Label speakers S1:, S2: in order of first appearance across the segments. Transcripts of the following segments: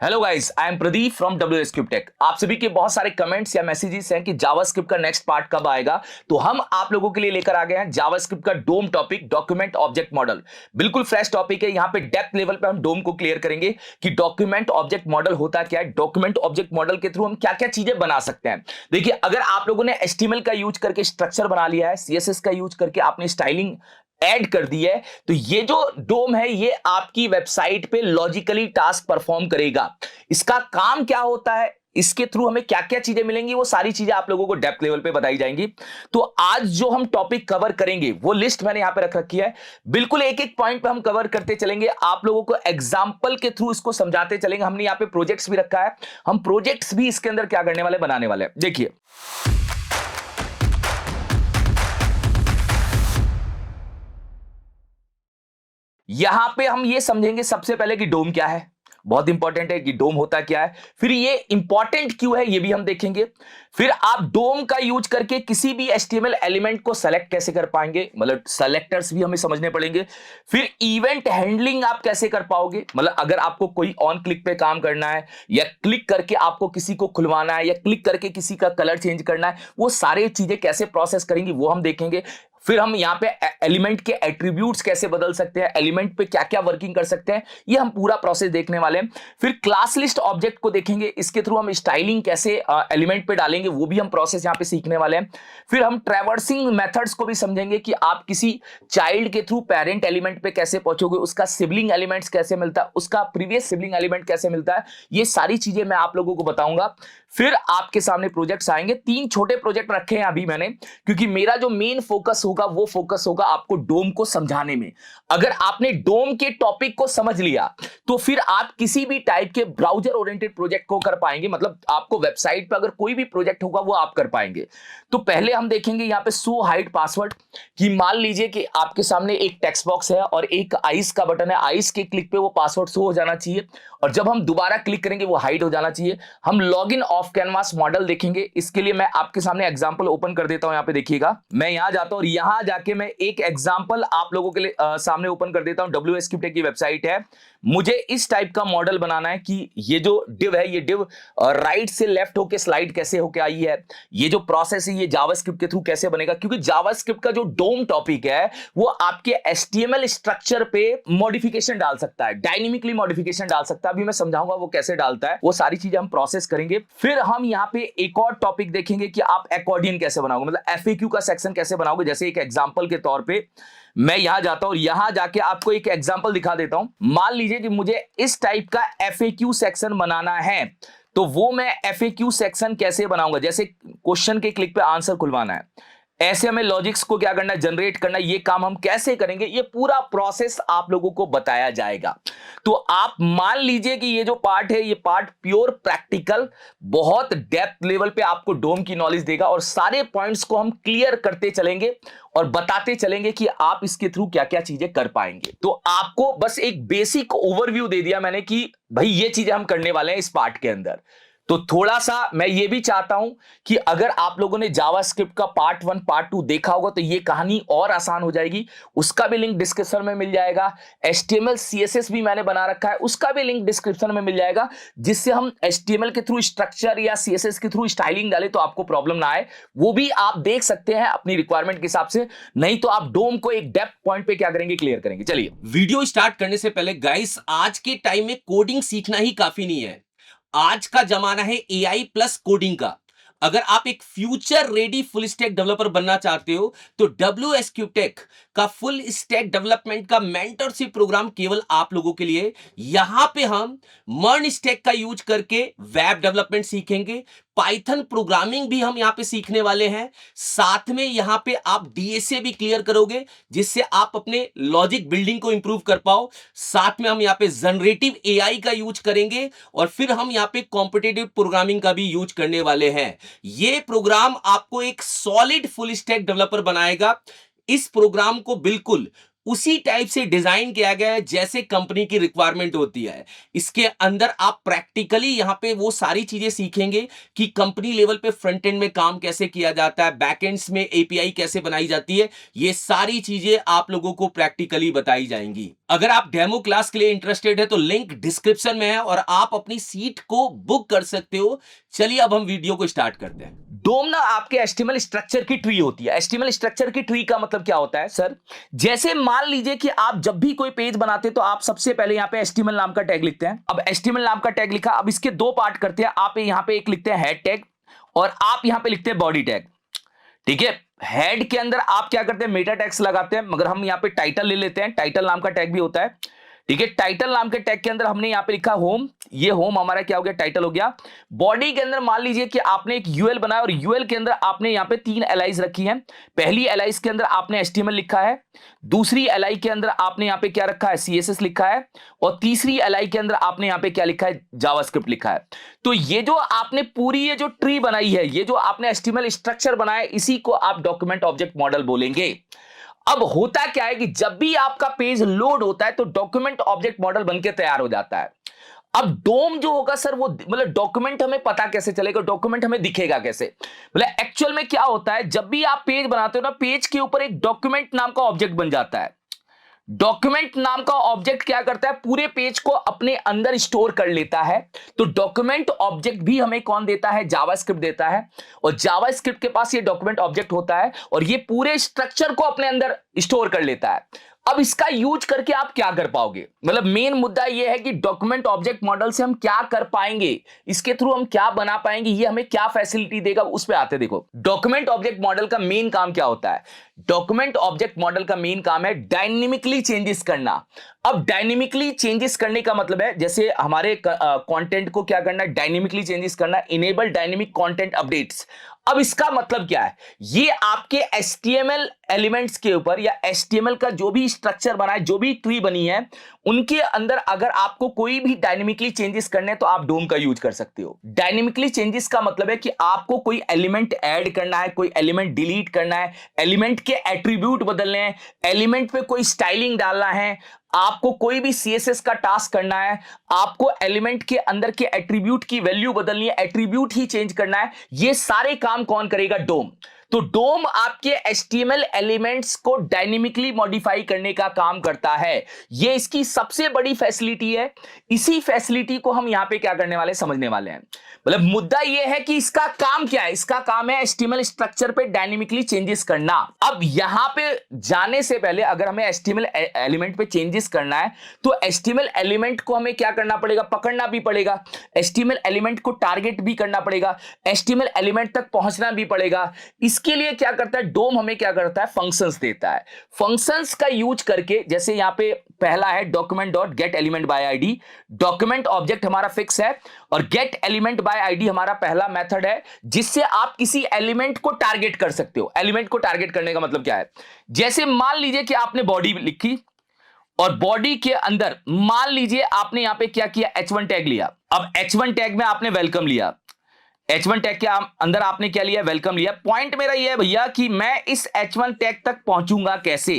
S1: Hello guys, I am Pradeep from WSCube Tech. आप सभी के बहुत सारे कमेंट्स या मैसेजेस हैं कि जावास्क्रिप्ट का नेक्स्ट पार्ट कब आएगा। तो हम आप लोगों के लिए लेकर आ गए हैं जावास्क्रिप्ट का डोम टॉपिक, डॉक्यूमेंट ऑब्जेक्ट मॉडल। बिल्कुल फ्रेश टॉपिक है। यहाँ पे डेप्थ लेवल पे हम डोम को क्लियर करेंगे कि डॉक्यूमेंट ऑब्जेक्ट मॉडल होता क्या है, डॉक्यूमेंट ऑब्जेक्ट मॉडल के थ्रू हम क्या क्या चीजें बना सकते हैं। देखिए, अगर आप लोगों ने HTML का यूज करके स्ट्रक्चर बना लिया है, CSS का यूज करके आपने स्टाइलिंग ऐड कर दी है, तो ये जो डोम है ये आपकी वेबसाइट पे लॉजिकली टास्क परफॉर्म करेगा। इसका काम क्या होता है, इसके थ्रू हमें क्या क्या चीजें मिलेंगी, वो सारी चीजें आप लोगों को डेप्थ लेवल पे बताई जाएंगी। तो आज जो हम टॉपिक कवर करेंगे वो लिस्ट मैंने यहां पे रख रखी है। बिल्कुल एक एक पॉइंट पे हम कवर करते चलेंगे, आप लोगों को एग्जांपल के थ्रू इसको समझाते चलेंगे। हमने यहां पे प्रोजेक्ट्स भी रखा है, हम प्रोजेक्ट्स भी इसके अंदर क्या करने वाले, बनाने वाले हैं। देखिए, यहां पे हम ये समझेंगे सबसे पहले कि डोम क्या है। बहुत इंपॉर्टेंट है कि डोम होता क्या है, फिर ये इंपॉर्टेंट क्यों है ये भी हम देखेंगे। फिर आप डोम का यूज करके किसी भी HTML एलिमेंट को सेलेक्ट कैसे कर पाएंगे, मतलब सेलेक्टर्स भी हमें समझने पड़ेंगे। फिर इवेंट हैंडलिंग आप कैसे कर पाओगे, मतलब अगर आपको कोई ऑन क्लिक पे काम करना है, या क्लिक करके आपको किसी को खुलवाना है, या क्लिक करके किसी का कलर चेंज करना है, वो सारी चीजें कैसे प्रोसेस करेंगी वो हम देखेंगे। फिर हम यहाँ पे एलिमेंट के एट्रीब्यूट्स कैसे बदल सकते हैं, एलिमेंट पे क्या क्या वर्किंग कर सकते हैं, ये हम पूरा प्रोसेस देखने वाले हैं। फिर क्लास लिस्ट ऑब्जेक्ट को देखेंगे, इसके थ्रू हम स्टाइलिंग कैसे एलिमेंट पे डालेंगे वो भी हम प्रोसेस यहाँ पे सीखने वाले हैं। फिर हम ट्रैवर्सिंग मेथड्स को भी समझेंगे कि आप किसी चाइल्ड के थ्रू पेरेंट एलिमेंट पे कैसे पहुंचोगे, उसका सिबलिंग एलिमेंट्स कैसे मिलता है, उसका प्रीवियस सिबलिंग एलिमेंट कैसे मिलता है, ये सारी चीजें मैं आप लोगों को बताऊंगा। फिर आपके सामने प्रोजेक्ट्स आएंगे, 3 छोटे प्रोजेक्ट रखे हैं अभी मैंने, क्योंकि मेरा जो मेन फोकस होगा वो फोकस होगा आपको डोम को समझाने में। अगर आपने डोम के टॉपिक को समझ लिया तो फिर आप किसी भी टाइप के ब्राउजर ओरिएंटेड प्रोजेक्ट को कर पाएंगे, मतलब आपको वेबसाइट पर अगर कोई भी प्रोजेक्ट होगा वो आप कर पाएंगे। तो पहले हम देखेंगे यहाँ पे शो हाइड पासवर्ड, कि मान लीजिए कि आपके सामने एक टेक्स्ट बॉक्स है और एक आइस का बटन है, आइस के क्लिक पे वो पासवर्ड शो हो जाना चाहिए, और जब हम दोबारा क्लिक करेंगे वो हाइड हो जाना चाहिए। हम log in of canvas model देखेंगे, इसके लिए मैं आपके सामने एग्जांपल ओपन कर देता हूं। यहाँ पे देखिएगा, मैं यहां जाता हूं और यहां जाके मैं एक एग्जांपल आप लोगों के लिए सामने ओपन कर देता हूं। WSCube टेक की वेबसाइट है, मुझे इस टाइप का मॉडल बनाना है कि ये जो डिव है, ये डिव राइट से लेफ्ट होके स्लाइड कैसे होके आई है, ये जो प्रोसेस है ये जावास्क्रिप्ट के थ्रू कैसे बनेगा, क्योंकि जावास्क्रिप्ट का जो डोम टॉपिक है वो आपके HTML स्ट्रक्चर पे मॉडिफिकेशन डाल सकता है, डायनेमिकली मॉडिफिकेशन डाल सकता है। अभी मैं समझाऊंगा वो कैसे डालता है, वो सारी चीजें हम प्रोसेस करेंगे। फिर हम यहाँ पे एक और टॉपिक देखेंगे कि आप एक्कॉर्डियन कैसे बनाओगे, मतलब FAQ का सेक्शन कैसे बनाओगे। जैसे एक एग्जांपल के तौर पे मैं यहां जाता हूं और यहां जाके आपको एक एग्जांपल दिखा देता हूं। मान लीजिए कि मुझे इस टाइप का FAQ सेक्शन बनाना है, तो वो मैं FAQ सेक्शन कैसे बनाऊंगा, जैसे क्वेश्चन के क्लिक पे आंसर खुलवाना है, ऐसे हमें लॉजिक्स को क्या करना है, जनरेट करना है, ये काम हम कैसे करेंगे, ये पूरा प्रोसेस आप लोगों को बताया जाएगा। तो आप मान लीजिए कि ये जो पार्ट है ये पार्ट प्योर प्रैक्टिकल, बहुत डेप्थ लेवल पे आपको डोम की नॉलेज देगा, और सारे पॉइंट्स को हम क्लियर करते चलेंगे और बताते चलेंगे कि आप इसके थ्रू क्या क्या चीजें कर पाएंगे। तो आपको बस एक बेसिक ओवरव्यू दे दिया मैंने कि भाई ये चीजें हम करने वाले हैं इस पार्ट के अंदर। तो थोड़ा सा मैं ये भी चाहता हूं कि अगर आप लोगों ने जावास्क्रिप्ट का पार्ट 1 पार्ट 2 देखा होगा तो ये कहानी और आसान हो जाएगी, उसका भी लिंक डिस्क्रिप्शन में मिल जाएगा। HTML CSS भी मैंने बना रखा है, उसका भी लिंक डिस्क्रिप्शन में मिल जाएगा, जिससे हम HTML के थ्रू स्ट्रक्चर या CSS के थ्रू स्टाइलिंग डाले तो आपको प्रॉब्लम ना आए, वो भी आप देख सकते हैं अपनी रिक्वायरमेंट के हिसाब से। नहीं तो आप डोम को एक डेप्थ पॉइंट पे क्या करेंगे, क्लियर करेंगे। चलिए,
S2: वीडियो स्टार्ट करने से पहले गाइस, आज के टाइम में कोडिंग सीखना ही काफी नहीं है। आज का जमाना है AI प्लस कोडिंग का। अगर आप एक future ready full stack developer बनना चाहते हो तो WSCube टेक का फुल स्टैक डेवलपमेंट का मेंटरशिप प्रोग्राम केवल आप लोगों के लिए। यहां पे हम मर्न स्टैक का यूज करके वेब डेवलपमेंट सीखेंगे, पाइथन प्रोग्रामिंग भी हम यहां पे सीखने वाले हैं, साथ में यहां पे आप DSA भी क्लियर करोगे जिससे आप अपने लॉजिक बिल्डिंग को इंप्रूव कर पाओ। साथ में हम यहां पे जनरेटिव AI का यूज करेंगे और फिर हम यहां पे कॉम्पिटिटिव प्रोग्रामिंग का भी यूज करने वाले हैं। ये प्रोग्राम आपको एक सॉलिड फुल स्टैक डेवलपर बनाएगा। इस प्रोग्राम को बिल्कुल उसी टाइप से डिजाइन किया गया है जैसे कंपनी की रिक्वायरमेंट होती है। इसके अंदर आप प्रैक्टिकली यहां पे वो सारी चीजें सीखेंगे कि कंपनी लेवल पे फ्रंट एंड में काम कैसे किया जाता है, बैक एंड्स में एपीआई कैसे बनाई जाती है, ये सारी चीजें आप लोगों को प्रैक्टिकली बताई जाएंगी। अगर आप डेमो क्लास के लिए इंटरेस्टेड है तो लिंक डिस्क्रिप्शन में है और आप अपनी सीट को बुक कर सकते हो। चलिए अब हम वीडियो को स्टार्ट करते हैं।
S1: डोम ना आपके एचटीएमएल स्ट्रक्चर की ट्री होती है। एचटीएमएल स्ट्रक्चर की ट्री का मतलब क्या होता है सर? जैसे मान लीजिए कि आप जब भी कोई पेज बनाते हैं तो आप सबसे पहले यहां पे एचटीएमएल नाम का टैग लिखते हैं। अब एचटीएमएल नाम का टैग लिखा, अब इसके दो पार्ट करते हैं। आप यहां पे एक लिखते हैं हेड टैग और आप यहां पे लिखते हैं बॉडी टैग। ठीक है, हेड के अंदर आप क्या करते हैं, मेटा टैग्स लगाते हैं, मगर हम यहां पे टाइटल ले लेते हैं। टाइटल नाम का टैग भी होता है। ठीक है, टाइटल नाम के टैग के अंदर हमने यहां पे लिखा होम, ये होम हमारा क्या हो गया, टाइटल हो गया। बॉडी के अंदर मान लीजिए कि आपने एक यूएल बनाया और यूएल के अंदर आपने यहां पे 3 एलाइज रखी हैं। पहली एलाइज के अंदर आपने एचटीएमएल लिखा है, दूसरी एलआई के अंदर आपने यहां पे क्या रखा है, सीएसएस लिखा है, और तीसरी एलआई के अंदर आपने यहां पे क्या लिखा है, जावास्क्रिप्ट लिखा है। तो ये जो आपने पूरी ये जो ट्री बनाई है, ये जो आपने एचटीएमएल स्ट्रक्चर बनाया, इसी को आप डॉक्यूमेंट ऑब्जेक्ट मॉडल बोलेंगे। अब होता क्या है कि जब भी आपका पेज लोड होता है तो डॉक्यूमेंट ऑब्जेक्ट मॉडल बनके तैयार हो जाता है। अब डोम जो होगा सर, वो मतलब डॉक्यूमेंट हमें पता कैसे चलेगा, डॉक्यूमेंट हमें दिखेगा कैसे? मतलब एक्चुअल में क्या होता है, जब भी आप पेज बनाते हो ना, पेज के ऊपर एक डॉक्यूमेंट नाम का ऑब्जेक्ट बन जाता है। डॉक्यूमेंट नाम का ऑब्जेक्ट क्या करता है, पूरे पेज को अपने अंदर स्टोर कर लेता है। तो डॉक्यूमेंट ऑब्जेक्ट भी हमें कौन देता है, जावास्क्रिप्ट देता है। और जावास्क्रिप्ट के पास ये डॉक्यूमेंट ऑब्जेक्ट होता है और ये पूरे स्ट्रक्चर को अपने अंदर स्टोर कर लेता है। अब इसका यूज करके आप क्या कर पाओगे, मतलब मेन मुद्दा यह है कि डॉक्यूमेंट ऑब्जेक्ट मॉडल से हम क्या कर पाएंगे, इसके थ्रू हम क्या बना पाएंगे, ये हमें क्या फैसिलिटी देगा, उस पे आते। देखो, डॉक्यूमेंट ऑब्जेक्ट मॉडल का मेन काम क्या होता है? डॉक्यूमेंट ऑब्जेक्ट मॉडल का मेन काम है डायनेमिकली चेंजेस करना। अब डायनेमिकली चेंजेस करने का मतलब है, जैसे हमारे कंटेंट को क्या करना है, डायनेमिकली चेंजेस करना, इनेबल डायनेमिक कंटेंट अपडेट्स। अब इसका मतलब क्या है, ये आपके HTML एलिमेंट्स के ऊपर या HTML का जो भी स्ट्रक्चर बना है, जो भी ट्री बनी है, उनके अंदर अगर आपको कोई भी डायनेमिकली चेंजेस करने हैं तो आप डोम का यूज कर सकते हो। डायनेमिकली चेंजेस का मतलब है कि आपको कोई एलिमेंट ऐड करना है, कोई एलिमेंट डिलीट करना है, एलिमेंट के एट्रीब्यूट बदलने हैं, एलिमेंट पे कोई स्टाइलिंग डालना है, आपको कोई भी सीएसएस का टास्क करना है, आपको एलिमेंट के अंदर के एट्रीब्यूट की वैल्यू बदलनी है, एट्रीब्यूट ही चेंज करना है, ये सारे काम कौन करेगा, डोम। तो डोम आपके HTML एलिमेंट्स को डायनेमिकली मॉडिफाई करने का काम करता है। ये इसकी सबसे बड़ी फैसिलिटी है। इसी फैसिलिटी को हम यहां पे क्या करने वाले, समझने वाले हैं। मतलब मुद्दा यह है कि इसका काम क्या है, इसका काम है HTML स्ट्रक्चर पे डायनेमिकली चेंजेस करना। अब यहां पे जाने से पहले अगर हमें HTML एलिमेंट पे चेंजेस करना है तो HTML एलिमेंट को हमें क्या करना पड़ेगा, पकड़ना भी पड़ेगा, HTML एलिमेंट को टारगेट भी करना पड़ेगा, HTML एलिमेंट तक पहुंचना भी पड़ेगा। इसके लिए क्या करता है डोम, हमें क्या करता है, फंक्शंस देता है। फंक्शंस का यूज करके, जैसे यहां पे पहला है document dot gate element by ID. Document object हमारा फिक्स है और गेट एलिमेंट बाय आईडी हमारा पहला मेथड है, जिससे आप किसी एलिमेंट को टारगेट कर सकते हो। एलिमेंट को टारगेट करने का मतलब क्या है, जैसे मान लीजिए कि आपने बॉडी लिखी और बॉडी के अंदर मान लीजिए आपने यहां पे क्या किया, H1 टैग लिया। अब H1 टैग में आपने वेलकम लिया, H1 टैग के अंदर आपने क्या लिया, वेलकम लिया। पॉइंट मेरा यह है भैया कि मैं इस H1 टैग तक पहुंचूंगा कैसे,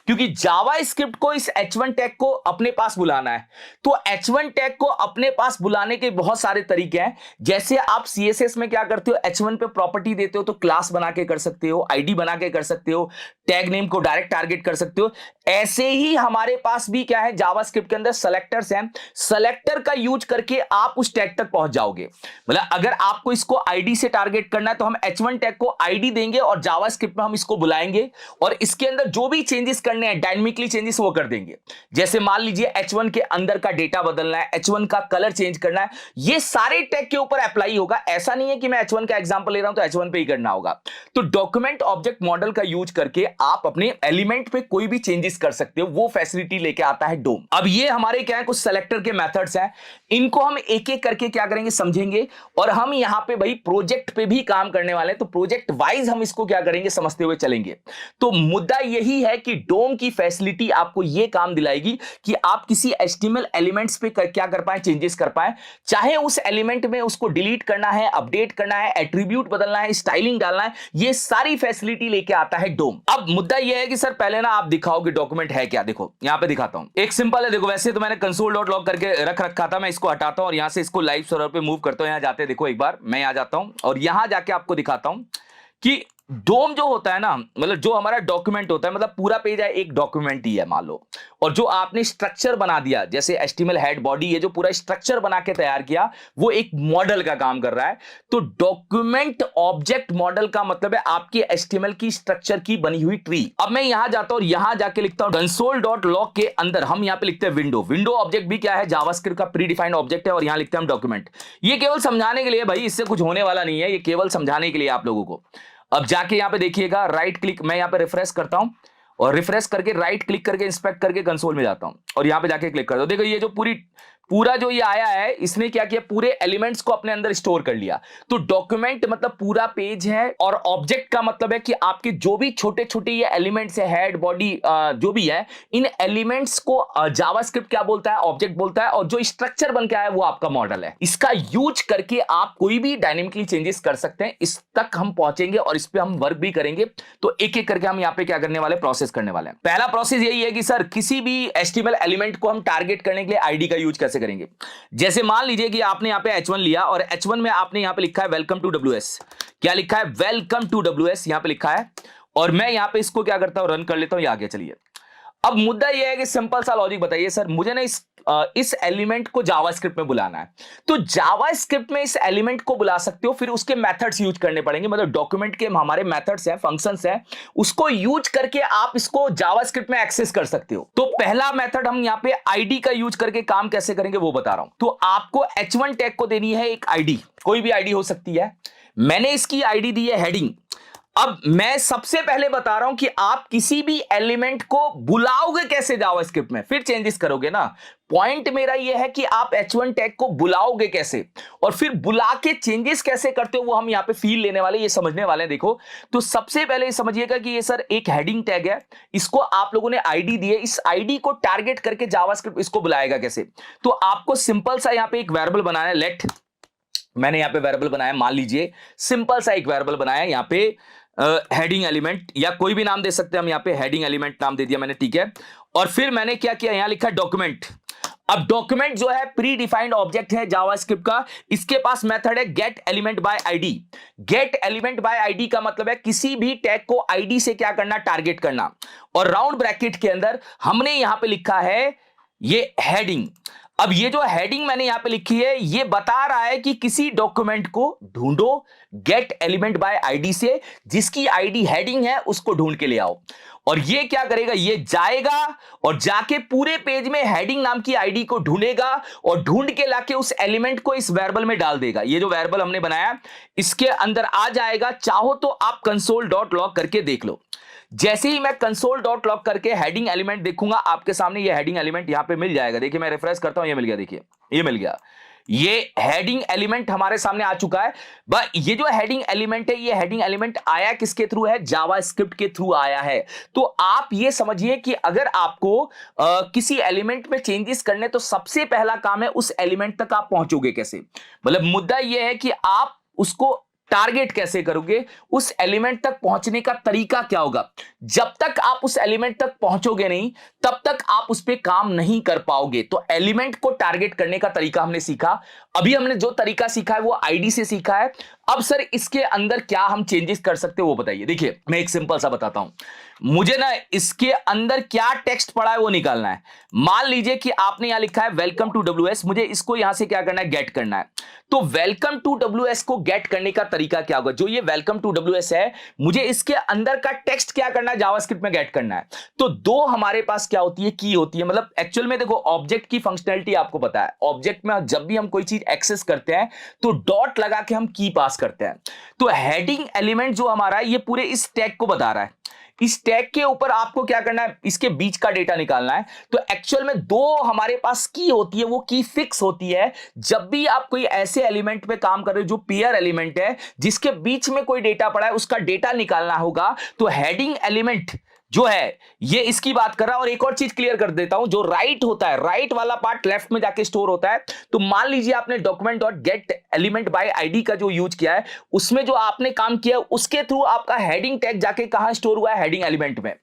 S1: क्योंकि जावास्क्रिप्ट को इस H1 टैग को अपने पास बुलाना है। तो H1 टैग को अपने पास बुलाने के बहुत सारे तरीके हैं। जैसे आप CSS में क्या करते हो, H1 पे प्रॉपर्टी देते हो तो क्लास बना के कर सकते हो, आईडी बना के कर सकते हो, टैग नेम को डायरेक्ट टारगेट कर सकते हो। ऐसे ही हमारे पास भी क्या है, जावास्क्रिप्ट के अंदर सेलेक्टर्स हैं। सेलेक्टर का यूज करके आप उस टैग तक पहुंच जाओगे। मतलब अगर आपको इसको आईडी से टारगेट करना है तो हम H1 टैग को आईडी देंगे और जावास्क्रिप्ट में हम इसको बुलाएंगे और इसके अंदर जो भी चेंजेस करने हैं, डायनेमिकली चेंजेस वो कर देंगे। जैसे मान लीजिए H1 के अंदर का डेटा बदलना है, H1 का कलर चेंज करना है, ये सारे टैग के ऊपर अप्लाई होगा। ऐसा नहीं है कि मैं H1 का एग्जांपल ले रहा हूं तो H1 पे ही करना होगा। तो डॉक्यूमेंट ऑब्जेक्ट मॉडल का यूज करके आप अपने एलिमेंट पे कोई भी चेंजेस कर सकते हो, वो फैसिलिटी लेके आता है डोम। अब ये हमारे क्या है, कुछ सेलेक्टर के मेथड्स हैं, इनको हम एक एक करके क्या करेंगे, समझेंगे और हम यहां पे भाई प्रोजेक्ट पे भी काम करने वाले हैं, तो प्रोजेक्ट वाइज हम इसको क्या करेंगे समझते हुए चलेंगे। तो मुद्दा यही है कि डोम की फैसिलिटी आपको ये काम दिलाएगी कि आप किसी एचटीएमएल एलिमेंट्स पे क्या कर पाए, चेंजेस कर पाए, चाहे उस एलिमेंट में उसको डिलीट करना है, अपडेट करना है, एट्रीब्यूट बदलना है, स्टाइलिंग डालना है, ये सारी फैसिलिटी लेके आता है डोम। अब मुद्दा यह है कि सर पहले ना आप दिखाओ कि डॉक्यूमेंट है क्या। देखो यहां पे दिखाता हूं, एक सिंपल है। देखो वैसे तो मैंने console.log करके रख रखा था, मैं इसको हटाता हूं और यहां से इसको लाइव सर्वर पे मूव करता हूं। यहां जाते देखो, एक बार मैं यहां जाता हूं और यहां जाके आपको दिखाता हूं कि डोम जो होता है ना, मतलब जो हमारा डॉक्यूमेंट होता है, मतलब पूरा पेज है एक डॉक्यूमेंट ही है मान लो, और जो आपने स्ट्रक्चर बना दिया जैसे HTML हेड बॉडी, ये जो पूरा स्ट्रक्चर बना के तैयार किया वो एक मॉडल का काम कर रहा है। तो डॉक्यूमेंट ऑब्जेक्ट मॉडल का मतलब है आपकी HTML की स्ट्रक्चर की बनी हुई ट्री। अब मैं यहां जाता हूं और यहां जाके लिखता हूं console.log के अंदर हम यहां पे लिखते हैं विंडो। विंडो ऑब्जेक्ट भी क्या है, जावास्क्रिप्ट का प्री डिफाइंड ऑब्जेक्ट है, और यहां लिखते हैं हम डॉक्यूमेंट। ये केवल समझाने के लिए भाई, इससे कुछ होने वाला नहीं है, ये केवल समझाने के लिए आप लोगों को। अब जाके यहां पे देखिएगा, राइट क्लिक, मैं यहां पे रिफ्रेश करता हूं और रिफ्रेश करके राइट क्लिक करके इंस्पेक्ट करके कंसोल में जाता हूं और यहां पे जाके क्लिक कर दो। देखो ये जो पूरा जो ये आया है, इसने क्या किया, पूरे एलिमेंट्स को अपने अंदर स्टोर कर लिया। तो डॉक्यूमेंट मतलब पूरा पेज है, और ऑब्जेक्ट का मतलब है कि आपके जो भी छोटे छोटे ये एलिमेंट्स है, हेड बॉडी जो भी है, इन एलिमेंट्स को जावास्क्रिप्ट क्या बोलता है, ऑब्जेक्ट बोलता है, और जो स्ट्रक्चर बन के आया वो आपका मॉडल है। इसका यूज करके आप कोई भी डायनेमिकली चेंजेस कर सकते हैं। इस तक हम पहुंचेंगे और इस पे हम वर्क भी करेंगे। तो एक एक करके हम यहाँ पे क्या करने वाले, प्रोसेस करने वाले हैं। पहला प्रोसेस यही है कि सर किसी भी HTML एलिमेंट को हम टारगेट करने के लिए आईडी का यूज कैसे करेंगे। जैसे मान लीजिए कि आपने यहां पे H1 लिया और H1 में आपने यहां पे लिखा है वेलकम टू WS। क्या लिखा है, वेलकम टू WS यहां पे लिखा है, और मैं यहां पे इसको क्या करता हूं, रन कर लेता हूं। ये आगे चलिए। अब मुद्दा यह है कि सिंपल सा लॉजिक बताइए सर, मुझे ना इस एलिमेंट को जावास्क्रिप्ट में बुलाना है। तो जावास्क्रिप्ट में इस एलिमेंट को बुला सकते हो, फिर उसके मेथड्स यूज करने पड़ेंगे। मतलब डॉक्यूमेंट के हमारे मेथड्स हैं, फंक्शंस हैं, उसको यूज करके आप इसको जावास्क्रिप्ट में एक्सेस कर सकते हो। तो पहला मेथड हम यहाँ पे आईडी का यूज करके काम कैसे करेंगे वो बता रहा हूं। तो आपको H1 टैग को देनी है एक आईडी, कोई भी आईडी हो सकती है। मैंने इसकी आईडी दी है हेडिंग। अब मैं सबसे पहले बता रहा हूं कि आप किसी भी एलिमेंट को बुलाओगे कैसे जावास्क्रिप्ट में, फिर चेंजेस करोगे ना। पॉइंट मेरा यह है कि आप H1 टैग को बुलाओगे कैसे, और फिर बुला के चेंजेस कैसे करते हो वो हम यहां पे फील लेने वाले, ये समझने वाले हैं। देखो तो सबसे पहले समझिएगा कि ये सर एक हेडिंग टैग है, इसको आप लोगों ने आईडी दी है, इस आईडी को टारगेट करके जावास्क्रिप्ट इसको बुलाएगा कैसे। तो आपको सिंपल सा यहां पे एक वेरिएबल बनाना है। लेट, मैंने यहां पे वेरिएबल बनाया, मान लीजिए सिंपल सा एक वेरिएबल बनाया यहां पे हेडिंग एलिमेंट, या कोई भी नाम दे सकते हैं हम, यहां पे हेडिंग एलिमेंट नाम दे दिया मैंने, ठीक है। और फिर मैंने क्या किया, यहां लिखा डॉक्यूमेंट। अब डॉक्यूमेंट जो है प्री डिफाइंड ऑब्जेक्ट है जावास्क्रिप्ट का, इसके पास मेथड है gate element by ID. Gate element by ID का मतलब है किसी भी टैग को आईडी से क्या करना, टारगेट करना। और राउंड ब्रैकेट के अंदर हमने यहां पे लिखा है ये हेडिंग। अब ये जो हेडिंग मैंने यहां पे लिखी है, ये बता रहा है कि किसी डॉक्यूमेंट को ढूंढो गेट एलिमेंट बाय आईडी से, जिसकी आईडी हेडिंग है उसको ढूंढ के ले आओ। और ये क्या करेगा, ये जाएगा और जाके पूरे पेज में हेडिंग नाम की आईडी को ढूंढेगा और ढूंढ के लाके उस एलिमेंट को इस वेरिएबल में डाल देगा। ये जो वेरिएबल हमने बनाया इसके अंदर आ जाएगा। चाहो तो आप console.log करके देख लो। जैसे ही मैं console.log करके हेडिंग एलिमेंट देखूंगा, आपके सामने ये हेडिंग एलिमेंट यहां पे मिल जाएगा। देखिए मैं रिफ्रेश करता हूं, ये मिल गया, देखिए ये मिल गया। ये हेडिंग एलिमेंट हमारे सामने आ चुका है। ये जो हेडिंग एलिमेंट है, ये हेडिंग एलिमेंट आया किसके थ्रू है, जावास्क्रिप्ट के थ्रू आया है। तो आप ये समझिए कि अगर आपको किसी एलिमेंट में चेंजेस करने, तो सबसे पहला काम है उस एलिमेंट तक आप पहुंचोगे कैसे। मतलब मुद्दा यह है कि आप उसको टारगेट कैसे करोगे, उस एलिमेंट तक पहुंचने का तरीका क्या होगा। जब तक आप उस एलिमेंट तक पहुंचोगे नहीं, तब तक आप उस पे काम नहीं कर पाओगे। तो एलिमेंट को टारगेट करने का तरीका हमने सीखा। अभी हमने जो तरीका सीखा है वो आईडी से सीखा है। अब सर इसके अंदर क्या हम चेंजेस कर सकते हो वो बताइए। देखिए मैं एक सिंपल सा बताता हूं, मुझे ना इसके अंदर क्या टेक्स्ट पड़ा है वो निकालना है। मान लीजिए कि आपने यहां लिखा है वेलकम टू WS, मुझे इसको यहां से क्या करना है, गेट करना है। तो वेलकम टू WS को गेट करने का तरीका क्या होगा, जो ये वेलकम टू WS है, मुझे इसके अंदर का टेक्स्ट क्या करना है, जावास्क्रिप्ट में गेट करना है। तो दो हमारे पास क्या होती है, की होती है। मतलब एक्चुअल में देखो ऑब्जेक्ट की फंक्शनैलिटी आपको पता है, ऑब्जेक्ट में जब भी हम कोई चीज एक्सेस करते हैं तो डॉट लगा के हम की पास करते हैं। तो हेडिंग एलिमेंट जो हमारा है, ये पूरे इस टैग को बता रहा है। इस टैग के ऊपर आपको क्या करना है, इसके बीच का डेटा निकालना है। तो एक्चुअल में दो हमारे पास की होती है, वो की फिक्स होती है। जब भी आप कोई ऐसे एलिमेंट पे काम कर रहे हो जो पेयर एलिमेंट है, जिसके बीच में कोई डेटा पड़ा है, उसका डेटा निकालना होगा। तो हेडिंग एलिमेंट जो है ये इसकी बात कर रहा है। और एक और चीज क्लियर कर देता हूं, जो राइट होता है, राइट वाला पार्ट लेफ्ट में जाके स्टोर होता है। तो मान लीजिए आपने document dot gate element by ID का जो यूज किया है, उसमें जो आपने काम किया उसके थ्रू आपका हेडिंग टैग जाके कहां स्टोर हुआ है, हेडिंग एलिमेंट में।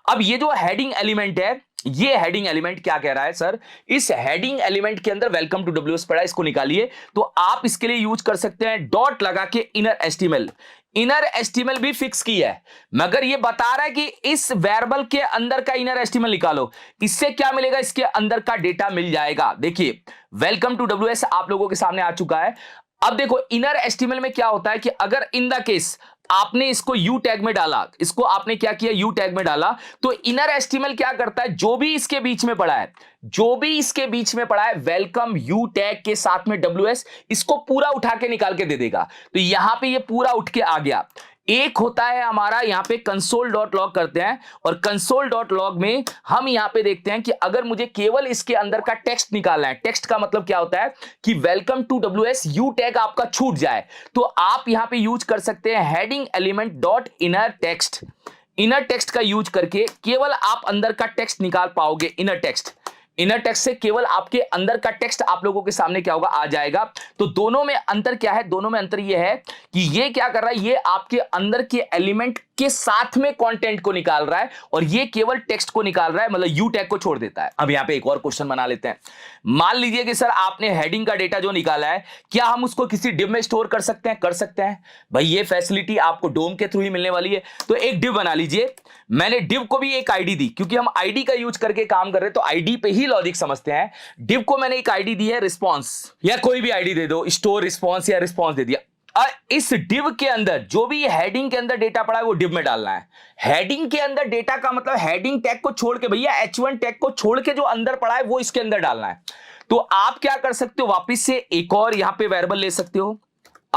S1: अब ये जो हेडिंग एलिमेंट है, ये हेडिंग एलिमेंट क्या कह रहा है सर, इस हेडिंग एलिमेंट के अंदर वेलकम टू डब्ल्यूएस पड़ा है, इसको निकालिए। तो आप इसके लिए यूज कर सकते हैं डॉट लगा के इनर एचटीएमएल। इनर एचटीएमएल भी फिक्स की है, मगर ये बता रहा है कि इस वेरिएबल के अंदर का इनर एचटीएमएल निकालो। इससे क्या मिलेगा, इसके अंदर का डेटा मिल जाएगा। देखिए वेलकम टू डब्ल्यूएस आप लोगों के सामने आ चुका है। अब देखो इनर एचटीएमएल में क्या होता है कि अगर इन द केस आपने इसको यू टैग में डाला, इसको आपने क्या किया, यू टैग में डाला, तो इनर एचटीएमएल क्या करता है, जो भी इसके बीच में पड़ा है, जो भी इसके बीच में पड़ा है वेलकम यू टैग के साथ में डब्ल्यूएस, इसको पूरा उठा के निकाल के दे देगा। तो यहां पे ये पूरा उठ के आ गया। एक होता है हमारा यहां पे कंसोल डॉट लॉग करते हैं, और कंसोल डॉट लॉग में हम यहां पे देखते हैं कि अगर मुझे केवल इसके अंदर का टेक्स्ट निकालना है, टेक्स्ट का मतलब क्या होता है कि welcome to WS you tag आपका छूट जाए, तो आप यहां पे यूज कर सकते हैं heading element dot inner text. Inner text का यूज करके केवल आप अंदर का टेक्स्ट निकाल पाओगे। इनर टेक्स्ट, इनर टेक्स्ट से केवल आपके अंदर का टेक्स्ट आप लोगों के सामने क्या होगा, आ जाएगा। तो दोनों में अंतर क्या है, दोनों में अंतर यह है कि ये क्या कर रहा है, ये आपके अंदर के एलिमेंट के साथ में कंटेंट को निकाल रहा है, और ये केवल टेक्स्ट को निकाल रहा है, मतलब यू टैग को छोड़ देता है। अब यहां पे एक और क्वेश्चन बना लेते हैं। मान लीजिए कि सर आपने हेडिंग का डेटा जो निकाला है, क्या हम उसको किसी डिव में स्टोर कर सकते हैं? कर सकते हैं भाई, ये फैसिलिटी आपको डोम के थ्रू ही मिलने वाली है। तो एक डिव बना लीजिए। मैंने डिव को भी एक आईडी दी, क्योंकि हम आईडी का यूज करके काम कर रहे हैं, तो आईडी पे ही लॉजिक समझते हैं। डिव को मैंने एक आईडी दी है रिस्पॉन्स, या कोई भी आईडी दे दो, स्टोर रिस्पॉन्स या रिस्पॉन्स दे दिया। इस डिव के अंदर जो भी हेडिंग के अंदर डेटा पड़ा है वो डिव में डालना है। हेडिंग के अंदर डेटा का मतलब हेडिंग टैग को छोड़ के, भैया H1 टैग को छोड़ के जो अंदर पड़ा है वो इसके अंदर डालना है। तो आप क्या कर सकते हो, वापस से एक और यहां पे वेरिएबल ले सकते हो,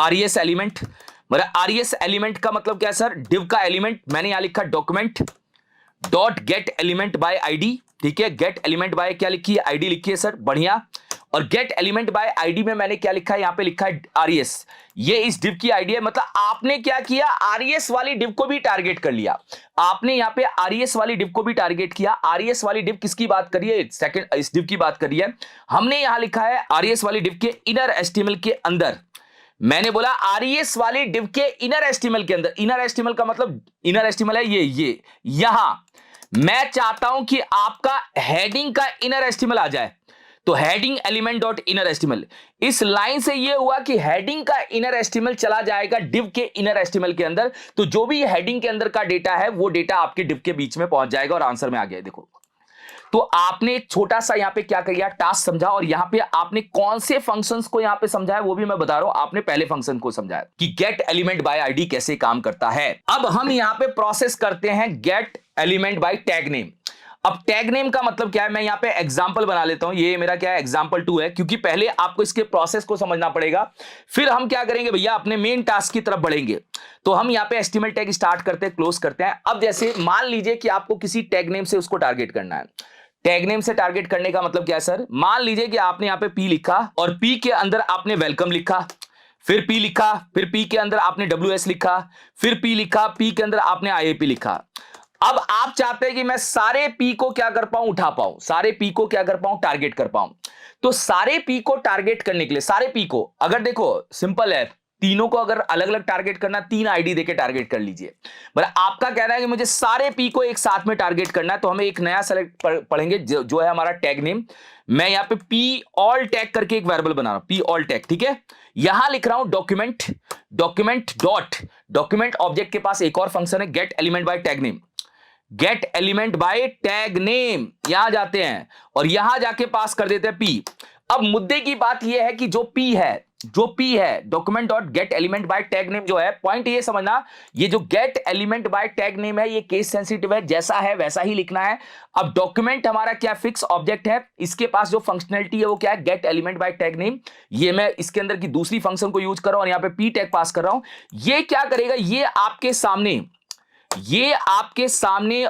S1: RES एलिमेंट। मतलब RES एलिमेंट का मतलब क्या है सर, डिव का एलिमेंट। मैंने यहां लिखा document dot gate element by ID, ठीक है। गेट एलिमेंट बाय क्या लिखी है, आईडी लिखी है सर, बढ़िया। और गेट एलिमेंट बाय आईडी में मैंने क्या लिखा है, यहां पे लिखा है RES। ये इस डिव की आईडी है। मतलब आपने क्या किया, RES वाली डिव को भी टारगेट कर लिया। आपने यहां पे RES वाली डिव को भी टारगेट किया। RES वाली डिव किसकी बात करिए, सेकंड इस डिव की बात करिए। हमने यहां लिखा है RES वाली डिव के इनर एचटीएमएल के अंदर। मैंने बोला RES वाली डिव के इनर एचटीएमएल के अंदर। इनर एचटीएमएल का मतलब, इनर एचटीएमएल है ये यहां मैं चाहता हूं कि आपका हेडिंग का इनर एचटीएमएल आ जाए। तो heading element dot inner HTML, इस लाइन से ये हुआ कि हेडिंग का इनर एचटीएमएल चला जाएगा डिव के इनर एचटीएमएल के अंदर। तो जो भी हेडिंग के अंदर का डेटा है वो डेटा आपके डिव के बीच में पहुंच जाएगा, और आंसर में आ गया। देखो, तो आपने छोटा सा यहां पे क्या किया, टास्क समझा, और यहां पे आपने कौन से फंक्शंस को यहां पे समझा है वो भी मैं बता रहा हूं। आपने पहले फंक्शन को समझाया कि गेट एलिमेंट बाय आईडी कैसे काम करता है। अब हम यहां पे प्रोसेस करते हैं gate element by tag name. अब टैग नेम का मतलब क्या है, मैं यहां पे एग्जांपल बना लेता हूं। ये मेरा क्या है, एग्जांपल 2 है, क्योंकि पहले आपको इसके प्रोसेस को समझना पड़ेगा, फिर हम क्या करेंगे भैया, अपने मेन टास्क की तरफ बढ़ेंगे। तो हम यहां पे एचटीएमएल टैग स्टार्ट करते हैं, क्लोज करते हैं। अब जैसे मान लीजिए कि आपको किसी टैग नेम से उसको टारगेट करना है। टैग नेम से टारगेट करने का मतलब क्या है सर, मान लीजिए कि आपने यहां पे P लिखा, और P के अंदर आपने वेलकम लिखा, फिर P लिखा, फिर P के अंदर आपने WS लिखा, फिर P लिखा, P के अंदर आपने IAP लिखा। अब आप चाहते हैं कि मैं सारे P को क्या कर पाऊं, उठा पाऊं, सारे P को क्या कर पाऊं, टारगेट कर पाऊं। तो सारे P को टारगेट करने के लिए, सारे P को, अगर देखो सिंपल है, तीनों को अगर अलग अलग टारगेट करना, 3 आईडी देके टारगेट कर लीजिए। मतलब आपका कहना है कि मुझे सारे P को एक साथ में टारगेट करना है, तो हमें एक नया सेलेक्ट पढ़ेंगे जो है हमारा टैग नेम। मैं यहां पे P ऑल टैग करके एक वेरिएबल बना रहा हूं, P ऑल टैग, ठीक है। यहां लिख रहा हूं डॉक्यूमेंट डॉट डॉक्यूमेंट ऑब्जेक्ट के पास एक और फंक्शन है gate element by tag name. Gate element by tag name, यहां जाते हैं और यहां जाके पास कर देते हैं P। अब मुद्दे की बात यह है कि जो P है document dot gate element by tag name जो है, पॉइंट ये समझना, ये जो gate element by tag name है ये केस सेंसिटिव है, जैसा है वैसा ही लिखना है। अब डॉक्यूमेंट हमारा क्या फिक्स ऑब्जेक्ट है, इसके पास जो फंक्शनैलिटी है वो क्या है, gate element by tag name. ये मैं इसके अंदर की दूसरी फंक्शन को यूज कर रहा हूं और यहां पे P टैग पास कर रहा हूं। ये क्या करेगा, ये आपके सामने ये आपके सामने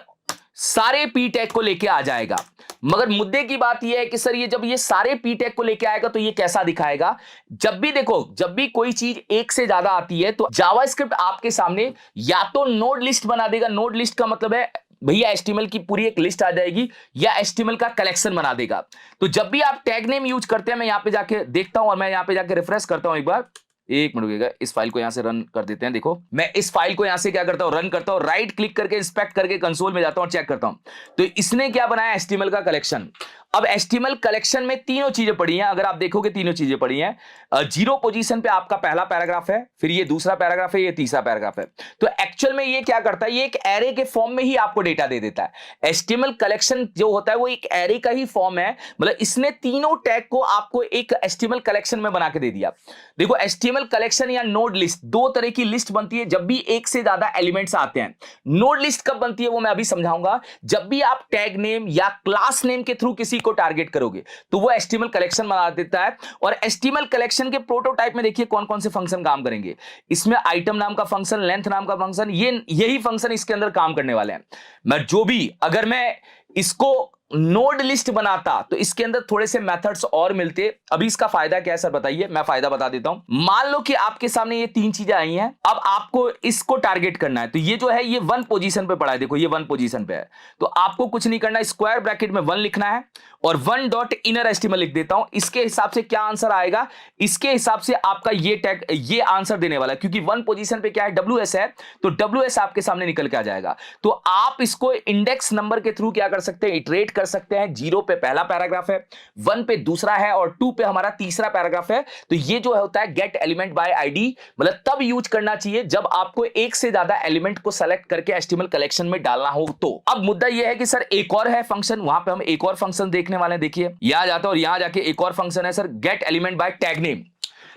S1: सारे पी टैग को लेके आ जाएगा। मगर मुद्दे की बात यह है कि सर ये जब ये सारे पी टैग को लेके आएगा तो ये कैसा दिखाएगा? जब भी देखो, जब भी कोई चीज एक से ज्यादा आती है तो जावास्क्रिप्ट आपके सामने या तो नोड लिस्ट बना देगा। नोड लिस्ट का मतलब है भैया एचटीएमएल की पूरी एक लिस्ट आ जाएगी, या एचटीएमएल का कलेक्शन बना देगा। तो जब भी आप टैग नेम यूज करते हैं, मैं यहां पे जाके देखता हूं और मैं यहां पे जाके रिफ्रेश करता हूं एक बार, एक मिनट रुकिएगा, इस फाइल को यहां से रन कर देते हैं। देखो मैं इस फाइल को यहां से क्या करता हूं, रन करता हूं, राइट क्लिक करके इंस्पेक्ट करके कंसोल में जाता हूं और चेक करता हूं। तो इसने क्या बनाया, एचटीएमएल का कलेक्शन। अब एचटीएमएल कलेक्शन में तीनों चीजें पड़ी हैं, अगर आप देखोगे तीनों चीजें पड़ी हैं। जीरो पोजीशन पे आपका पहला पैराग्राफ है, फिर ये दूसरा पैराग्राफ है, ये तीसरा पैराग्राफ है। तो एक्चुअल में ये क्या करता है, ये एक एरे के फॉर्म में ही आपको डेटा दे देता है। एचटीएमएल कलेक्शन जो होता है वो एक एरे का ही फॉर्म है, मतलब इसने तीनों टैग को आपको एक एचटीएमएल कलेक्शन में बना के दे दिया। देखो एचटीएमएल कलेक्शन या नोड लिस्ट, दो तरह की लिस्ट बनती है जब भी एक से ज्यादा एलिमेंट्स आते हैं। नोड लिस्ट कब बनती है वो मैं अभी समझाऊंगा। जब भी आप टैग नेम या क्लास नेम के थ्रू किसी को टारगेट करोगे तो वो एचटीएमएल कलेक्शन बना देता है। और एचटीएमएल कलेक्शन के प्रोटोटाइप में देखिए कौन कौन से फंक्शन काम करेंगे। इसमें आइटम नाम का फंक्शन, लेंथ नाम का फंक्शन, यही फंक्शन इसके अंदर काम करने वाले हैं। मैं जो भी, अगर मैं इसको नोड लिस्ट बनाता तो इसके अंदर थोड़े से मेथड्स और मिलते। अभी इसका फायदा क्या है सर बताइए, मैं फायदा बता देता हूं। मान लो कि आपके सामने ये तीन चीजें आई हैं, अब आपको इसको टारगेट करना है। तो ये जो है ये 1 पोजीशन पे पड़ा है, देखो ये 1 पोजीशन पे है। तो आपको कुछ नहीं करना, स्क्वायर ब्रैकेट में 1 लिखना है और 1 डॉट इनर एस्टिमेट लिख देता हूं। इसके हिसाब से क्या आंसर आएगा, इसके हिसाब से आपका ये टैग, ये आंसर देने वाला है। क्योंकि 1 पोजीशन पे क्या है, WS है, तो WS आपके सामने निकल के आ जाएगा। तो आप इसको इंडेक्स नंबर के थ्रू क्या कर सकते हैं, इटरेट कर सकते हैं। 0 पे पहला पैराग्राफ है, 1 पे दूसरा है और 2 पे हमारा तीसरा पैराग्राफ है। तो ये जो होता है गेट एलिमेंट बाय आईडी, मतलब तब यूज करना चाहिए जब आपको एक से ज्यादा एलिमेंट को सेलेक्ट करके एचटीएमएल कलेक्शन में डालना हो। तो अब मुद्दा यह है कि सर एक और है फंक्शन, वहां पे हम एक और फंक्शन देखने वाले हैं। देखिए यहां जाता है और यहां जाके एक और फंक्शन है sir, gate element by tag name.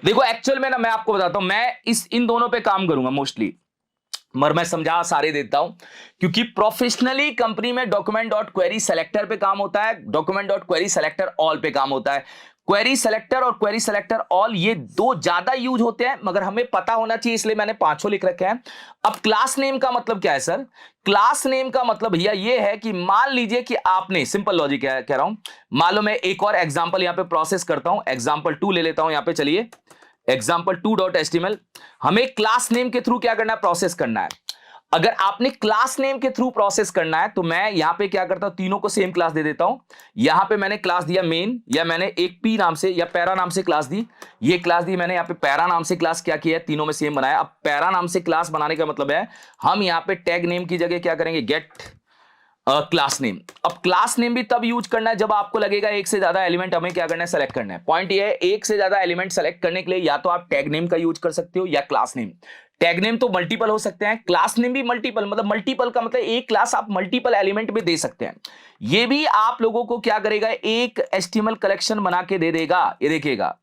S1: देखो एक्चुअल में ना मैं आपको बताता हूं, मैं इन दोनों पे काम करूंगा मोस्टली, मगर मैं समझा सारे देता हूं क्योंकि प्रोफेशनली कंपनी में डॉक्यूमेंट डॉट क्वेरी सेलेक्टर पे काम होता है, document dot query selector all पे काम होता है। क्वेरी सेलेक्टर और क्वेरी सेलेक्टर ऑल ये दो ज्यादा यूज होते हैं, मगर हमें पता होना चाहिए इसलिए मैंने पांचों लिख रखे हैं। अब क्लास नेम का मतलब क्या है सर, क्लास नेम का मतलब भैया ये है कि मान लीजिए कि आपने, सिंपल लॉजिक है कह रहा हूं, मान लो मैं एक और एग्जांपल यहां पे प्रोसेस करता हूं, एग्जांपल 2 ले लेता हूं यहां पे। चलिए एग्जांपल 2.html, हमें क्लास नेम के थ्रू क्या करना है, प्रोसेस करना है। अगर आपने क्लास नेम के थ्रू प्रोसेस करना है तो मैं यहां पे क्या करता हूं, तीनों को सेम क्लास दे देता हूं। यहां पे मैंने क्लास दिया मेन, या मैंने एक पी नाम से या पैरा नाम से क्लास दी, ये क्लास दी मैंने। यहां पे पैरा नाम से क्लास क्या किया है, तीनों में सेम बनाया। अब पैरा नाम से क्लास बनाने का मतलब है हम यहां पे टैग नेम की जगह क्या करेंगे, गेट क्लास नेम। अब क्लास नेम भी तब यूज करना है जब आपको लगेगा एक से ज्यादा एलिमेंट हमें क्या करना है, सेलेक्ट करना है। पॉइंट ये है, एक से ज्यादा एलिमेंट सेलेक्ट करने के लिए या तो आप टैग नेम का यूज कर सकते हो या क्लास नेम। टैग नेम तो मल्टीपल हो सकते हैं, क्लास नेम भी मल्टीपल, मतलब मल्टीपल का मतलब एक क्लास आप मल्टीपल एलिमेंट में दे सकते हैं। ये भी आप लोगों को क्या करेगा, एक एचटीएमएल कलेक्शन बना के दे देगा। ये देखिएगा,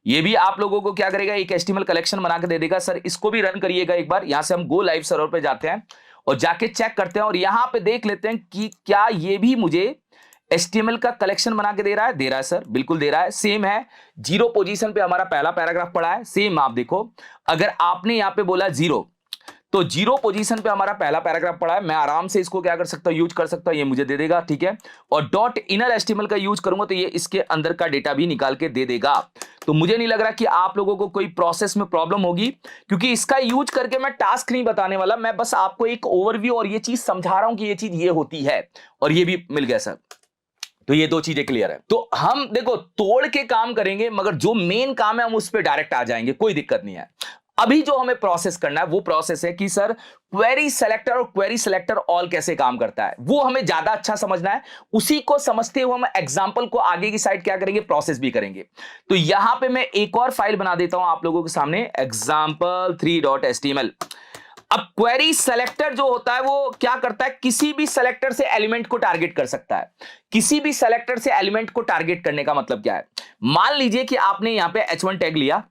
S1: ये भी आप लोगों को क्या करेगा, एक एचटीएमएल कलेक्शन बना के दे देगा। सर इसको भी रन करिएगा एक बार। यहां से हम गो लाइव सर्वर पे जाते हैं और जाके चेक करते हैं और यहां पे देख लेते हैं कि क्या ये भी मुझे एचटीएमएल का कलेक्शन बना के दे रहा है। दे रहा है सर, बिल्कुल दे रहा है, सेम है। 0 पोजीशन पे हमारा पहला पैराग्राफ पड़ा है, सेम आप देखो। अगर आपने यहां पे बोला 0 तो 0 पोजीशन पे हमारा पहला पैराग्राफ पड़ा है। मैं आराम से इसको क्या कर सकता हूं, यूज कर सकता हूं, ये मुझे दे देगा, ठीक है। और डॉट इनर एचटीएमएल का यूज करूंगा तो ये इसके अंदर का डेटा भी निकाल के दे देगा। तो मुझे नहीं लग रहा कि आप लोगों को कोई प्रोसेस में प्रॉब्लम होगी, क्योंकि इसका यूज करके मैं टास्क नहीं बताने वाला, मैं बस आपको एक ओवरव्यू और ये चीज समझा रहा हूं कि ये चीज ये होती है। और ये भी मिल गया सर, तो ये दो चीजें क्लियर है। तो हम देखो तोड़ के काम करेंगे, मगर जो मेन काम है हम उस पर डायरेक्ट आ जाएंगे, कोई दिक्कत नहीं है। अभी जो हमें प्रोसेस करना है वो प्रोसेस है कि सर क्वेरी सेलेक्टर और क्वेरी सेलेक्टर ऑल कैसे काम करता है, वो हमें ज्यादा अच्छा समझना है। उसी को समझते हुए हम एग्जांपल को आगे की साइड क्या करेंगे, प्रोसेस भी करेंगे। तो यहां पे मैं एक और फाइल बना देता हूं आप लोगों के सामने, example3.html। अब क्वेरी सेलेक्टर जो होता है वो क्या करता है, किसी भी सेलेक्टर से एलिमेंट को टारगेट कर सकता है। किसी भी सेलेक्टर से एलिमेंट को टारगेट करने का मतलब क्या है, मान लीजिए कि आपने यहां पे h1 टैग लिया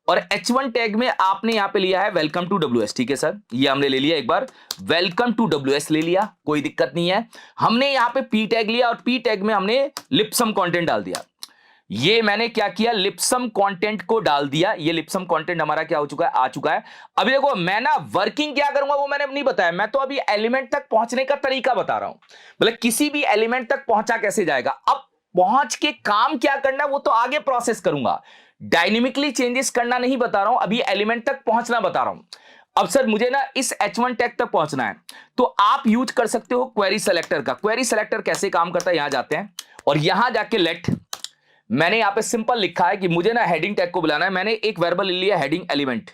S1: और h1 टैग में आपने यहां पे लिया है वेलकम टू WS, ठीक है सर, ये हमने ले लिया एक बार, वेलकम टू WS ले लिया, कोई दिक्कत नहीं है। हमने यहां पे p टैग लिया और p टैग में हमने लिपसम कंटेंट डाल दिया। ये मैंने क्या किया, लिप्सम कंटेंट को डाल दिया। ये लिप्सम कंटेंट हमारा क्या हो चुका है, आ चुका है। अभी देखो मैं ना वर्किंग क्या करूंगा वो मैंने नहीं बताया, मैं तो अभी एलिमेंट तक पहुंचने का तरीका बता रहा हूं, मतलब किसी भी एलिमेंट तक पहुंचा कैसे जाएगा। अब पहुंच के काम क्या करना वो तो आगे प्रोसेस करूंगा, डायनेमिकली चेंजेस करना नहीं बता रहा हूं, अभी एलिमेंट तक पहुंचना बता रहा हूं। अब सर मुझे ना इस H1 टैग तक पहुंचना है, तो आप यूज कर सकते हो क्वेरी सेलेक्टर का। क्वेरी सेलेक्टर कैसे काम करता है, यहां जाते हैं और यहां जाके लेट, मैंने यहां पे सिंपल लिखा है कि मुझे ना हेडिंग टैग को बुलाना है। मैंने एक वेरिएबल ले लिया हेडिंग एलिमेंट,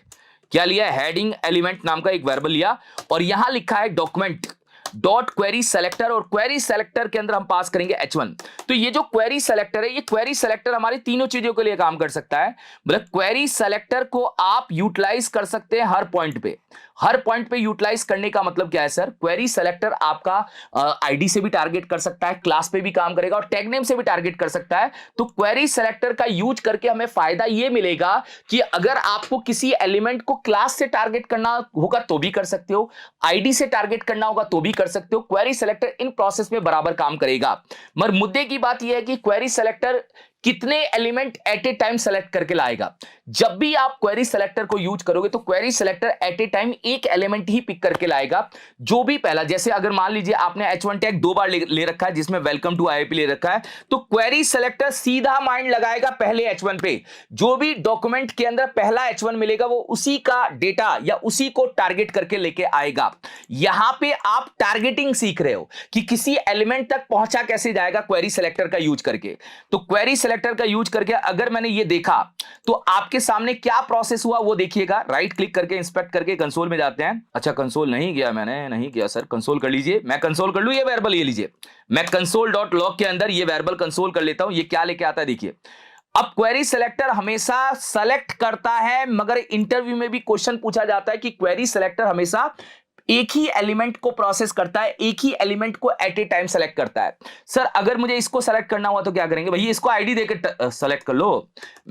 S1: क्या लिया, हेडिंग एलिमेंट नाम का एक वेरिएबल लिया और यहां लिखा है डॉक्यूमेंट डॉट क्वेरी सेलेक्टर, और क्वेरी सेलेक्टर के अंदर हम पास करेंगे H1। तो ये जो क्वेरी सेलेक्टर है, ये क्वेरी सेलेक्टर हमारी तीनों चीजों के लिए काम कर सकता है। मतलब क्वेरी सेलेक्टर को आप यूटिलाइज कर सकते हैं हर पॉइंट पे। हर पॉइंट पे यूटिलाइज करने का मतलब क्या है सर, क्वेरी सेलेक्टर आपका आईडी से भी टारगेट कर सकता है, क्लास पे भी काम करेगा और टैग नेम से भी टारगेट कर सकता है। तो क्वेरी सेलेक्टर का यूज करके हमें फायदा ये मिलेगा कि अगर आपको किसी एलिमेंट को क्लास से टारगेट करना होगा तो भी कर सकते हो, आईडी से टारगेट करना होगा तो भी कर सकते हो। क्वेरी सेलेक्टर इन प्रोसेस में बराबर काम करेगा। मगर मुद्दे की बात यह है कि क्वेरी सेलेक्टर कितने element at a time select करके लाएगा। जब भी आप क्वेरी सेलेक्टर को यूज करोगे तो query selector at a time एक एलिमेंट ही पिक करके लाएगा, जो भी पहला, जैसे अगर मान लीजिए आपने H1 टैग 2 बार ले रखा है जिसमें वेलकम टू IIP ले रखा है, तो क्वेरी सेलेक्टर सीधा माइंड लगाएगा पहले H1 पे। जो भी डॉक्यूमेंट के अंदर पहला H1 मिलेगा वो उसी का डेटा या उसी को टारगेट करके लेके आएगा। यहां पे आप टारगेटिंग सीख रहे हो कि किसी एलिमेंट तक पहुंचा कैसे जाएगा क्वेरी सेलेक्टर का यूज करके। तो क्वेरी सेलेक्टर का यूज करके अगर मैंने ये देखा तो आपके सामने क्या प्रोसेस हुआ वो देखिएगा। राइट क्लिक करके इंस्पेक्ट करके कंसोल में जाते हैं। अच्छा कंसोल नहीं गया, मैंने नहीं किया सर, कंसोल कर लीजिए। मैं कंसोल कर लूं ये वेरिएबल, ये लीजिए, मैं कंसोल डॉट लॉग के अंदर ये वेरिएबल कंसोल कर लेता हूं। ये क्या लेके आता है देखिए। अब क्वेरी सेलेक्टर हमेशा सेलेक्ट करता है, मगर इंटरव्यू में भी क्वेश्चन पूछा जाता है कि क्वेरी सेलेक्टर हमेशा एक ही एलिमेंट को प्रोसेस करता है, एक ही एलिमेंट को एट ए टाइम सेलेक्ट करता है। सर अगर मुझे इसको सेलेक्ट करना हुआ तो क्या करेंगे, भैया इसको आईडी देकर सेलेक्ट कर लो।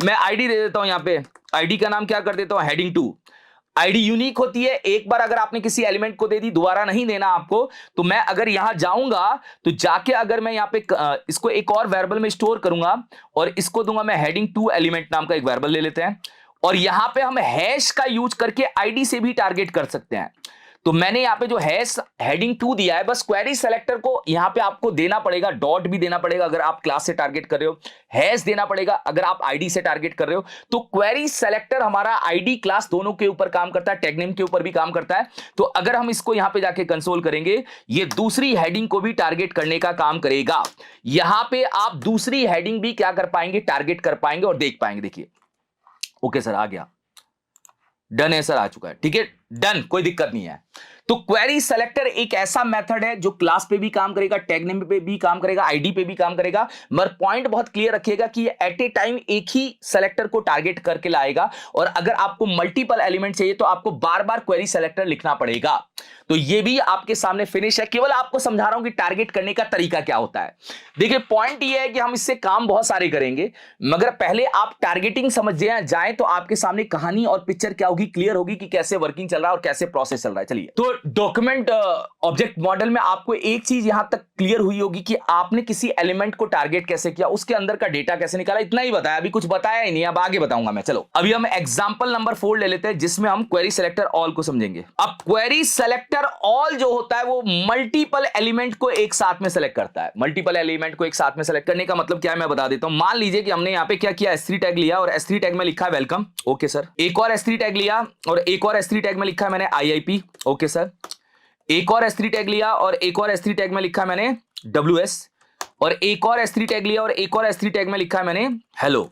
S1: मैं आईडी दे देता हूं, यहां पे आईडी का नाम क्या कर देता हूं, हेडिंग 2। आईडी यूनिक होती है, एक बार अगर आपने किसी एलिमेंट को दे दी दोबारा नहीं देना आपको। तो मैं अगर यहां जाऊंगा तो जाके अगर मैं यहां पे इसको एक और वेरिएबल में स्टोर करूंगा और इसको दूंगा मैं हेडिंग 2 एलिमेंट नाम का एक वेरिएबल ले लेते हैं, और यहां पे हम हैश का यूज करके आईडी से भी टारगेट कर सकते हैं। तो मैंने यहां पे जो हैश हेडिंग 2 दिया है, बस क्वेरी सेलेक्टर को यहां पे आपको देना पड़ेगा, डॉट भी देना पड़ेगा अगर आप क्लास से टारगेट कर रहे हो, हैश देना पड़ेगा अगर आप आईडी से टारगेट कर रहे हो। तो क्वेरी सेलेक्टर हमारा आईडी क्लास दोनों के ऊपर काम करता है, टैग नेम के ऊपर भी काम करता है। तो अगर हम इसको यहां पे जाके कंसोल करेंगे, ये दूसरी हेडिंग को भी टारगेट करने का काम करेगा। यहां पे आप दूसरी हेडिंग भी क्या कर पाएंगे, टारगेट कर पाएंगे और देख पाएंगे। देखिए ओके सर आ गया, डन है सर, आ चुका है, ठीक है डन, कोई दिक्कत नहीं है। तो क्वेरी सेलेक्टर एक ऐसा मेथड है जो क्लास पे भी काम करेगा, टैग नेम पे भी काम करेगा, आईडी पे भी काम करेगा, मगर पॉइंट बहुत क्लियर रखिएगा कि ये एट ए टाइम एक ही सेलेक्टर को टारगेट करके लाएगा। और अगर आपको मल्टीपल एलिमेंट चाहिए तो आपको बार बार क्वेरी सेलेक्टर लिखना पड़ेगा। तो ये भी आपके सामने फिनिश है, केवल आपको समझा रहा हूं कि टारगेट करने का तरीका क्या होता है। देखिए पॉइंट ये है कि हम इससे काम बहुत सारे करेंगे, मगर पहले आप टारगेटिंग समझ जाए तो आपके सामने कहानी और पिक्चर क्या होगी, क्लियर होगी कि कैसे वर्किंग चल रहा है और कैसे प्रोसेस चल रहा है। चलिए, तो डॉक्यूमेंट ऑब्जेक्ट मॉडल में आपको एक चीज यहां तक क्लियर हुई होगी कि आपने किसी एलिमेंट को टारगेट कैसे किया, उसके अंदर का डेटा कैसे निकाला, इतना ही बताया, अभी कुछ बताया ही नहीं, अब आगे बताऊंगा मैं। चलो अभी हम एग्जांपल नंबर 4 ले लेते हैं जिसमें हम क्वेरी सेलेक्टर ऑल को समझेंगे। अब क्वेरी सेलेक्टर ऑल जो होता है वो मल्टीपल एलिमेंट को एक साथ में सेलेक्ट करता है। मल्टीपल एलिमेंट को एक साथ में सेलेक्ट करने का मतलब क्या है मैं बता देता हूं। मान लीजिए कि हमने यहां पे क्या किया, S3 टैग लिया और S3 टैग में लिखा है वेलकम, ओके सर। एक और S3 टैग लिया और एक और S3 टैग में लिखा है मैंने IIP, ओके सर। एक और S3 टैग लिया और एक और S3 टैग में लिखा है मैंने WS, और एक और S3 टैग लिया और एक और S3 टैग में लिखा है मैंने हेलो।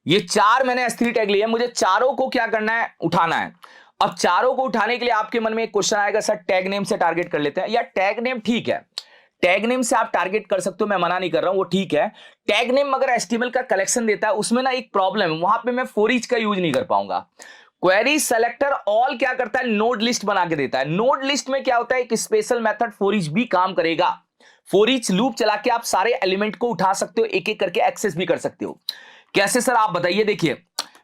S1: ये 4 मैंने S3 टैग लिए, मुझे चारों को क्या करना है, उठाना है। अब चारों को उठाने के लिए आपके मन में एक क्वेश्चन आएगा, सर टैग नेम से टारगेट कर लेते हैं। या टैग नेम ठीक है, टैग नेम से आप टारगेट कर सकते हो, मैं मना नहीं कर रहा हूं, वो ठीक है। टैग नेम अगर HTML का कलेक्शन देता है उसमें ना एक प्रॉब्लम है, वहां पे मैं फॉर ईच का यूज नहीं कर पाऊंगा। क्वेरी सेलेक्टर ऑल क्या करता है, नोड लिस्ट बना के देता है। नोड लिस्ट में क्या होता है, एक स्पेशल मेथड फॉर ईच भी काम करेगा। फॉर ईच लूप चला के आप सारे एलिमेंट को उठा सकते हो, एक एक करके एक्सेस भी कर सकते हो। कैसे सर आप बताइए। देखिए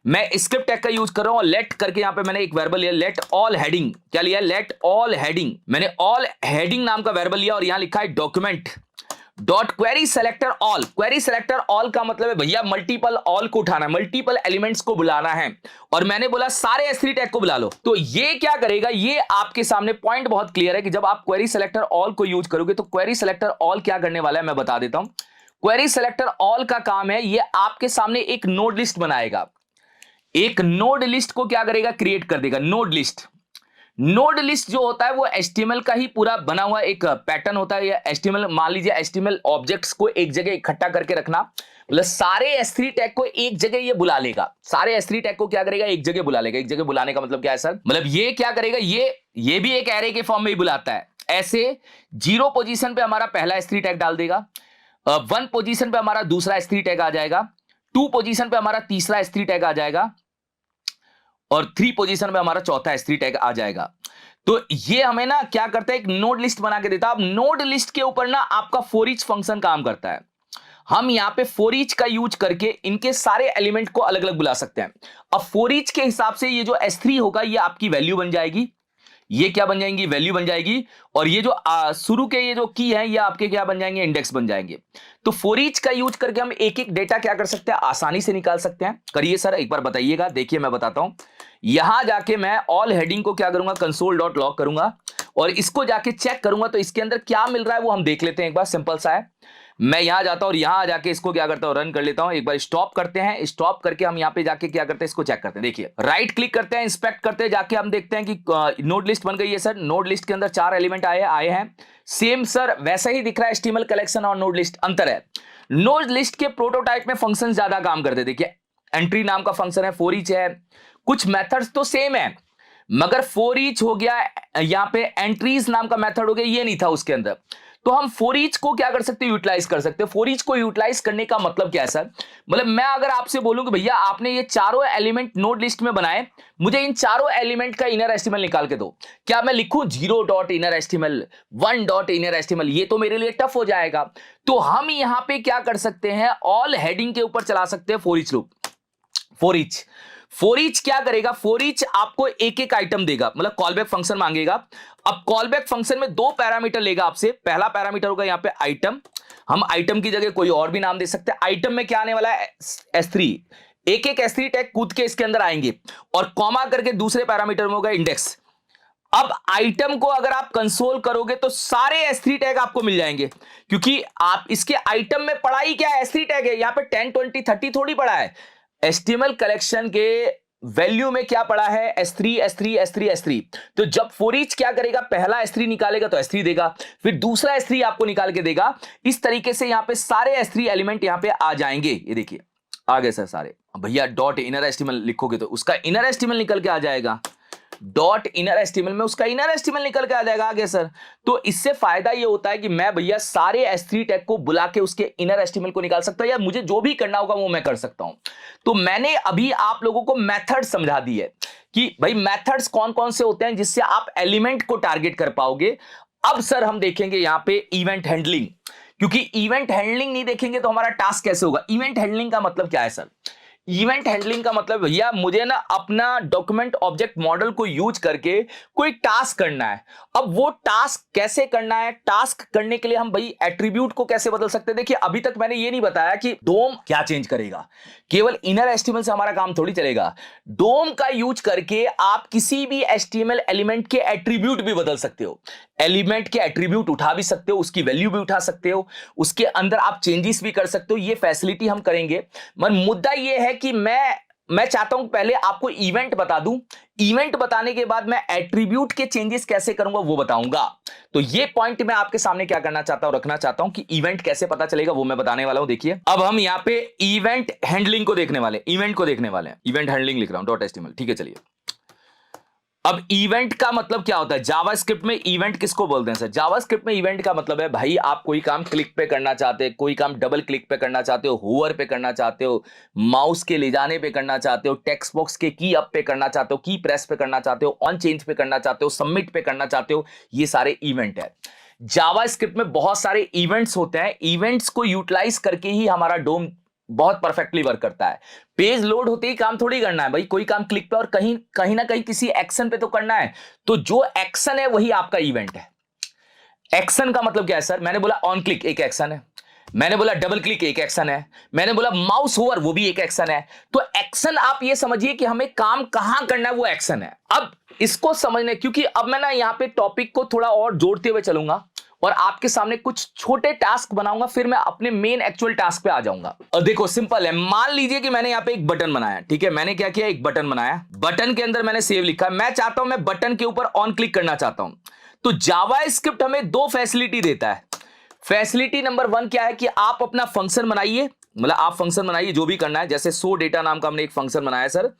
S1: मैं स्क्रिप्ट टैग का यूज कर रहा हूं और लेट करके यहां पे मैंने एक वेरिएबल लिया, लेट ऑल हेडिंग, क्या लिया, लेट ऑल हेडिंग। मैंने ऑल हेडिंग नाम का वेरिएबल लिया और यहां लिखा है document dot query selector all. Query selector all का मतलब है भैया मल्टीपल ऑल को उठाना, मल्टीपल एलिमेंट्स को बुलाना है, और मैंने बोला सारे S3 टैग को बुला लो। तो ये क्या करेगा, ये आपके सामने पॉइंट बहुत क्लियर है कि जब आप क्वेरी सेलेक्टर ऑल को यूज करोगे तो क्वेरी सेलेक्टर ऑल क्या करने वाला है मैं बता देता हूं। क्वेरी सेलेक्टर ऑल का काम है ये आपके सामने एक नोड लिस्ट बनाएगा। एक नोड लिस्ट को क्या करेगा, क्रिएट कर देगा। नोड लिस्ट, नोड लिस्ट जो होता है वो HTML का ही पूरा बना हुआ एक पैटर्न होता है। या HTML, मान लीजिए HTML ऑब्जेक्ट्स को एक जगह इकट्ठा करके रखना, मतलब सारे S3 टैग को एक जगह ये बुला लेगा। सारे S3 टैग को क्या करेगा, एक जगह बुला लेगा। एक जगह बुलाने का मतलब क्या है सर, मतलब ये क्या करेगा, ये भी एक एरे के फॉर्म में ही बुलाता है। ऐसे 0 पोजीशन पे हमारा पहला S3 टैग डाल देगा, 1 पोजीशन पे हमारा दूसरा S3 टैग आ जाएगा, 2 पोजीशन पे हमारा तीसरा S3 टैग आ जाएगा, और 3 पोजीशन में हमारा चौथा S3 टैग आ जाएगा। तो ये हमें ना क्या करता है, एक नोड लिस्ट बना के देता है। अब नोड लिस्ट के ऊपर ना आपका फॉर ईच फंक्शन काम करता है। हम यहां पे फॉर ईच का यूज करके इनके सारे एलिमेंट को अलग अलग बुला सकते हैं। अब फॉर ईच के हिसाब से ये जो S3 होगा ये आपकी वैल्यू बन जाएगी, ये क्या बन जाएंगी, वैल्यू बन जाएगी, और ये जो शुरू के ये जो की है ये आपके क्या बन जाएंगे, इंडेक्स बन जाएंगे। तो फॉर ईच का यूज करके हम एक एक डेटा क्या कर सकते हैं, आसानी से निकाल सकते हैं। करिए सर, एक बार बताइएगा। देखिए मैं बताता हूं, यहां जाके मैं ऑल हेडिंग को क्या करूंगा, console.log करूंगा, और इसको जाके चेक करूंगा तो इसके अंदर क्या मिल रहा है वो हम देख लेते हैं। एक बार सिंपल सा है, मैं यहां जाता हूं और यहां जाके इसको क्या करता हूं, रन कर लेता हूं। एक बार स्टॉप करते हैं, स्टॉप करके हम यहां पे जाके क्या करते हैं, इसको चेक करते हैं। देखिए राइट क्लिक करते हैं, इंस्पेक्ट करते हैं, जाके हम देखते हैं कि नोड लिस्ट बन गई है सर। नोड लिस्ट के अंदर 4 एलिमेंट आए हैं। सेम सर वैसा ही दिख रहा है HTML कलेक्शन और नोड लिस्ट। अंतर है, नोड लिस्ट के प्रोटोटाइप में फंक्शन ज्यादा काम करते हैं। देखिए एंट्री नाम का फंक्शन है, फॉर ईच है, कुछ मेथड्स तो सेम है, मगर फॉर ईच हो गया, यहां पे एंट्रीज नाम का मेथड हो गया, ये नहीं था उसके अंदर। तो हम फॉर ईच को क्या कर सकते हैं, यूटिलाइज कर सकते हैं। फॉर ईच को यूटिलाइज करने का मतलब क्या है सर, मतलब मैं अगर आपसे बोलूं कि भैया आपने ये चारों एलिमेंट नोड लिस्ट में बनाए, मुझे इन चारों एलिमेंट का इनर एस्टिमल निकाल के दो, क्या मैं लिखूं 0 डॉट इनर एस्टिमल, 1 डॉट इनर एस्टिमल, ये तो मेरे लिए टफ हो जाएगा। तो हम यहां पे क्या कर सकते हैं, ऑल हेडिंग के ऊपर चला सकते हैं for each loop. For each क्या करेगा, फॉर ईच आपको एक एक आइटम देगा, मतलब कॉलबैक फंक्शन मांगेगा। अब कॉलबैक फंक्शन में 2 पैरामीटर लेगा आपसे। पहला पैरामीटर होगा यहां पे आइटम, हम आइटम की जगह कोई और भी नाम दे सकते हैं। आइटम में क्या आने वाला है, S3, एक एक S3 टैग कूद के इसके अंदर आएंगे, और कॉमा करके दूसरे पैरामीटर में होगा इंडेक्स। अब आइटम को अगर आप कंसोल करोगे तो सारे S3 टैग आपको मिल जाएंगे, क्योंकि आप इसके आइटम में पड़ा ही क्या है, S3 टैग है। यहां पे 10 20 30 थोड़ी पड़ा है, HTML कलेक्शन के वैल्यू में क्या पड़ा है, S3 S3 S3 S3। तो जब फॉर ईच क्या करेगा, पहला S3 निकालेगा तो S3 देगा, फिर दूसरा S3 आपको निकाल के देगा। इस तरीके से यहां पे सारे S3 एलिमेंट यहां पे आ जाएंगे। ये देखिए आ गए सर सारे। भैया डॉट इनर एस्टिमल लिखोगे तो उसका इनर एस्टिमल निकल के आ जाएगा, डॉट इनर एस्टिमल में उसका इनर एस्टिमल निकल के आ जाएगा। आगे सर, तो इससे फायदा ये होता है कि मैं भैया सारे S3 टैग को बुला के उसके इनर एस्टिमल को निकाल सकता हूं, या मुझे जो भी करना होगा वो मैं कर सकता हूं। तो मैंने अभी आप लोगों को मेथड समझा दी है कि भाई मेथड्स कौन कौन से होते हैं जिससे आप एलिमेंट को टारगेट कर पाओगे। अब सर हम देखेंगे यहां पे इवेंट हैंडलिंग, क्योंकि इवेंट हैंडलिंग नहीं देखेंगे तो हमारा टास्क कैसे होगा। इवेंट हैंडलिंग का मतलब क्या है सर, इवेंट हैंडलिंग का मतलब भैया मुझे ना अपना डॉक्यूमेंट ऑब्जेक्ट मॉडल को यूज करके कोई टास्क करना है। अब वो टास्क कैसे करना है, टास्क करने के लिए हम भाई एट्रीब्यूट को कैसे बदल सकते हैं। देखिए अभी तक मैंने ये नहीं बताया कि डोम क्या चेंज करेगा, केवल इनर एस्टिमल से हमारा काम थोड़ी चलेगा। डोम का यूज करके आप किसी भी HTML एलिमेंट के एट्रीब्यूट भी बदल सकते हो, एलिमेंट के एट्रीब्यूट उठा भी सकते हो, उसकी वैल्यू भी उठा सकते हो, उसके अंदर आप चेंजेस भी कर सकते हो। ये फैसिलिटी हम करेंगे। मगर मुद्दा ये है कि मैं चाहता हूं पहले आपको इवेंट बता दूं, इवेंट बताने के बाद मैं एट्रीब्यूट के चेंजेस कैसे करूंगा वो बताऊंगा। तो ये पॉइंट मैं आपके सामने क्या करना चाहता हूं, रखना चाहता हूं कि इवेंट कैसे पता चलेगा वो मैं बताने वाला हूं। देखिए अब हम यहां पे इवेंट हैंडलिंग को देखने वाले, इवेंट को देखने वाले हैं। इवेंट हैंडलिंग लिख रहा हूं .html, ठीक है। चलिए अब इवेंट का मतलब क्या होता है, जावास्क्रिप्ट में इवेंट किसको बोलते हैं सर। जावास्क्रिप्ट में इवेंट का मतलब है भाई आप कोई काम क्लिक पे करना चाहते हैं, कोई काम डबल क्लिक पे करना चाहते हो, होवर पे करना चाहते हो, माउस के ले जाने पे करना चाहते हो, टेक्स्ट बॉक्स के की अप पे करना चाहते हो, की प्रेस पे करना चाहते हो, ऑन चेंज पे करना चाहते हो, सबमिट पे करना चाहते हो, ये सारे इवेंट है। जावास्क्रिप्ट में बहुत सारे इवेंट्स होते हैं, इवेंट्स को यूटिलाइज करके ही हमारा डोम बहुत परफेक्टली वर्क करता है। पेज लोड होते ही काम थोड़ी करना है भाई, कोई काम क्लिक पे और कहीं ना कहीं किसी एक्शन पे तो करना है। तो जो एक्शन है वही आपका इवेंट है। एक्शन का मतलब क्या है सर? मैंने बोला ऑन क्लिक एक एक्शन है, मैंने बोला डबल क्लिक एक एक्शन है, मैंने बोला माउस ओवर वो भी एक एक्शन है। तो एक्शन आप ये समझिए कि हमें काम कहां करना है वो एक्शन है। अब इसको समझने, क्योंकि अब मैं ना यहां पे टॉपिक को थोड़ा और जोड़ते हुए चलूंगा और आपके सामने कुछ छोटे टास्क बनाऊंगा, फिर मैं अपने मेन एक्चुअल टास्क पे आ जाऊंगा। और देखो सिंपल है, मान लीजिए कि मैंने यहां पे एक बटन बनाया, ठीक है, मैंने क्या किया, एक बटन बनाया, बटन के अंदर मैंने सेव लिखा, मैं चाहता हूं मैं बटन के ऊपर ऑन क्लिक करना चाहता हूं। तो जावास्क्रिप्ट हमें दो फैसिलिटी देता है। फैसिलिटी नंबर 1 क्या है कि आप अपना फंक्शन बनाइए, मतलब आप फंक्शन बनाइए जो भी करना है, जैसे शो डेटा नाम का हमने एक फंक्शन बनाया सर,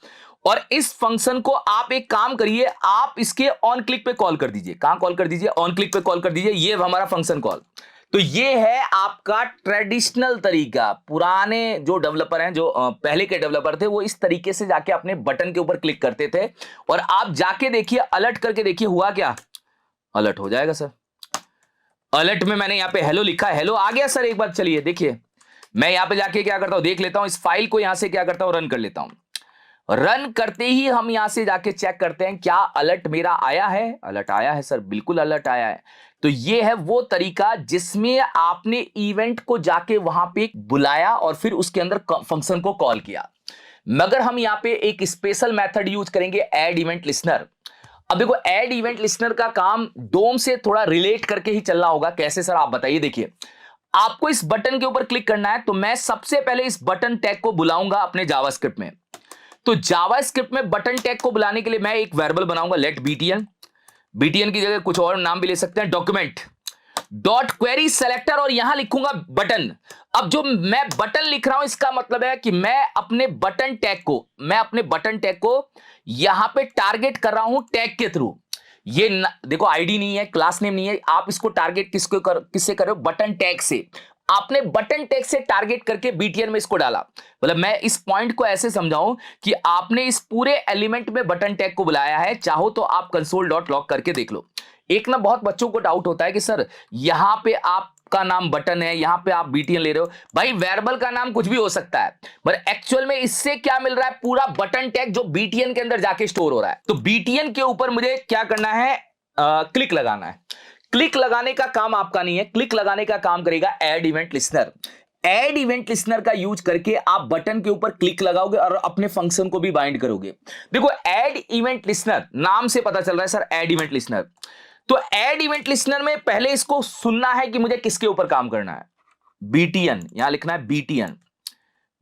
S1: और इस फंक्शन को आप एक काम करिए, आप इसके ऑन क्लिक पे कॉल कर दीजिए। कहां कॉल कर दीजिए? ऑन क्लिक पे कॉल कर दीजिए। ये हमारा फंक्शन कॉल। तो ये है आपका ट्रेडिशनल तरीका। पुराने जो डेवलपर हैं, जो पहले के डेवलपर थे, वो इस तरीके से जाके अपने बटन के ऊपर क्लिक करते थे। और आप जाके देखिए, अलर्ट करके देखिए हुआ क्या, अलर्ट हो जाएगा सर। अलर्ट में मैंने यहां पे हेलो लिखा है, हेलो आ गया सर। एक बार चलिए देखिए, मैं यहां पे जाके क्या करता हूं, देख लेता हूं, इस फाइल को यहां से क्या करता हूं, रन कर लेता हूं। रन करते ही हम यहां से जाके चेक करते हैं क्या अलर्ट मेरा आया है। अलर्ट आया है सर, बिल्कुल अलर्ट आया है। तो ये है वो तरीका जिसमें आपने इवेंट को जाके वहां पे बुलाया और फिर उसके अंदर फंक्शन को कॉल किया। मगर हम यहां पे एक स्पेशल मेथड यूज करेंगे, ऐड इवेंट लिसनर। अब देखो, ऐड इवेंट लिसनर का काम डोम से थोड़ा रिलेट करके ही चलना होगा। कैसे सर आप बताइए? देखिए, आपको इस बटन के ऊपर क्लिक करना है, तो मैं सबसे पहले इस बटन टैग को बुलाऊंगा अपने जावास्क्रिप्ट में। तो जावास्क्रिप्ट में बटन टैग को बुलाने के लिए मैं एक वेरिएबल बनाऊंगा, लेट बीटीएन। बीटीएन की जगह कुछ और नाम भी ले सकते हैं, डॉक्यूमेंट डॉट क्वेरी सेलेक्टर, और यहां लिखूंगा बटन। अब जो मैं बटन लिख रहा हूं, इसका मतलब है कि मैं अपने बटन टैग को यहां पे टारगेट कर रहा हूं टैग के थ्रू। ये देखो, आईडी नहीं है, क्लास नेम नहीं है, आप इसको टारगेट किससे कर रहे हो? बटन टैग से। आपने बटन टैग से टारगेट करके बीटीएन में इसको डाला। मतलब मैं इस पॉइंट को ऐसे समझाऊं कि आपने इस पूरे एलिमेंट में बटन टैग को बुलाया है। चाहो तो आप console.log करके देख लो। एक ना बहुत बच्चों को डाउट होता है कि सर यहां पे आपका नाम बटन है, यहां पे आप बीटीएन ले रहे हो। भाई वेरिएबल का नाम कुछ भी हो सकता है, पर एक्चुअल में इससे क्या मिल रहा है? पूरा बटन टैग जो बीटीएन के अंदर जाके स्टोर हो रहा है। तो बीटीएन के ऊपर मुझे क्या करना है? क्लिक लगाना है। क्लिक लगाने का काम आपका नहीं है, क्लिक लगाने का काम करेगा add event listener. Add event listener का यूज करके आप बटन के ऊपर क्लिक लगाओगे और अपने फंक्शन को भी बाइंड करोगे। देखो, ऐड इवेंट लिसनर नाम से पता चल रहा है सर, ऐड इवेंट लिसनर। तो ऐड इवेंट लिसनर में पहले इसको सुनना है कि मुझे किसके ऊपर काम करना है। बीटीएन यहां लिखना है, BTN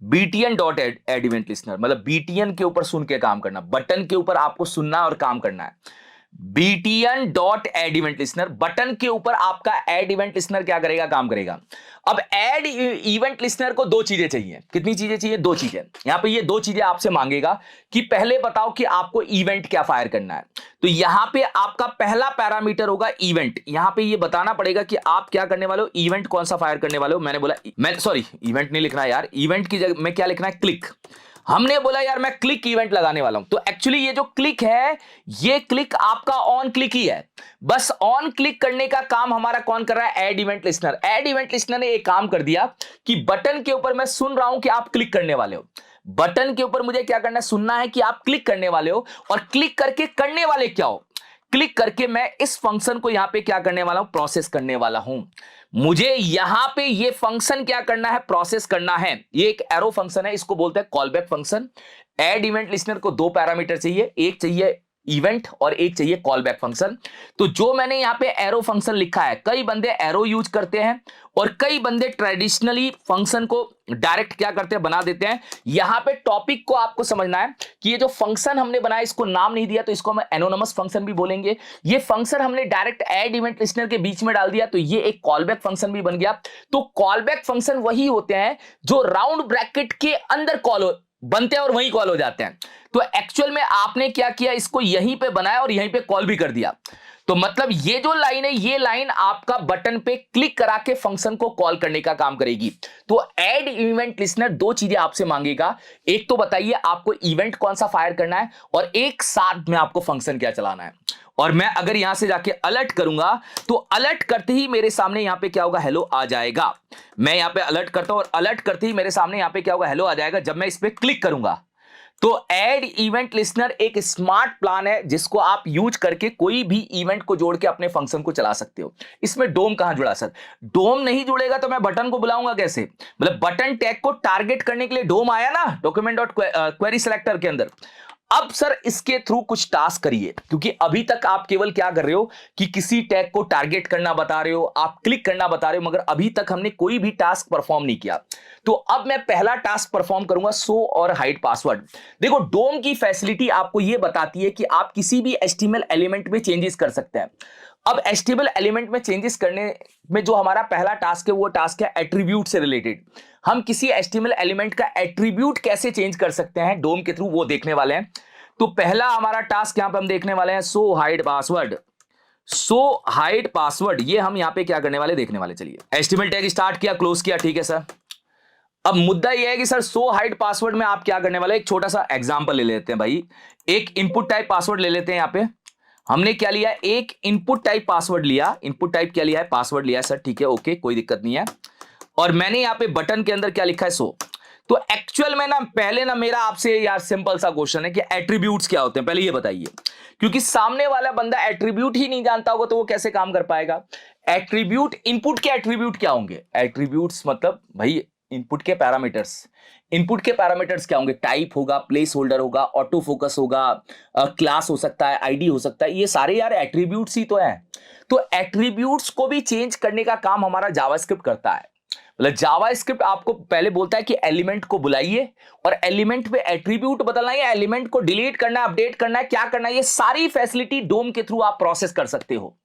S1: BTN dot add event listener, मतलब बीटीएन के ऊपर सुन के काम करना। बटन के ऊपर आपको सुनना और काम करना है। BTN dot add event listener, button के ऊपर आपका ऐड इवेंट लिसनर क्या करेगा? काम करेगा। अब ऐड इवेंट लिसनर को दो चीजें चाहिए। कितनी चीजें चाहिए? दो चीजें। यहां पे ये दो चीजें आपसे मांगेगा कि पहले बताओ कि आपको इवेंट क्या फायर करना है। तो यहां पे आपका पहला पैरामीटर होगा इवेंट। यहां पे ये बताना पड़ेगा कि आप क्या करने वाले हो, इवेंट कौन सा फायर करने वाले हो। मैंने बोला इवेंट नहीं लिखना यार, इवेंट की जगह में क्या लिखना है? क्लिक। हमने बोला यार मैं क्लिक इवेंट लगाने वाला हूं। तो एक्चुअली ये जो क्लिक है, ये क्लिक आपका ऑन क्लिक ही है। बस ऑन क्लिक करने का काम हमारा कौन कर रहा है? Add event listener. Add event listener ने एक काम कर दिया कि बटन के ऊपर मैं सुन रहा हूं कि आप क्लिक करने वाले हो। बटन के ऊपर मुझे क्या करना है? सुनना है कि आप क्लिक करने वाले हो। और क्लिक करके करने वाले क्या हो? क्लिक करके मैं इस फंक्शन को यहां पे क्या करने वाला हूं? प्रोसेस करने वाला हूं। मुझे यहां पे ये फंक्शन क्या करना है? प्रोसेस करना है। ये एक एरो फंक्शन है, इसको बोलते हैं callback function. Add event listener को दो पैरामीटर चाहिए, एक चाहिए इवेंट और एक चाहिए कॉलबैक फंक्शन। तो जो मैंने यहां पे एरो फंक्शन लिखा है, कई बंदे एरो यूज करते हैं और कई बंदे ट्रेडिशनली फंक्शन को डायरेक्ट क्या करते हैं? बना देते हैं। यहां पे टॉपिक को आपको समझना है कि ये जो फंक्शन हमने बनाया, इसको नाम नहीं दिया तो इसको हम एनोनिमस फंक्शन भी बोलेंगे। ये फंक्शन हमने डायरेक्ट ऐड इवेंट लिसनर के बीच में डाल दिया तो ये एक कॉलबैक फंक्शन भी बन गया। तो कॉलबैक फंक्शन वही होते हैं जो राउंड ब्रैकेट के अंदर कॉल बनते हैं और वहीं कॉल हो जाते हैं। तो एक्चुअल में आपने क्या किया? इसको यहीं पे बनाया और यहीं पे कॉल भी कर दिया। तो मतलब ये जो लाइन है, ये लाइन आपका बटन पे क्लिक करा के फंक्शन को कॉल करने का काम करेगी। तो ऐड इवेंट लिसनर दो चीजें आपसे मांगेगा। एक तो बताइए आपको इवेंट कौन सा फायर करना है, और एक साथ में आपको फंक्शन क्या चलाना है। और मैं अगर यहां से जाके अलर्ट करूंगा तो अलर्ट करते ही मेरे सामने यहां पे क्या होगा? हेलो आ जाएगा। मैं यहां पे अलर्ट करता हूं और अलर्ट करते ही मेरे सामने यहां पे क्या होगा? हेलो आ जाएगा। जब मैं इस पे क्लिक करूंगा तो ऐड इवेंट लिसनर एक स्मार्ट प्लान है जिसको आप यूज करके कोई भी इवेंट को जोड़ के अपने फंक्शन को चला सकते हो। इसमें डोम कहां जुड़ा सर? डोम नहीं जुड़ेगा तो मैं बटन को बुलाऊंगा कैसे? मतलब बटन टैग को टारगेट करने के लिए डोम आया ना डॉक्यूमेंट डॉट क्वेरी सिलेक्टर के अंदर। अब सर इसके थ्रू कुछ टास्क करिए, क्योंकि अभी तक आप केवल क्या कर रहे हो कि किसी टैग को टारगेट करना बता रहे हो, आप क्लिक करना बता रहे हो, मगर अभी तक हमने कोई भी टास्क परफॉर्म नहीं किया। तो अब मैं पहला टास्क परफॉर्म करूंगा, शो और हाइड पासवर्ड। देखो डोम की फैसिलिटी आपको यह बताती है कि आप किसी भी HTML एलिमेंट में चेंजेस कर सकते हैं। अब HTML एलिमेंट में चेंजेस करने में जो हमारा पहला टास्क है वो टास्क है एट्रीब्यूट से रिलेटेड। हम किसी HTML एलिमेंट का एट्रीब्यूट कैसे चेंज कर सकते हैं डोम के थ्रू, वो देखने वाले हैं। तो पहला हमारा टास्क यहां पे हम देखने वाले हैं show hide password. Show hide password ये हम यहां पे क्या करने वाले देखने वाले। चलिए HTML टैग स्टार्ट किया, क्लोज किया, ठीक है सर। अब मुद्दा यह है कि सर शो हाइड पासवर्ड में आप क्या करने वाले, एक छोटा सा एग्जांपल ले लेते हैं भाई। एक इनपुट टाइप पासवर्ड ले लेते हैं। यहां पे हमने क्या लिया, एक इनपुट टाइप पासवर्ड लिया। इनपुट टाइप क्या लिया है, पासवर्ड लिया है सर, ठीक है, ओके, कोई दिक्कत नहीं है। और मैंने यहां पे बटन के अंदर क्या लिखा है, शो। तो एक्चुअल में ना पहले ना मेरा आपसे यार सिंपल सा क्वेश्चन है कि एट्रीब्यूट्स क्या होते हैं, पहले ये बताइए। क्योंकि सामने वाला बंदा एट्रीब्यूट ही नहीं जानता होगा तो वो कैसे काम कर पाएगा। एट्रीब्यूट, इनपुट के एट्रीब्यूट क्या होंगे? एट्रीब्यूट्स मतलब भाई इनपुट के पैरामीटर्स। इनपुट के पैरामीटर्स क्या होंगे? टाइप होगा, प्लेस होल्डर होगा, ऑटो फोकस होगा, क्लास हो सकता है, आईडी हो सकता है, ये सारे यार एट्रीब्यूट्स ही तो है। तो एट्रीब्यूट्स को भी चेंज करने का काम हमारा जावास्क्रिप्ट करता है। मतलब जावास्क्रिप्ट आपको पहले बोलता है कि एलिमेंट को बुलाइए और एलिमेंट पे एट्रीब्यूट बदलना है, एलिमेंट को डिलीट करना है, अपडेट करना है, क्या करना है, ये सारी फैसिलिटी डोम के थ्रू आप प्रोसेस कर सकते हो।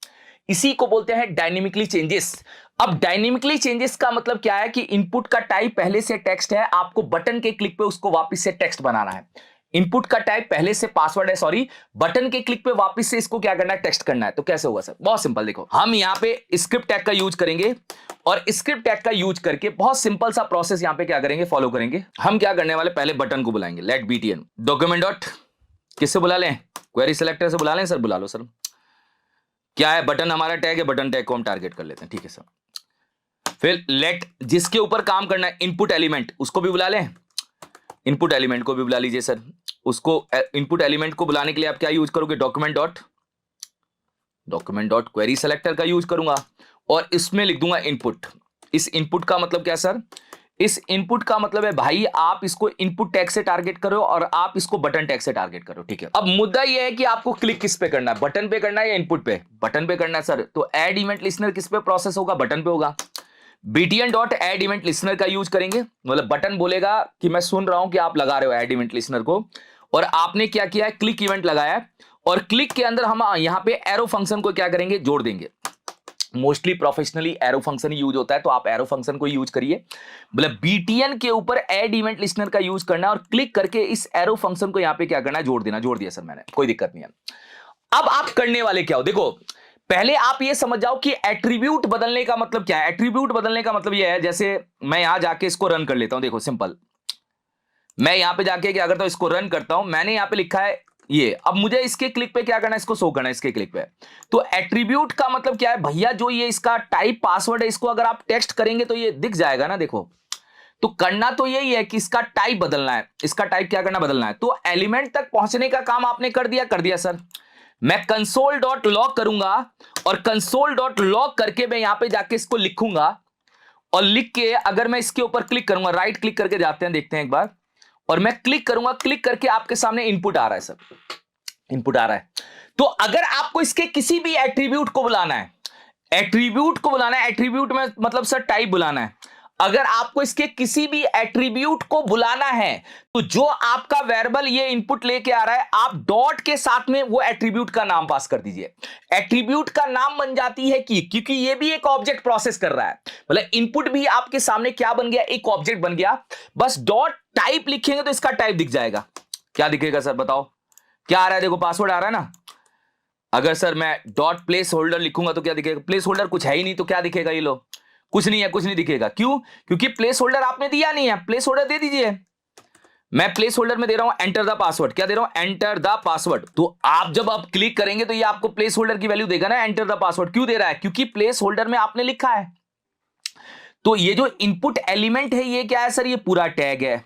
S1: इसी को बोलते हैं डायनेमिकली चेंजेस। अब डायनेमिकली चेंजेस का मतलब क्या है कि इनपुट का टाइप पहले से टेक्स्ट है, आपको बटन के क्लिक पे उसको वापस से टेक्स्ट बनाना है। इनपुट का टाइप पहले से पासवर्ड है, सॉरी, बटन के क्लिक पे वापस से इसको क्या करना है, टेक्स्ट करना है। तो कैसे होगा सर? बहुत सिंपल, देखो हम यहां पे स्क्रिप्ट टैग का यूज करेंगे और स्क्रिप्ट टैग का यूज करके बहुत सिंपल सा प्रोसेस यहां पे क्या करेंगे, फॉलो करेंगे। हम क्या करने वाले, पहले बटन को बुलाएंगे, लेट btn डॉक्यूमेंट डॉट, किससे बुला लें, क्वेरी सिलेक्टर से बुला लें सर, बुला लो सर। क्या है, बटन हमारा टैग है, बटन टैग को हम टारगेट कर लेते हैं, ठीक है सर। फिर लेट जिसके ऊपर काम करना है इनपुट एलिमेंट, उसको भी बुला लें, इनपुट एलिमेंट को भी बुला लीजिए सर। उसको इनपुट एलिमेंट को बुलाने के लिए आप क्या यूज करोगे, डॉक्यूमेंट डॉट क्वेरी सेलेक्टर का यूज करूंगा और इसमें लिख दूंगा इनपुट। इस इनपुट का मतलब क्या सर? इस इनपुट का मतलब है भाई आप इसको इनपुट टैग से टारगेट करो और आप इसको बटन टैग से टारगेट करो, ठीक है। अब मुद्दा यह है कि आपको क्लिक किस पे करना है, बटन पे करना है या इनपुट पे? बटन पे करना है सर। तो ऐड इवेंट लिसनर किस पे प्रोसेस होगा, बटन पे होगा। btn dot add event listener का यूज करेंगे, मतलब बटन बोलेगा कि मैं सुन रहा हूं कि आप लगा रहे हो एड इवेंट लिसनर को, और आपने क्या किया है, क्लिक इवेंट लगाया है, और क्लिक के अंदर हम यहां पे एरो फंक्शन को क्या करेंगे, जोड़ देंगे। मोस्टली प्रोफेशनली एरो फंक्शन ही यूज होता है, तो आप एरो फंक्शन को यूज करिए। मतलब btn के ऊपर एड इवेंट लिसनर का यूज करना है और क्लिक करके इस एरो फंक्शन को यहां पे क्या करना है, जोड़ देना। जोड़ दिया सर मैंने, कोई दिक्कत नहीं है। अब आप करने वाले क्या हो, देखो पहले आप ये समझ जाओ कि एट्रीब्यूट बदलने का मतलब क्या है। एट्रीब्यूट बदलने का मतलब ये है, जैसे मैं यहां जाके इसको रन कर लेता हूं, देखो सिंपल, मैं यहां पे जाके क्या करता हूं, इसको रन करता हूं, मैंने यहां पे लिखा है ये, अब मुझे इसके क्लिक पे क्या करना है, इसको शो करना है इसके क्लिक पे। तो एट्रीब्यूट का मतलब क्या है भैया, जो ये इसका टाइप पासवर्ड है, इसको अगर आप टेक्स्ट करेंगे तो ये दिख जाएगा ना, देखो। तो करना तो यही है कि इसका टाइप बदलना है, इसका टाइप क्या करना, बदलना है। तो एलिमेंट तक पहुंचने का काम आपने कर दिया सर। मैं कंसोल डॉट लॉग करूंगा और कंसोल डॉट लॉग करके मैं यहां पे जाके इसको लिखूंगा, और लिख के अगर मैं इसके ऊपर क्लिक करूंगा, राइट क्लिक करके जाते हैं, देखते हैं एक बार, और मैं क्लिक करूंगा, क्लिक करके आपके सामने इनपुट आ रहा है सर, इनपुट आ रहा है। तो अगर आपको इसके किसी भी एट्रीब्यूट को बुलाना है, एट्रीब्यूट में मतलब सर टाइप बुलाना है, अगर आपको इसके किसी भी एट्रीब्यूट को बुलाना है तो जो आपका वेरिएबल ये इनपुट लेके आ रहा है, आप डॉट के साथ में वो एट्रीब्यूट का नाम पास कर दीजिए। एट्रीब्यूट का नाम बन जाती है की, क्योंकि ये भी एक ऑब्जेक्ट प्रोसेस कर रहा है, मतलब इनपुट भी आपके सामने क्या बन गया, एक ऑब्जेक्ट बन गया। बस डॉट टाइप लिखेंगे तो इसका टाइप दिख जाएगा। क्या दिखेगा सर, बताओ क्या आ रहा है, देखो पासवर्ड आ रहा है ना। अगर सर मैं डॉट प्लेस होल्डर लिखूंगा तो क्या दिखेगा, प्लेस होल्डर कुछ है ही नहीं, तो क्या दिखेगा, ये लो कुछ नहीं है, कुछ नहीं दिखेगा। क्यों? क्योंकि प्लेस होल्डर आपने दिया नहीं है, प्लेस होल्डर दे दीजिए। मैं प्लेस होल्डर में दे रहा हूं एंटर द पासवर्ड, क्या दे रहा हूं, एंटर द पासवर्ड। तो आप जब आप क्लिक करेंगे तो ये आपको प्लेस होल्डर की वैल्यू देगा ना, एंटर द पासवर्ड। क्यों दे रहा है, क्योंकि प्लेस होल्डर में आपने लिखा है। तो ये जो इनपुट एलिमेंट है ये क्या है सर, ये पूरा टैग है,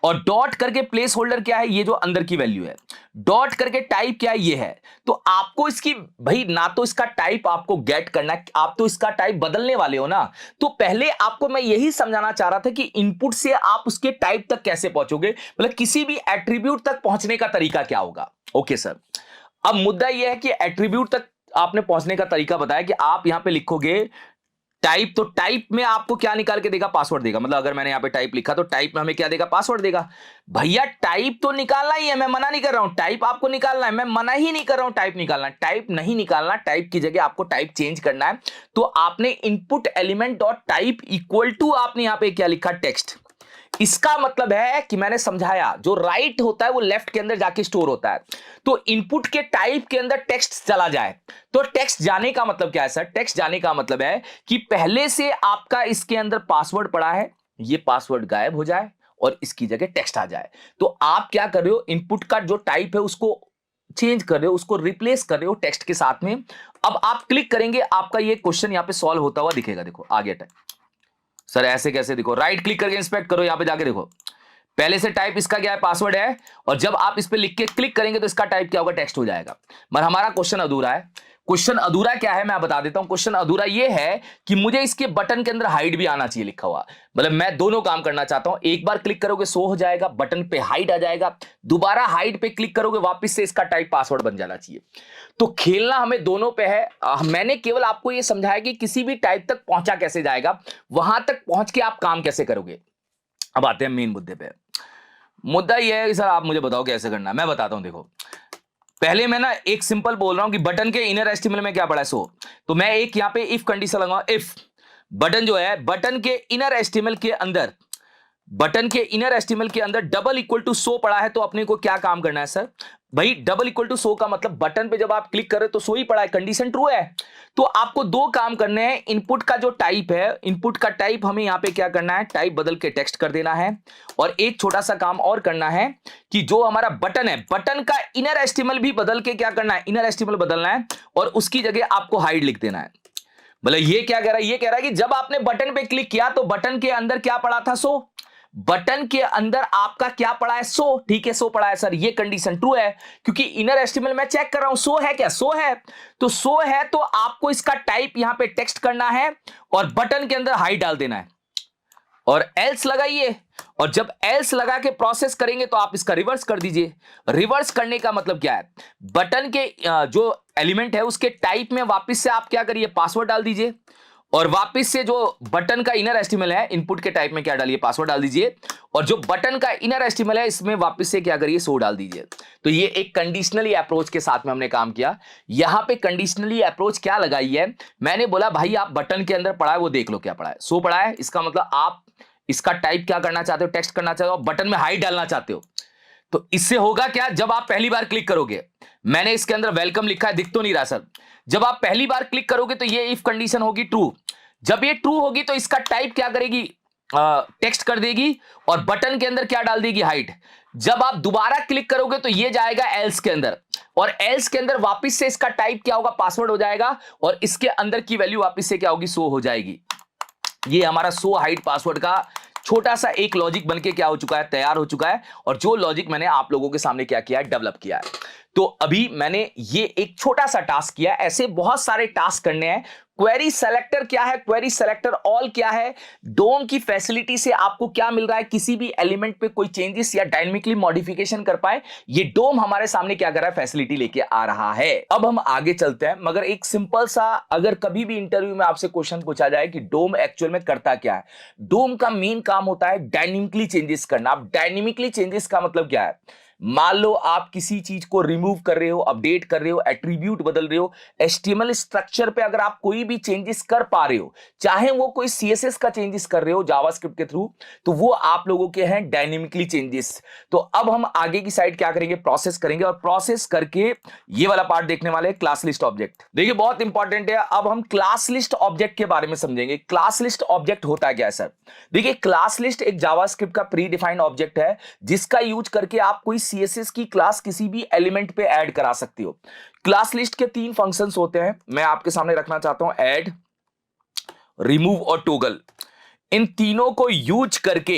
S1: और डॉट करके प्लेस होल्डर क्या है, ये जो अंदर की वैल्यू है, डॉट करके टाइप क्या है, ये है। तो आपको इसकी भाई ना तो इसका टाइप आपको गेट करना है, आप तो इसका टाइप बदलने वाले हो ना। तो पहले आपको मैं यही समझाना चाह रहा था कि इनपुट से आप उसके टाइप तक कैसे पहुंचोगे, मतलब किसी भी एट्रीब्यूट तक पहुंचने का तरीका क्या होगा। ओके सर, अब मुद्दा यह है कि एट्रीब्यूट तक आपने पहुंचने का तरीका बताया कि आप यहां पे लिखोगे टाइप, तो टाइप में आपको क्या निकाल के देगा, पासवर्ड देगा। मतलब अगर मैंने यहां पे टाइप लिखा तो टाइप में हमें क्या देगा, पासवर्ड देगा। भैया टाइप तो निकालना ही है, मैं मना नहीं कर रहा हूं, टाइप आपको निकालना है, मैं मना ही नहीं कर रहा हूं टाइप निकालना। टाइप नहीं निकालना, टाइप की जगह आपको टाइप चेंज करना है। तो आपने input element dot type equal to आपने यहां पे क्या लिखा, टेक्स्ट। इसका मतलब है कि मैंने समझाया जो राइट होता है वो लेफ्ट के अंदर जाके स्टोर होता है। तो इनपुट के टाइप के अंदर टेक्स्ट चला जाए, तो टेक्स्ट जाने का मतलब क्या है सर, टेक्स्ट जाने का मतलब है कि पहले से आपका इसके अंदर पासवर्ड पड़ा है, ये पासवर्ड गायब हो जाए और इसकी जगह टेक्स्ट आ जाए। तो आप क्या कर रहे हो, इनपुट का जो टाइप है उसको चेंज कर रहे हो, उसको रिप्लेस कर रहे हो टेक्स्ट के साथ में। अब आप क्लिक करेंगे, आपका ये क्वेश्चन यहां पे सॉल्व होता हुआ दिखेगा। देखो आ गया टाइप। सर ऐसे कैसे, देखो राइट क्लिक करके इंस्पेक्ट करो, यहां पे जाके देखो पहले से टाइप इसका क्या है, पासवर्ड है, और जब आप इस पे लिख के क्लिक करेंगे तो इसका टाइप क्या होगा, टेक्स्ट हो जाएगा। मगर हमारा क्वेश्चन अधूरा है। क्वेश्चन अधूरा क्या है मैं बता देता हूं। क्वेश्चन अधूरा ये है कि मुझे इसके बटन के अंदर हाइड भी आना चाहिए लिखा हुआ। मतलब मैं दोनों काम करना चाहता हूं, एक बार क्लिक करोगे शो हो जाएगा, बटन पे हाइड आ जाएगा, दोबारा हाइड पे क्लिक करोगे वापस से इसका टाइप पासवर्ड बन जाना चाहिए। तो खेलना हमें दोनों पे है। मैंने केवल आपको यह समझाया कि किसी भी टाइप तक पहुंचा कैसे जाएगा, वहां तक पहुंच के आप काम कैसे करोगे। अब आते हैं मेन मुद्दे पे। मुद्दा यह है कि सर आप मुझे बताओ कैसे करना है। मैं बताता हूं, देखो पहले मैं ना एक सिंपल बोल रहा हूं कि बटन के इनर एस्टिमल में क्या पड़ा है, सो। तो मैं एक यहां पे इफ कंडीशन लगाऊंगा, इफ बटन जो है, बटन के इनर एस्टिमल के अंदर, बटन के इनर एस्टिमल के अंदर डबल इक्वल टू सो पड़ा है, तो अपने को क्या काम करना है सर, भाई डबल इक्वल टू सो का मतलब बटन पे जब आप क्लिक कर रहे हो तो सो ही पड़ा है, कंडीशन ट्रू है। तो आपको दो काम करने हैं। इनपुट का जो टाइप है, इनपुट का टाइप हमें यहां पे क्या करना है, टाइप बदल के टेक्स्ट कर देना है। और एक छोटा सा काम और करना है कि जो हमारा बटन है, बटन का इनर एस्टिमल भी बदल के क्या करना है, इनर एस्टिमल बदलना है और उसकी जगह आपको हाइड लिख देना है। मतलब ये क्या कह रहा है, ये कह रहा है कि जब आपने बटन पे क्लिक किया तो बटन के अंदर क्या पड़ा था, सो। बटन के अंदर आपका क्या पड़ा है, सो। ठीक है, सो पड़ा है सर, ये कंडीशन ट्रू है क्योंकि इनर एस्टिमल मैं चेक कर रहा हूं, सो है क्या, सो है। तो सो है तो आपको इसका टाइप यहां पे टेक्स्ट करना है और बटन के अंदर हाइड डाल देना है और एल्स लगाइए। और जब एल्स लगा के प्रोसेस करेंगे तो आप इसका रिवर्स कर दीजिए। रिवर्स करने का मतलब क्या है, बटन के जो एलिमेंट है उसके टाइप में वापस से आप क्या करिए, पासवर्ड डाल दीजिए और वापस से जो बटन का इनर एस्टिमल है, इनपुट के टाइप में क्या डालिए, पासवर्ड डाल दीजिए। और जो बटन का इनर एस्टिमल है इसमें वापस से क्या करिए, सो डाल दीजिए। तो ये एक कंडीशनली अप्रोच के साथ में हमने काम किया। यहां पे कंडीशनली अप्रोच क्या लगाई है, मैंने बोला भाई आप बटन के अंदर पड़ा है वो देख लो क्या पड़ा है, सो पड़ा है। इसका मतलब आप इसका टाइप क्या करना चाहते हो, टेक्स्ट करना चाहते हो, बटन में हाइड डालना चाहते हो। तो इससे होगा क्या, जब आप पहली बार क्लिक करोगे, मैंने इसके अंदर वेलकम लिखा है, दिख तो नहीं रहा सर। जब आप पहली बार क्लिक करोगे तो ये इफ कंडीशन होगी ट्रू। जब ये ट्रू होगी तो इसका टाइप क्या करेगी, टेक्स्ट कर देगी और बटन के अंदर क्या डाल देगी, हाइड। जब आप दोबारा क्लिक करोगे तो ये जाएगा एल्स के अंदर और एल्स के अंदर वापस से इसका टाइप क्या होगा, पासवर्ड हो जाएगा और इसके अंदर की वैल्यू वापस से क्या होगी, सो हो जाएगी। ये हमारा सो हाइड पासवर्ड का छोटा सा एक लॉजिक बनके क्या हो चुका है, तैयार हो चुका है। और जो लॉजिक मैंने आप लोगों के सामने क्या किया है, डेवलप किया है। तो अभी मैंने ये एक छोटा सा टास्क किया, ऐसे बहुत सारे टास्क करने हैं। क्वेरी सेलेक्टर क्या है, क्वेरी सेलेक्टर ऑल क्या है, डोम की फैसिलिटी से आपको क्या मिल रहा है, किसी भी एलिमेंट पे कोई चेंजेस या डायनेमिकली मॉडिफिकेशन कर पाए, ये डोम हमारे सामने क्या कर रहा है, फैसिलिटी लेके आ रहा है। अब हम आगे चलते हैं, मगर एक सिंपल सा, अगर कभी भी इंटरव्यू में आपसे क्वेश्चन पूछा जाए कि डोम एक्चुअल में करता क्या है, डोम का मेन काम होता है डायनेमिकली चेंजेस करना। अब डायनेमिकली चेंजेस का मतलब क्या है, मान लो आप किसी चीज को रिमूव कर रहे हो, अपडेट कर रहे हो, एट्रीब्यूट बदल रहे हो, एचटीएमएल स्ट्रक्चर पे अगर आप कोई भी चेंजेस कर पा रहे हो, चाहे वो कोई सीएसएस का चेंजेस कर रहे हो जावास्क्रिप्ट के थ्रू, तो वो आप लोगों के हैं डायनेमिकली चेंजेस। तो अब हम आगे की साइड क्या करेंगे, प्रोसेस करेंगे और प्रोसेस करके ये वाला पार्ट देखने वाले हैं, क्लास लिस्ट ऑब्जेक्ट। देखिए बहुत इंपॉर्टेंट है। अब हम क्लास लिस्ट ऑब्जेक्ट के बारे में समझेंगे। क्लास लिस्ट ऑब्जेक्ट होता है क्या सर, देखिए क्लास लिस्ट एक जावास्क्रिप्ट का प्री डिफाइंड ऑब्जेक्ट है जिसका यूज करके आप कोई सीएसएस की क्लास किसी भी एलिमेंट पे ऐड करा सकते हो। क्लास लिस्ट के 3 फंक्शंस होते हैं, मैं आपके सामने रखना चाहता हूं, ऐड, रिमूव और टॉगल। इन तीनों को यूज करके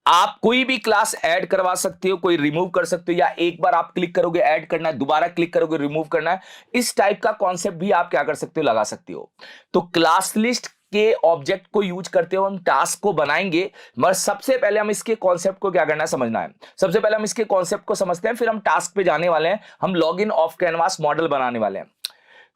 S1: आप कोई भी क्लास ऐड करवा सकते हो, कोई रिमूव कर सकते हो, या एक बार आप क्लिक करोगे ऐड करना है, दोबारा क्लिक करोगे रिमूव करना है। इस टाइप का कॉन्सेप्ट भी आप क्या कर सकते हो, लगा सकते हो। तो क्लास लिस्ट के ऑब्जेक्ट को यूज करते हो हम टास्क को बनाएंगे, मगर सबसे पहले हम इसके कॉन्सेप्ट को क्या करना है, समझना है। सबसे पहले हम इसके कॉन्सेप्ट को समझते हैं, फिर हम टास्क पे जाने वाले हैं, हम log in of canvas model बनाने वाले हैं।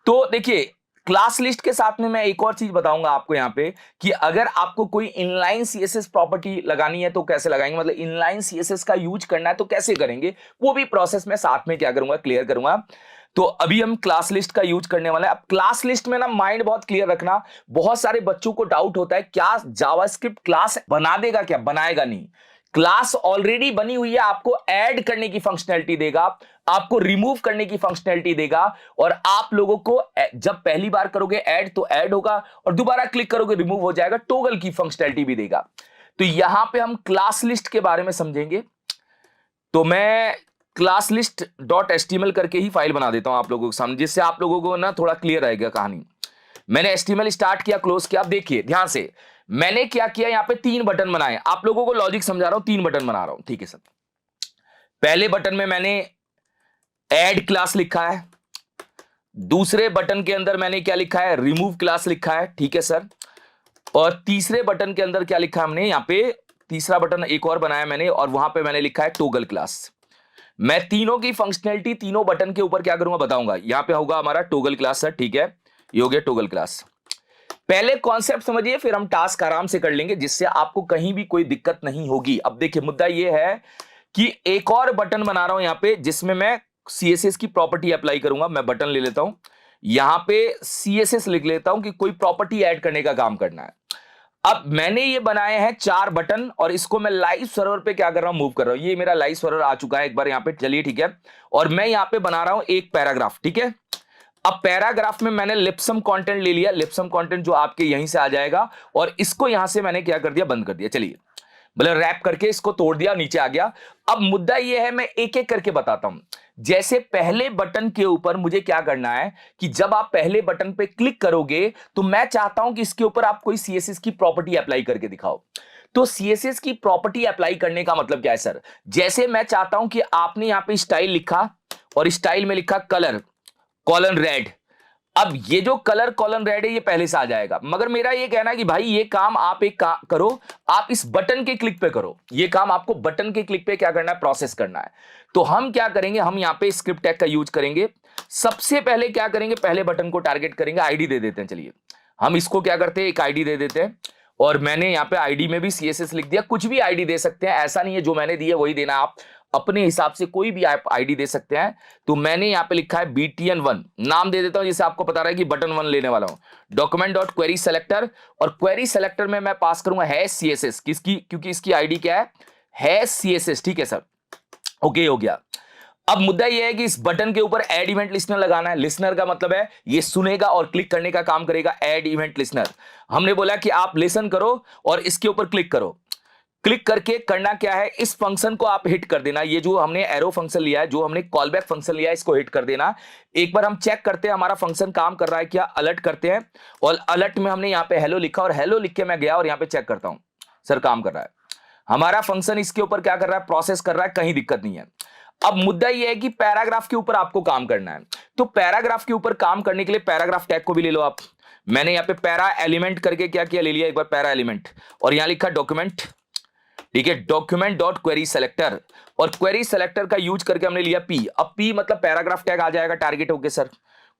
S1: तो देखिए, क्लास लिस्ट के साथ में मैं एक और चीज बताऊंगा आपको यहां पे, कि अगर आपको कोई इनलाइन सीएसएस प्रॉपर्टी लगानी है तो कैसे लगाएंगे, मतलब इनलाइन सीएसएस का यूज करना है तो कैसे करेंगे, वो भी प्रोसेस में साथ में क्या करूंगा, क्लियर करूंगा। तो अभी हम क्लास लिस्ट का यूज करने वाले हैं। अब क्लास लिस्ट में ना माइंड बहुत क्लियर रखना, बहुत सारे बच्चों को डाउट होता है क्या जावास्क्रिप्ट क्लास बना देगा, क्या बनाएगा नहीं। क्लास ऑलरेडी बनी हुई है, आपको ऐड करने की फंक्शनैलिटी देगा, आपको रिमूव करने की फंक्शनैलिटी देगा, और आप लोगों को जब पहली बार करोगे ऐड तो ऐड होगा, और दोबारा क्लिक करोगे रिमूव हो जाएगा, टॉगल की फंक्शनैलिटी भी देगा। तो यहां पे हम क्लास लिस्ट के बारे में समझेंगे। तो मैं क्लास लिस्ट डॉट एचटीएमएल करके ही फाइल बना देता हूं आप लोगों के सामने, जिससे आप लोगों को ना थोड़ा क्लियर रहेगा कहानी। मैंने एचटीएमएल स्टार्ट किया, क्लोज किया। अब देखिए ध्यान से, मैंने क्या किया, यहां पे 3 बटन बनाए, आप लोगों को लॉजिक समझा रहा हूं, 3 बटन बना रहा हूं, ठीक है सर। पहले बटन में मैंने ऐड क्लास लिखा है, दूसरे बटन के अंदर मैंने क्या लिखा है, रिमूव क्लास लिखा है, ठीक है सर। और तीसरे बटन के अंदर क्या लिखा है हमने, यहां पे तीसरा बटन एक और बनाया मैंने, और वहां पे मैंने लिखा है टॉगल क्लास। मैं तीनों की फंक्शनैलिटी तीनों बटन के ऊपर क्या करूंगा बताऊंगा। यहां पे होगा हमारा टॉगल क्लास सर, ठीक है, ये हो गया टॉगल क्लास। पहले कॉन्सेप्ट समझिए, फिर हम टास्क आराम से कर लेंगे, जिससे आपको कहीं भी कोई दिक्कत नहीं होगी। अब देखिए मुद्दा यह है कि एक और बटन बना रहा हूं यहां पे, जिसमें मैं सीएसएस की प्रॉपर्टी अप्लाई करूंगा। मैं बटन ले लेता हूं, यहां पे सीएसएस लिख लेता हूं कि कोई प्रॉपर्टी ऐड करने का काम करना है। अब मैंने ये बनाए हैं 4 बटन, और इसको मैं लाइव सर्वर पे क्या कर रहा हूं, मूव कर रहा हूं। ये मेरा लाइव सर्वर आ चुका है एक बार यहां पे, चलिए ठीक है। और मैं यहां पे बना रहा हूं एक पैराग्राफ, ठीक है। अब पैराग्राफ में मैंने लिप्सम कंटेंट ले लिया, लिप्सम कंटेंट जो आपके यहीं से आ जाएगा, और इसको यहां से मैंने क्या कर दिया, बंद कर दिया। चलिए, मतलब रैप करके इसको तोड़ दिया, नीचे आ गया। अब मुद्दा यह है, मैं एक एक करके बताता हूं। जैसे पहले बटन के ऊपर मुझे क्या करना है, कि जब आप पहले बटन पे क्लिक करोगे तो मैं चाहता हूं कि इसके ऊपर आप कोई सीएसएस की प्रॉपर्टी अप्लाई करके दिखाओ। तो सीएसएस की प्रॉपर्टी अप्लाई करने का मतलब क्या है सर, जैसे मैं चाहता हूं कि आपने यहां पे स्टाइल लिखा, और स्टाइल में लिखा कलर कॉलन रेड। अब ये जो कलर कॉलन रेड है ये पहले से आ जाएगा, मगर मेरा ये कहना है कि भाई ये काम आप करो, आप इस बटन के क्लिक पे करो। ये काम आपको बटन के क्लिक पे क्या करना है, प्रोसेस करना है। तो हम क्या करेंगे, हम यहां पे स्क्रिप्ट टैग का यूज करेंगे। सबसे पहले क्या करेंगे, पहले बटन को टारगेट करेंगे, आईडी दे देते हैं। चलिए हम इसको क्या करते हैं, एक आईडी दे देते हैं। और मैंने यहां पे आईडी में भी सीएसएस लिख दिया, कुछ भी आईडी दे सकते हैं, ऐसा नहीं है जो मैंने दी है वही देना, आप अपने हिसाब से कोई भी आप आईडी दे सकते हैं। तो मैंने यहां पे लिखा है BTN1, नाम दे देता हूं, जैसे आपको पता रहा है कि बटन 1 लेने वाला हूं। डॉक्यूमेंट डॉट क्वेरी सेलेक्टर, और क्वेरी सेलेक्टर में मैं पास करूंगा है सीएसएस, किसकी, क्योंकि इसकी आईडी क्या है सीएसएस, ठीक है सर। ओके हो गया। अब मुद्दा यह है कि इस बटन के ऊपर ऐड इवेंट लिस्नर लगाना है। लिसनर का मतलब है ये सुनेगा और क्लिक करने का काम करेगा, ऐड इवेंट लिसनर। हमने बोला कि आप लिसन करो और इसके ऊपर क्लिक करो। क्लिक करके करना क्या है, इस फंक्शन को आप हिट कर देना। ये जो हमने एरो फंक्शन लिया है, जो हमने कॉलबैक फंक्शन लिया है, इसको हिट कर देना। एक बार हम चेक करते हैं हमारा फंक्शन काम कर रहा है क्या, अलर्ट करते हैं। और अलर्ट में हमने यहाँ पे हेलो लिखा, और हेलो लिख के मैं गया और यहाँ पे चेक करता हूं सर काम कर रहा है हमारा फंक्शन। इसके ऊपर क्या कर रहा है, प्रोसेस कर रहा है, कहीं दिक्कत नहीं है। अब मुद्दा यह है कि पैराग्राफ के ऊपर आपको काम करना है। तो पैराग्राफ के ऊपर काम करने के लिए पैराग्राफ टैग को भी ले लो आप। मैंने यहाँ पे पैरा एलिमेंट करके क्या किया, ले लिया एक बार पैरा एलिमेंट, और यहां लिखा डॉक्यूमेंट, ठीक है, डॉक्यूमेंट डॉट क्वेरी सेलेक्टर। और क्वेरी सेलेक्टर का यूज करके हमने लिया P। अब P मतलब पैराग्राफ टैग आ जाएगा टारगेट होके सर।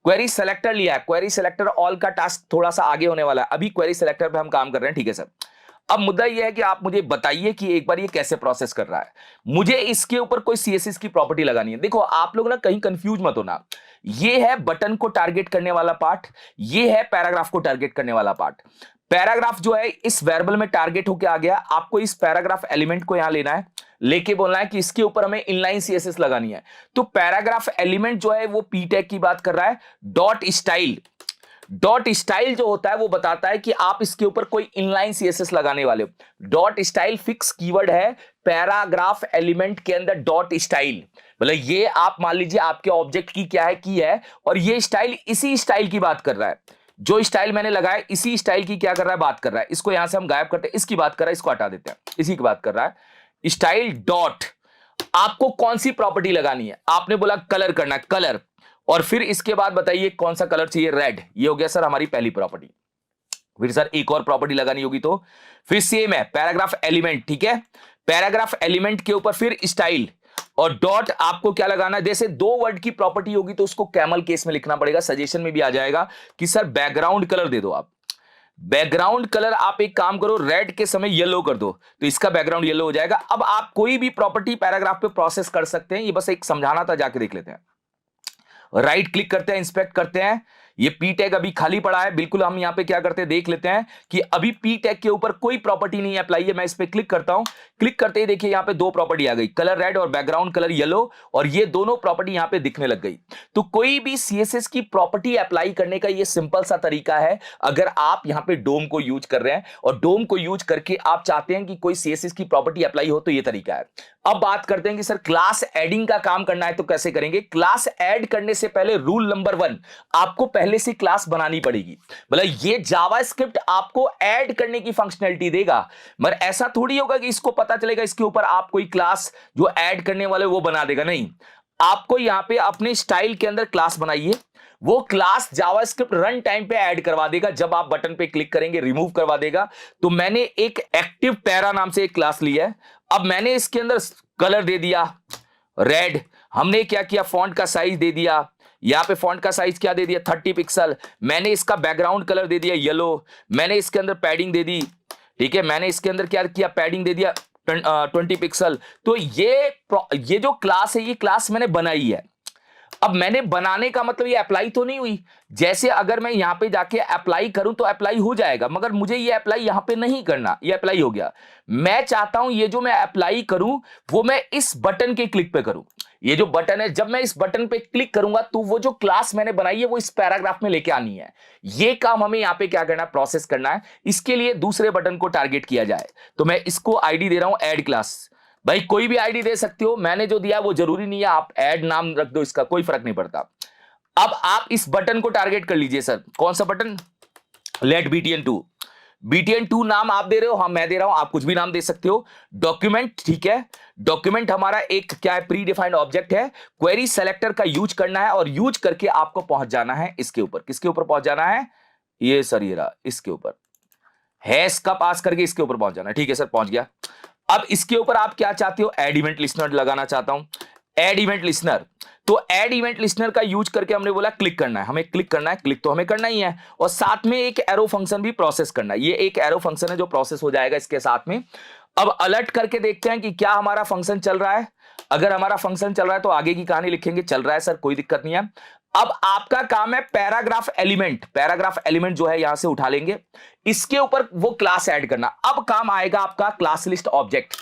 S1: क्वेरी सेलेक्टर लिया है, क्वेरी सेलेक्टर ऑल का टास्क थोड़ा सा आगे होने वाला है, अभी क्वेरी सेलेक्टर पे हम काम कर रहे हैं, ठीक है सर। अब मुद्दा यह है कि आप मुझे बताइए कि एक बार ये कैसे प्रोसेस कर रहा है। मुझे इसके ऊपर कोई सीएसएस की प्रॉपर्टी लगानी है। देखो आप लोग ना कहीं कंफ्यूज मत होना, ये है बटन को टारगेट करने वाला पार्ट, ये है पैराग्राफ को टारगेट करने वाला पार्ट। पैराग्राफ जो है इस वेरिएबल में टारगेट होके आ गया, आपको इस पैराग्राफ एलिमेंट को यहां लेना है, लेके बोलना है कि इसके ऊपर हमें इनलाइन सीएसएस लगानी है। तो पैराग्राफ एलिमेंट जो है वो पी टैग की बात कर रहा है। डॉट स्टाइल जो होता है वो बताता है कि आप इसके ऊपर कोई इनलाइन सीएसएस लगाने वाले हो। डॉट स्टाइल फिक्स कीवर्ड है पैराग्राफ एलिमेंट के अंदर। डॉट स्टाइल मतलब ये आप मान लीजिए आपके ऑब्जेक्ट की क्या है, की है, और ये स्टाइल इसी स्टाइल की बात कर रहा है। जो स्टाइल मैंने लगाया इसी स्टाइल की क्या कर रहा है, बात कर रहा है। इसको यहां से हम गायब करते हैं, इसकी बात कर रहा है, इसको हटा देते हैं, इसी की बात कर रहा है। स्टाइल डॉट, आपको कौन सी प्रॉपर्टी लगानी है? आपने बोला कलर करना, कलर, और फिर इसके बाद बताइए कौन सा कलर चाहिए, रेड। ये हो गया सर हमारी पहली प्रॉपर्टी। फिर सर एक और प्रॉपर्टी लगानी होगी, तो फिर सेम है पैराग्राफ एलिमेंट, ठीक है, पैराग्राफ एलिमेंट के ऊपर फिर स्टाइल और डॉट, आपको क्या लगाना है? जैसे दो वर्ड की प्रॉपर्टी होगी तो उसको कैमल केस में लिखना पड़ेगा, सजेशन में भी आ जाएगा कि सर बैकग्राउंड कलर दे दो आप। बैकग्राउंड कलर आप एक काम करो, रेड के समय येलो कर दो, तो इसका बैकग्राउंड येलो हो जाएगा। अब आप कोई भी प्रॉपर्टी पैराग्राफ पे प्रोसेस कर सकते हैं, ये बस एक समझाना था, जाके देख लेते हैं। राइट क्लिक करते हैं, इंस्पेक्ट करते हैं, ये पी टैग अभी खाली पड़ा है, बिल्कुल हम यहां पे क्या करते हैं देख लेते हैं कि अभी पी टैग के ऊपर कोई प्रॉपर्टी नहीं अप्लाई है। मैं इस पे क्लिक करता हूं, क्लिक करते ही देखिए यहां पे दो प्रॉपर्टी आ गई, कलर रेड और बैकग्राउंड कलर येलो, और ये दोनों प्रॉपर्टी यहां पे दिखने लग गई। तो कोई भी सीएसएस की प्रॉपर्टी अप्लाई करने का ये सिंपल सा तरीका है। अगर आप यहां पे डोम को यूज कर रहे हैं और डोम को यूज करके आप चाहते हैं कि कोई सीएसएस की प्रॉपर्टी अप्लाई हो, तो ये तरीका है। अब बात करते हैं कि सर क्लास एडिंग का काम करना है तो कैसे करेंगे। क्लास ऐड करने से पहले रूल नंबर 1, आपको पहले से क्लास बनानी पड़ेगी। मतलब ये जावास्क्रिप्ट आपको ऐड करने की फंक्शनैलिटी देगा, मगर ऐसा थोड़ी होगा कि इसको पता चलेगा इसके ऊपर आप कोई क्लास जो ऐड करने वाले वो बना देगा, नहीं। आपको यहां पे अपने स्टाइल के अंदर क्लास बनाइए, वो क्लास जावास्क्रिप्ट रन टाइम पे ऐड करवा देगा। जब आप बटन पे क्लिक करेंगे रिमूव करवा देगा। तो मैंने एक एक्टिव पैरा नाम से एक क्लास लिया है। अब मैंने इसके अंदर कलर दे दिया रेड, हमने क्या किया फॉन्ट का साइज दे दिया, यहां पे फॉन्ट का साइज क्या दे दिया 30 पिक्सल, मैंने इसका बैकग्राउंड कलर दे दिया येलो, मैंने इसके अंदर पैडिंग दे दी, ठीक है, मैंने इसके अंदर क्या किया पैडिंग दे दिया 20 पिक्सल। तो ये जो क्लास है ये क्लास मैंने बनाई है। अब मैंने बनाने का मतलब ये अप्लाई तो नहीं हुई, जैसे अगर मैं यहां पे जाके अप्लाई करूं तो अप्लाई हो जाएगा, मगर मुझे ये अप्लाई यहां पे नहीं करना, ये अप्लाई हो गया। मैं चाहता हूं ये जो मैं अप्लाई करूं वो मैं इस बटन के क्लिक पे करूं। ये जो बटन है, जब मैं इस बटन पे क्लिक करूंगा तो वो जो क्लास मैंने बनाई है वो इस पैराग्राफ में लेके आनी है। ये काम हमें यहां पे क्या करना है, प्रोसेस करना है। इसके लिए दूसरे बटन को टारगेट किया जाए, तो मैं इसको आईडी दे रहा हूं ऐड क्लास। भाई कोई भी आईडी दे सकते हो, मैंने जो दिया वो जरूरी नहीं है, आप ऐड नाम रख दो, इसका कोई फर्क नहीं पड़ता। अब आप इस बटन को टारगेट कर लीजिए सर, कौन सा बटन, लेट btn2, btn2 नाम आप दे रहे हो, हाँ मैं दे रहा हूं, आप कुछ भी नाम दे सकते हो। डॉक्यूमेंट, ठीक है, डॉक्यूमेंट हमारा एक क्या है प्री डिफाइंड ऑब्जेक्ट है। क्वेरी सेलेक्टर का यूज करना है और यूज करके आपको पहुंच जाना है इसके ऊपर। किसके ऊपर पहुंच जाना है, ये सर ये रहा, इसके ऊपर हैश का पास करके इसके ऊपर पहुंच जाना है। ठीक है सर पहुंच गया। अब इसके ऊपर आप क्या चाहते हो, एड इवेंट लिस्नर लगाना चाहता हूं, एड इवेंट लिस्नर। तो एड इवेंट लिस्नर का यूज करके हमने बोला क्लिक करना है, हमें क्लिक करना है, क्लिक तो हमें करना ही है, और साथ में एक एरो फंक्शन भी प्रोसेस करना है। ये एक एरो फंक्शन है जो प्रोसेस हो जाएगा इसके साथ में। अब अलर्ट करके देखते हैं कि क्या हमारा फंक्शन चल रहा है। अगर हमारा फंक्शन चल रहा है तो आगे की कहानी लिखेंगे, चल रहा है सर कोई दिक्कत नहीं है। अब आपका काम है पैराग्राफ एलिमेंट, पैराग्राफ एलिमेंट जो है यहां से उठा लेंगे, इसके ऊपर वो क्लास ऐड करना। अब काम आएगा आपका क्लास लिस्ट ऑब्जेक्ट।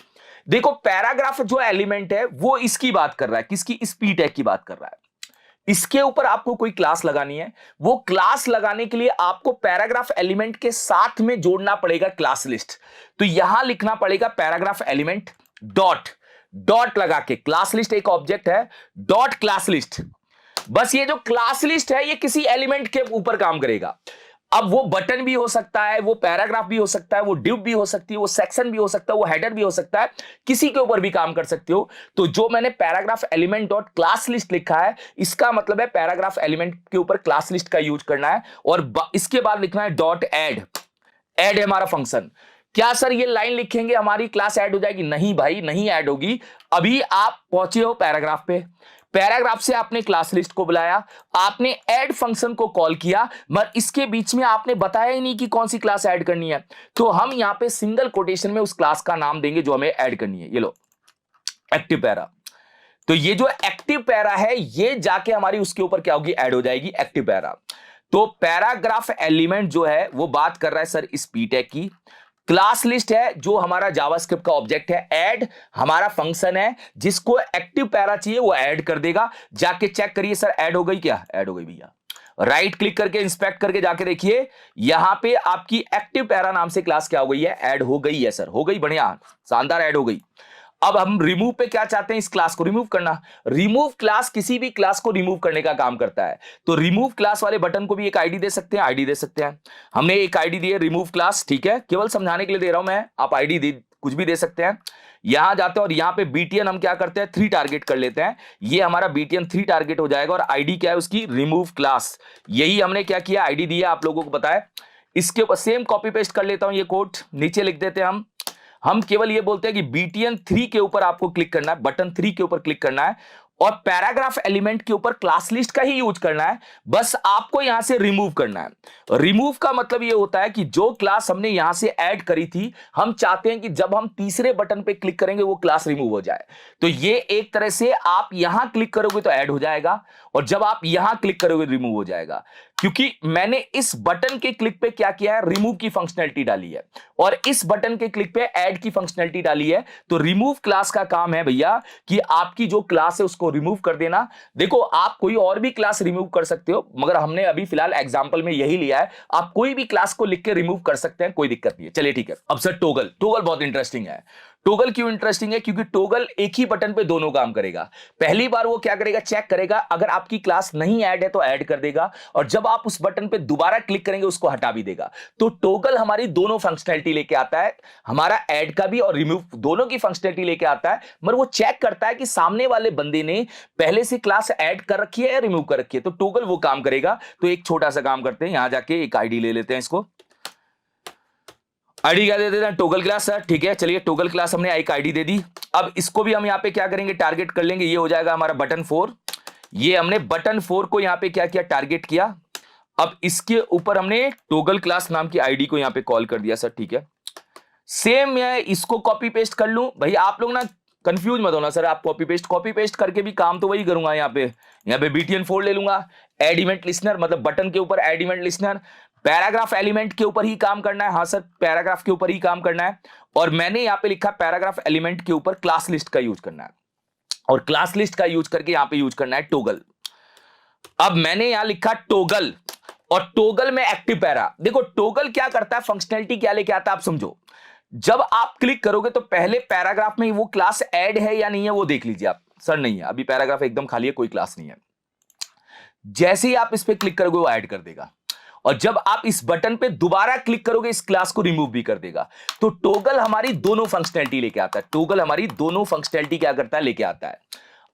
S1: देखो पैराग्राफ जो एलिमेंट है वो इसकी बात कर रहा है, किसकी, इस पी टैग की बात कर रहा है। इसके ऊपर आपको कोई क्लास लगानी है, वो क्लास लगाने के लिए आपको पैराग्राफ एलिमेंट के साथ में जोड़ना पड़ेगा क्लास लिस्ट। तो यहां लिखना पड़ेगा पैराग्राफ एलिमेंट डॉट, डॉट लगा के, क्लास लिस्ट एक ऑब्जेक्ट है, डॉट क्लास लिस्ट। बस ये जो क्लास लिस्ट है ये किसी एलिमेंट के ऊपर काम करेगा। अब वो बटन भी हो सकता है, वो पैराग्राफ भी हो सकता है, वो डिव भी हो सकती है, वो सेक्शन भी हो सकता है, वो हेडर भी हो सकता है, किसी के ऊपर भी काम कर सकते हो। तो जो मैंने paragraph element dot class list लिखा है, इसका मतलब है पैराग्राफ एलिमेंट के ऊपर क्लास लिस्ट का यूज करना है, और इसके बाद लिखना है डॉट ऐड। ऐड है हमारा फंक्शन। क्या सर ये लाइन लिखेंगे हमारी क्लास ऐड हो जाएगी? नहीं भाई नहीं ऐड होगी। अभी आप पहुंचे हो पैराग्राफ पे, पैराग्राफ से आपने क्लास लिस्ट को बुलाया, आपने ऐड फंक्शन को कॉल किया, मगर इसके बीच में आपने बताया ही नहीं कि कौन सी क्लास ऐड करनी है। तो हम यहां पे सिंगल कोटेशन में उस क्लास का नाम देंगे जो हमें ऐड करनी है। ये लो एक्टिव पैरा। तो ये जो एक्टिव पैरा है ये जाके हमारी उसके ऊपर क्या होगी, ऐड हो जाएगी एक्टिव पैरा। तो पैराग्राफ एलिमेंट जो है वो बात कर रहा है सर इस पी टैग की। क्लास लिस्ट है जो हमारा जावास्क्रिप्ट का ऑब्जेक्ट है, ऐड हमारा फंक्शन है जिसको एक्टिव पैरा चाहिए वो ऐड कर देगा। जाके चेक करिए सर ऐड हो गई, क्या ऐड हो गई भैया। राइट क्लिक करके इंस्पेक्ट करके जाके देखिए यहां पे आपकी एक्टिव पैरा नाम से क्लास क्या हो गई है, ऐड हो गई है सर, हो गई, बढ़िया शानदार ऐड हो गई। अब हम रिमूव पे क्या चाहते हैं, इस क्लास को रिमूव करना। रिमूव क्लास किसी भी क्लास को रिमूव करने का काम करता है। तो रिमूव क्लास वाले बटन को भी एक आईडी दे सकते हैं, आईडी दे सकते हैं। हमने एक आईडी दी है रिमूव क्लास, ठीक है, केवल समझाने के लिए दे रहा हूं मैं, आप आईडी कुछ भी दे सकते हैं। यहां जाते हैं और यहां पे BTN हम क्या करते हैं 3 टारगेट कर लेते हैं। ये हमारा BTN 3 टारगेट हो जाएगा और आईडी क्या है उसकी रिमूव क्लास। यही हमने क्या किया आईडी दिया आप लोगों को पता है। इसके ऊपर सेम कॉपी पेस्ट कर लेता हूं ये कोड नीचे लिख देते हैं हम केवल ये बोलते हैं कि BTN 3 के ऊपर आपको क्लिक करना है, बटन 3 के ऊपर क्लिक करना है और पैराग्राफ एलिमेंट के ऊपर क्लास लिस्ट का ही यूज करना है। बस आपको यहां से रिमूव करना है। रिमूव का मतलब ये होता है कि जो क्लास हमने यहां से ऐड करी थी हम चाहते हैं कि जब हम तीसरे बटन पे क्लिक करेंगे वो क्लास रिमूव हो जाए। तो ये एक तरह से आप यहां क्लिक करोगे तो ऐड हो जाएगा और जब आप यहां क्लिक करोगे रिमूव हो जाएगा, क्योंकि मैंने इस बटन के क्लिक पे क्या किया है रिमूव की फंक्शनैलिटी डाली है और इस बटन के क्लिक पे ऐड की फंक्शनैलिटी डाली है। तो रिमूव क्लास का काम है भैया कि आपकी जो क्लास है उसको रिमूव कर देना। देखो आप कोई और भी क्लास रिमूव कर सकते हो मगर हमने अभी फिलहाल एग्जांपल में यही लिया है। आप कोई भी क्लास को लिख के रिमूव कर सकते हैं, कोई दिक्कत नहीं है। चलिए ठीक है। अब सर टोगल बहुत इंटरेस्टिंग है। टोगल क्यों इंटरेस्टिंग है? क्योंकि टोगल एक ही बटन पे दोनों काम करेगा। पहली बार वो क्या करेगा चेक करेगा, अगर आपकी क्लास नहीं ऐड है तो ऐड कर देगा और जब आप उस बटन पे दोबारा क्लिक करेंगे उसको हटा भी देगा। तो टोगल हमारी दोनों फंक्शनैलिटी लेके आता है, हमारा ऐड का भी और रिमूव दोनों की फंक्शनैलिटी लेके आता है। मगर वो चेक करता है कि सामने वाले बंदे ने पहले से क्लास ऐड कर रखी है या रिमूव कर रखी है। तो टोगल वो काम करेगा। तो एक छोटा सा काम करते हैं, यहां जाके एक आईडी ले लेते हैं, इसको आईडी क्या दे देते हैं टोगल क्लास सर। ठीक है चलिए टोगल क्लास हमने एक आईडी दे दी। अब इसको भी हम यहां पे क्या करेंगे टारगेट कर लेंगे, ये हो जाएगा हमारा बटन 4। ये हमने बटन 4 को यहां पे क्या किया टारगेट किया। अब इसके ऊपर हमने टोगल क्लास नाम की आईडी को यहां पे कॉल कर दिया सर। ठीक है सेम मैं इसको कॉपी पेस्ट कर लूं। भाई आप लोग ना कंफ्यूज मत होना सर, आप कॉपी पेस्ट करके भी काम तो वही करूंगा। यहाँ पे BTN 4 ले लूंगा, एड इवेंट लिस्नर मतलब बटन के ऊपर add event listener, paragraph element के ऊपर ही काम करना है। हाँ सर पैराग्राफ के ऊपर ही काम करना है और मैंने यहाँ पे लिखा पैराग्राफ एलिमेंट के ऊपर क्लास लिस्ट का यूज करना है और क्लास लिस्ट का यूज करके यहाँ पे यूज करना है टोगल। अब मैंने यहां लिखा टोगल और टोगल में एक्टिव पैरा। देखो टोगल क्या करता है, फंक्शनैलिटी क्या लेके आता है आप समझो। जब आप क्लिक करोगे तो पहले पैराग्राफ में वो क्लास ऐड है या नहीं है वो देख लीजिए आप। सर नहीं है, अभी पैराग्राफ एकदम खाली है, कोई क्लास नहीं है। जैसे ही आप इस पे क्लिक करोगे वो ऐड कर देगा और जब आप इस बटन पे दोबारा क्लिक करोगे इस क्लास को रिमूव भी कर देगा। तो टोगल हमारी दोनों फंक्शनैलिटी लेके आता है। टोगल हमारी दोनों फंक्शनैलिटी क्या करता है लेके आता है।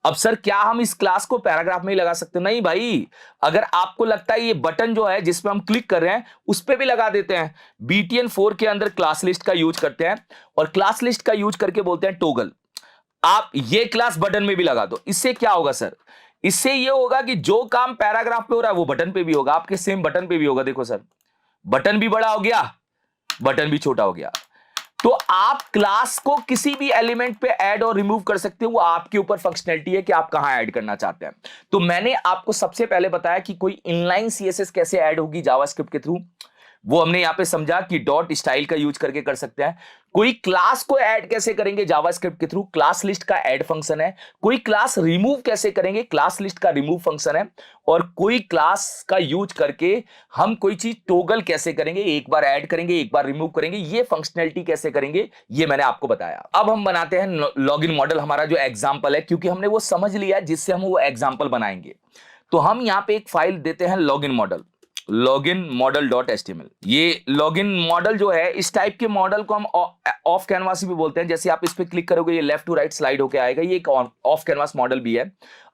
S1: अब सर क्या हम इस क्लास को पैराग्राफ में ही लगा सकते हैं? नहीं भाई, अगर आपको लगता है ये बटन जो है जिसपे हम क्लिक कर रहे हैं उस पे भी लगा देते हैं। BTN 4 के अंदर क्लास लिस्ट का यूज करते हैं और क्लास लिस्ट का यूज करके बोलते हैं टोगल। आप ये क्लास बटन में भी लगा दो। इससे क्या होगा सर, इससे ये होगा कि जो काम पैराग्राफ पे हो रहा है वो बटन पे भी होगा, आपके सेम बटन पे भी होगा। देखो सर बटन भी बड़ा हो गया, बटन भी छोटा हो गया। तो आप क्लास को किसी भी एलिमेंट पे ऐड और रिमूव कर सकते हो, वो आपके ऊपर फंक्शनैलिटी है कि आप कहां ऐड करना चाहते हैं। तो मैंने आपको सबसे पहले बताया कि कोई इनलाइन CSS कैसे ऐड होगी जावास्क्रिप्ट के थ्रू, वो हमने यहां पे समझा कि डॉट स्टाइल का यूज करके कर सकते हैं। कोई क्लास को ऐड कैसे करेंगे जावास्क्रिप्ट के थ्रू, क्लास लिस्ट का ऐड फंक्शन है। कोई क्लास रिमूव कैसे करेंगे, क्लास लिस्ट का रिमूव फंक्शन है। और कोई क्लास का यूज करके हम कोई चीज टोगल कैसे करेंगे, एक बार ऐड करेंगे एक बार रिमूव करेंगे, ये फंक्शनैलिटी कैसे करेंगे ये मैंने आपको बताया। अब हम बनाते हैं लॉगिन मॉडल, हमारा जो एग्जाम्पल है, क्योंकि हमने वो समझ लिया जिससे हम वो एग्जाम्पल बनाएंगे। तो हम यहां पे एक फाइल देते हैं login model, login model .html। ये लॉगिन मॉडल जो है इस टाइप के मॉडल को हम ऑफ कैनवास भी बोलते हैं। जैसे आप इस पे क्लिक करोगे ये लेफ्ट टू राइट स्लाइड होके आएगा, ये एक ऑफ कैनवास मॉडल भी है।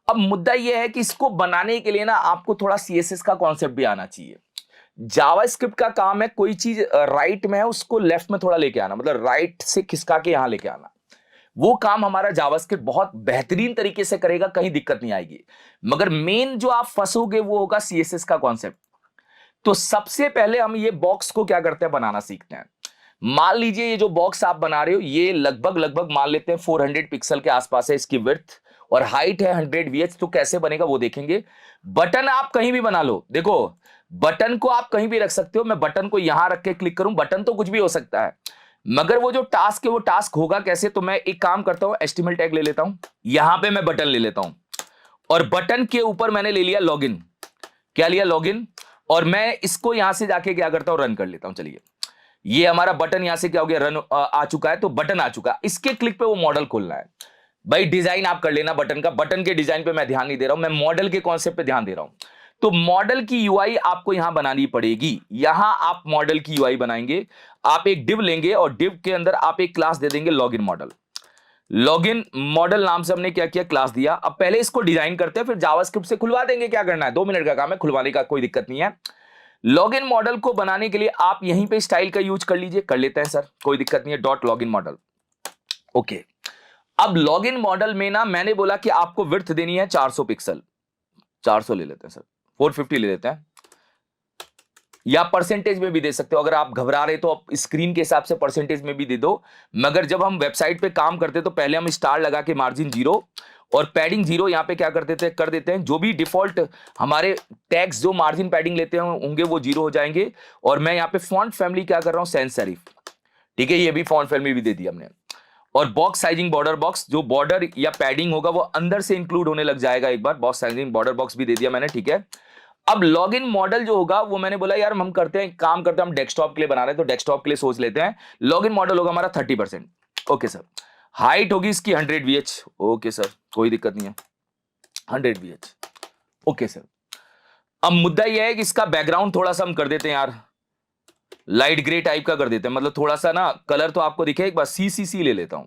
S1: अब मुद्दा ये है कि इसको बनाने के लिए ना आपको थोड़ा CSS का कॉन्सेप्ट भी आना चाहिए। जावास्क्रिप्ट का काम है कोई चीज राइट में है उसको लेफ्ट में थोड़ा लेके आना, मतलब राइट से खिसका के यहां लेके आना। वो काम हमारा जावास्क्रिप्ट बहुत बेहतरीन तरीके से करेगा, कहीं दिक्कत नहीं आएगी। मगर मेन जो आप फंसोगे वो होगा CSS का कॉन्सेप्ट। तो सबसे पहले हम ये बॉक्स को क्या करते हैं बनाना सीखते हैं। मान लीजिए ये जो बॉक्स आप बना रहे हो ये लगभग मान लेते हैं 400 पिक्सल के आसपास है इसकी विड्थ और हाइट है 100 VH। तो कैसे बनेगा वो देखेंगे। बटन आप कहीं भी बना लो, देखो बटन को आप कहीं भी रख सकते हो। मैं बटन को यहां रख के क्लिक करूं, बटन तो कुछ भी हो सकता है, मगर वो जो टास्क है वो टास्क होगा कैसे। तो मैं एक काम करता हूं, HTML टैग ले लेता हूं, यहां पे मैं बटन ले लेता हूं और बटन के ऊपर मैंने ले लिया लॉगिन। क्या लिया? लॉगिन। और मैं इसको यहां से जाके क्या करता हूं, रन कर लेता हूं। चलिए ये हमारा बटन यहां से क्या हो गया, रन आ चुका है। तो बटन आ चुका है, इसके क्लिक पे वो मॉडल खोलना है। भाई डिजाइन आप कर लेना बटन का, बटन के डिजाइन पे मैं ध्यान नहीं दे रहा हूं, मैं मॉडल के कॉन्सेप्ट पे ध्यान दे रहा हूं। तो मॉडल की UI आपको यहां बनानी पड़ेगी। यहां आप मॉडल की UI बनाएंगे, आप एक डिव लेंगे और डिव के अंदर आप एक क्लास दे देंगे लॉगिन मॉडल। लॉगिन मॉडल नाम से हमने क्या किया, क्लास दिया। अब पहले इसको डिजाइन करते हैं, फिर जावास्क्रिप्ट से खुलवा देंगे। क्या करना है, 2 मिनट का काम है, खुलवाने का कोई दिक्कत नहीं है। लॉगिन मॉडल को बनाने के लिए आप यहीं पे स्टाइल का यूज कर लीजिए, कर लेते हैं सर, कोई दिक्कत नहीं है। Dot login model, okay. अब लॉगिन मॉडल में ना मैंने बोला कि आपको विड्थ देनी है 400 पिक्सल, 400 ले लेते हैं सर, 450 ले लेते हैं, या परसेंटेज में भी दे सकते हो। अगर आप घबरा रहे तो आप स्क्रीन के हिसाब से परसेंटेज में भी दे दो। मगर जब हम वेबसाइट पे काम करते तो पहले हम स्टार लगा के मार्जिन 0 और पैडिंग 0 यहाँ पे क्या कर देते हैं, जो भी डिफॉल्ट हमारे टैग्स जो मार्जिन पैडिंग लेते होंगे वो 0 हो जाएंगे। और मैं यहाँ पे फॉन्ट फैमिली क्या कर रहा हूँ, सैंस सेरिफ, ठीक है, ये भी फॉन्ट फैमिली भी दे दी हमने। और बॉक्स साइजिंग बॉर्डर बॉक्स, जो बॉर्डर या पैडिंग होगा वो अंदर से इंक्लूड होने लग जाएगा एक बार। बॉक्स साइजिंग बॉर्डर बॉक्स भी दे दिया मैंने, ठीक है। अब लॉगिन मॉडल जो होगा वो मैंने बोला यार हम करते हैं, काम करते हैं, हम डेस्कटॉप के लिए बना रहे हैं तो डेस्कटॉप के लिए सोच लेते हैं। लॉगिन मॉडल होगा हमारा 30%, ओके सर। हाइट होगी इसकी 100 VH, ओके सर, कोई दिक्कत नहीं है, 100 VH, ओके सर। अब मुद्दा यह है कि इसका बैकग्राउंड थोड़ा सा हम कर देते हैं यार, लाइट ग्रे टाइप का कर देते हैं, मतलब थोड़ा सा ना कलर तो आपको दिखे। एक बार CCC ले लेता हूं